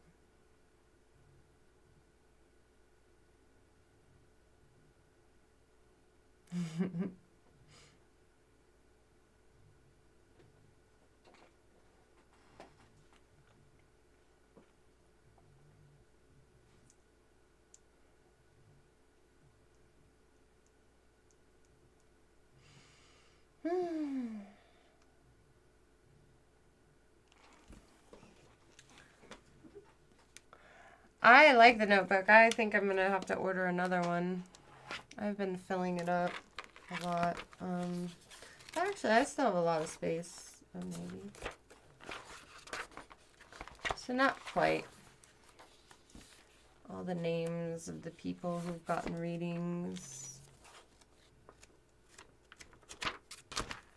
I like the notebook. I think I'm gonna have to order another one. I've been filling it up a lot. Actually, I still have a lot of space. Maybe. So not quite. All the names of the people who've gotten readings.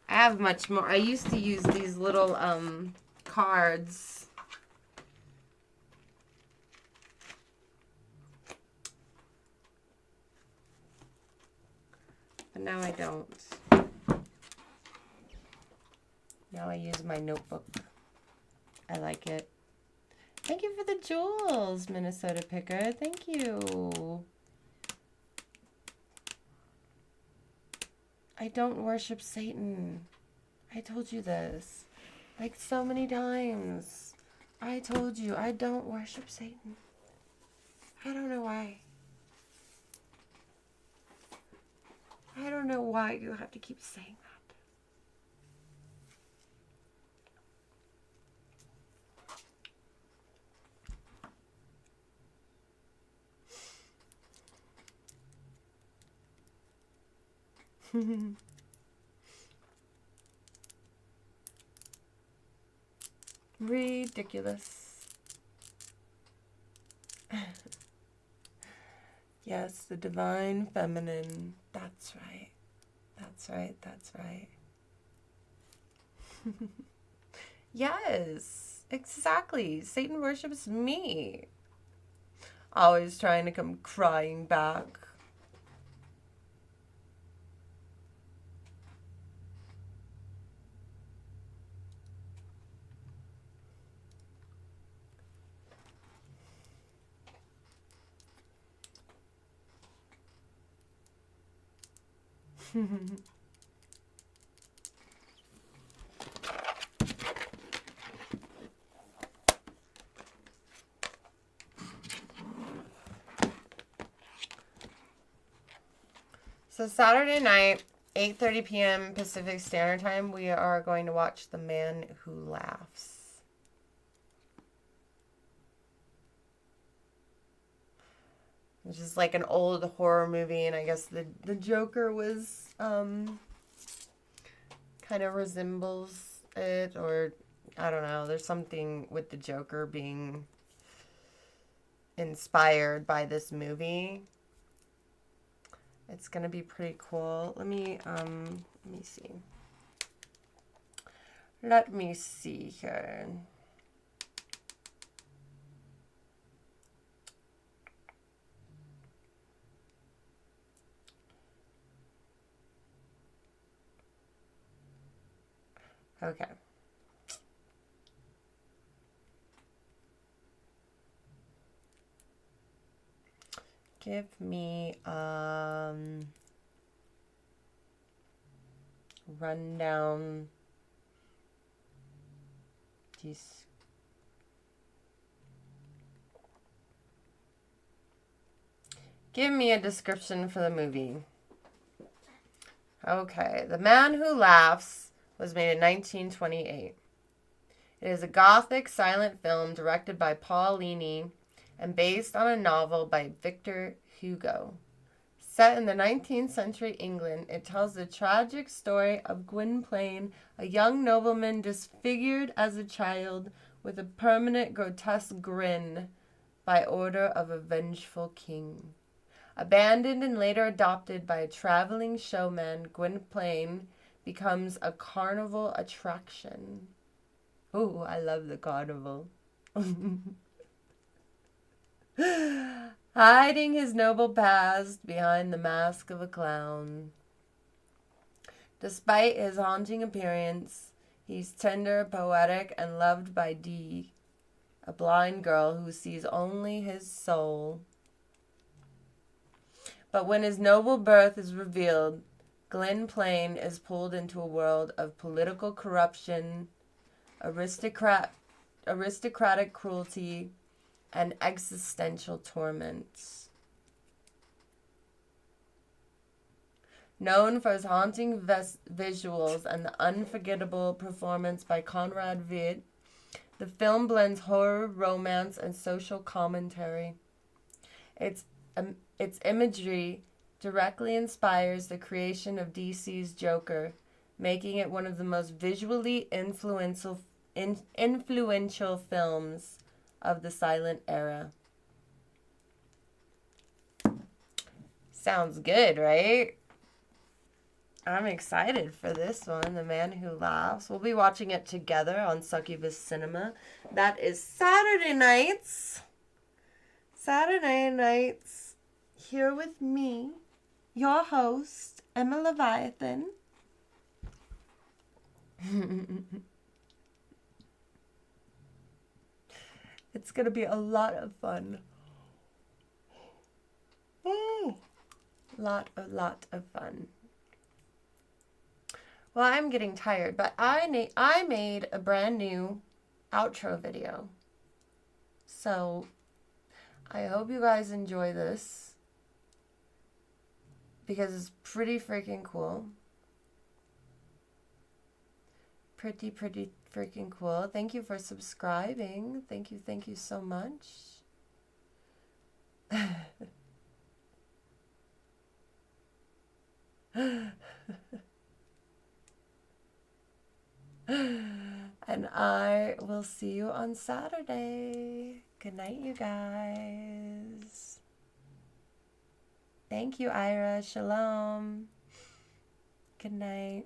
I have much more. I used to use these little cards. But now I don't. Now I use my notebook. I like it. Thank you for the jewels, Minnesota Picker. Thank you. I don't worship Satan. I told you this. Like so many times. I told you I don't worship Satan. I don't know why. I don't know why you have to keep saying that. Ridiculous. Yes, the divine feminine. That's right. That's right. That's right. Yes, exactly. Satan worships me. Always trying to come crying back. So Saturday night, 8:30 p.m. Pacific Standard Time, we are going to watch The Man Who Laughs. Which is like an old horror movie, and I guess the Joker was kind of resembles it, or I don't know. There's something with the Joker being inspired by this movie. It's gonna be pretty cool. Let me see. Let me see here. Okay. Give me rundown. Give me a description for the movie. Okay, The Man Who Laughs was made in 1928. It is a gothic silent film directed by Paul Leany and based on a novel by Victor Hugo. Set in the 19th century England, it tells the tragic story of Gwynplaine, a young nobleman disfigured as a child with a permanent grotesque grin by order of a vengeful king. Abandoned and later adopted by a traveling showman, Gwynplaine becomes a carnival attraction. Ooh, I love the carnival. Hiding his noble past behind the mask of a clown. Despite his haunting appearance, he's tender, poetic, and loved by Dee, a blind girl who sees only his soul. But when his noble birth is revealed, Gwynplaine is pulled into a world of political corruption, aristocratic cruelty, and existential torments. Known for his haunting visuals and the unforgettable performance by Conrad Veidt, the film blends horror, romance, and social commentary. Its imagery directly inspires the creation of DC's Joker, making it one of the most visually influential films of the silent era. Sounds good, right? I'm excited for this one, The Man Who Laughs. We'll be watching it together on Succubus Cinema. That is Saturday nights. Saturday nights here with me, your host, Emma Leviathan. It's going to be a lot of fun. Lot of fun. Well, I'm getting tired, but I made a brand new outro video. So, I hope you guys enjoy this, because it's pretty freaking cool. Pretty freaking cool. Thank you for subscribing. Thank you so much. And I will see you on Saturday. Good night, you guys. Thank you, Ira. Shalom. Good night.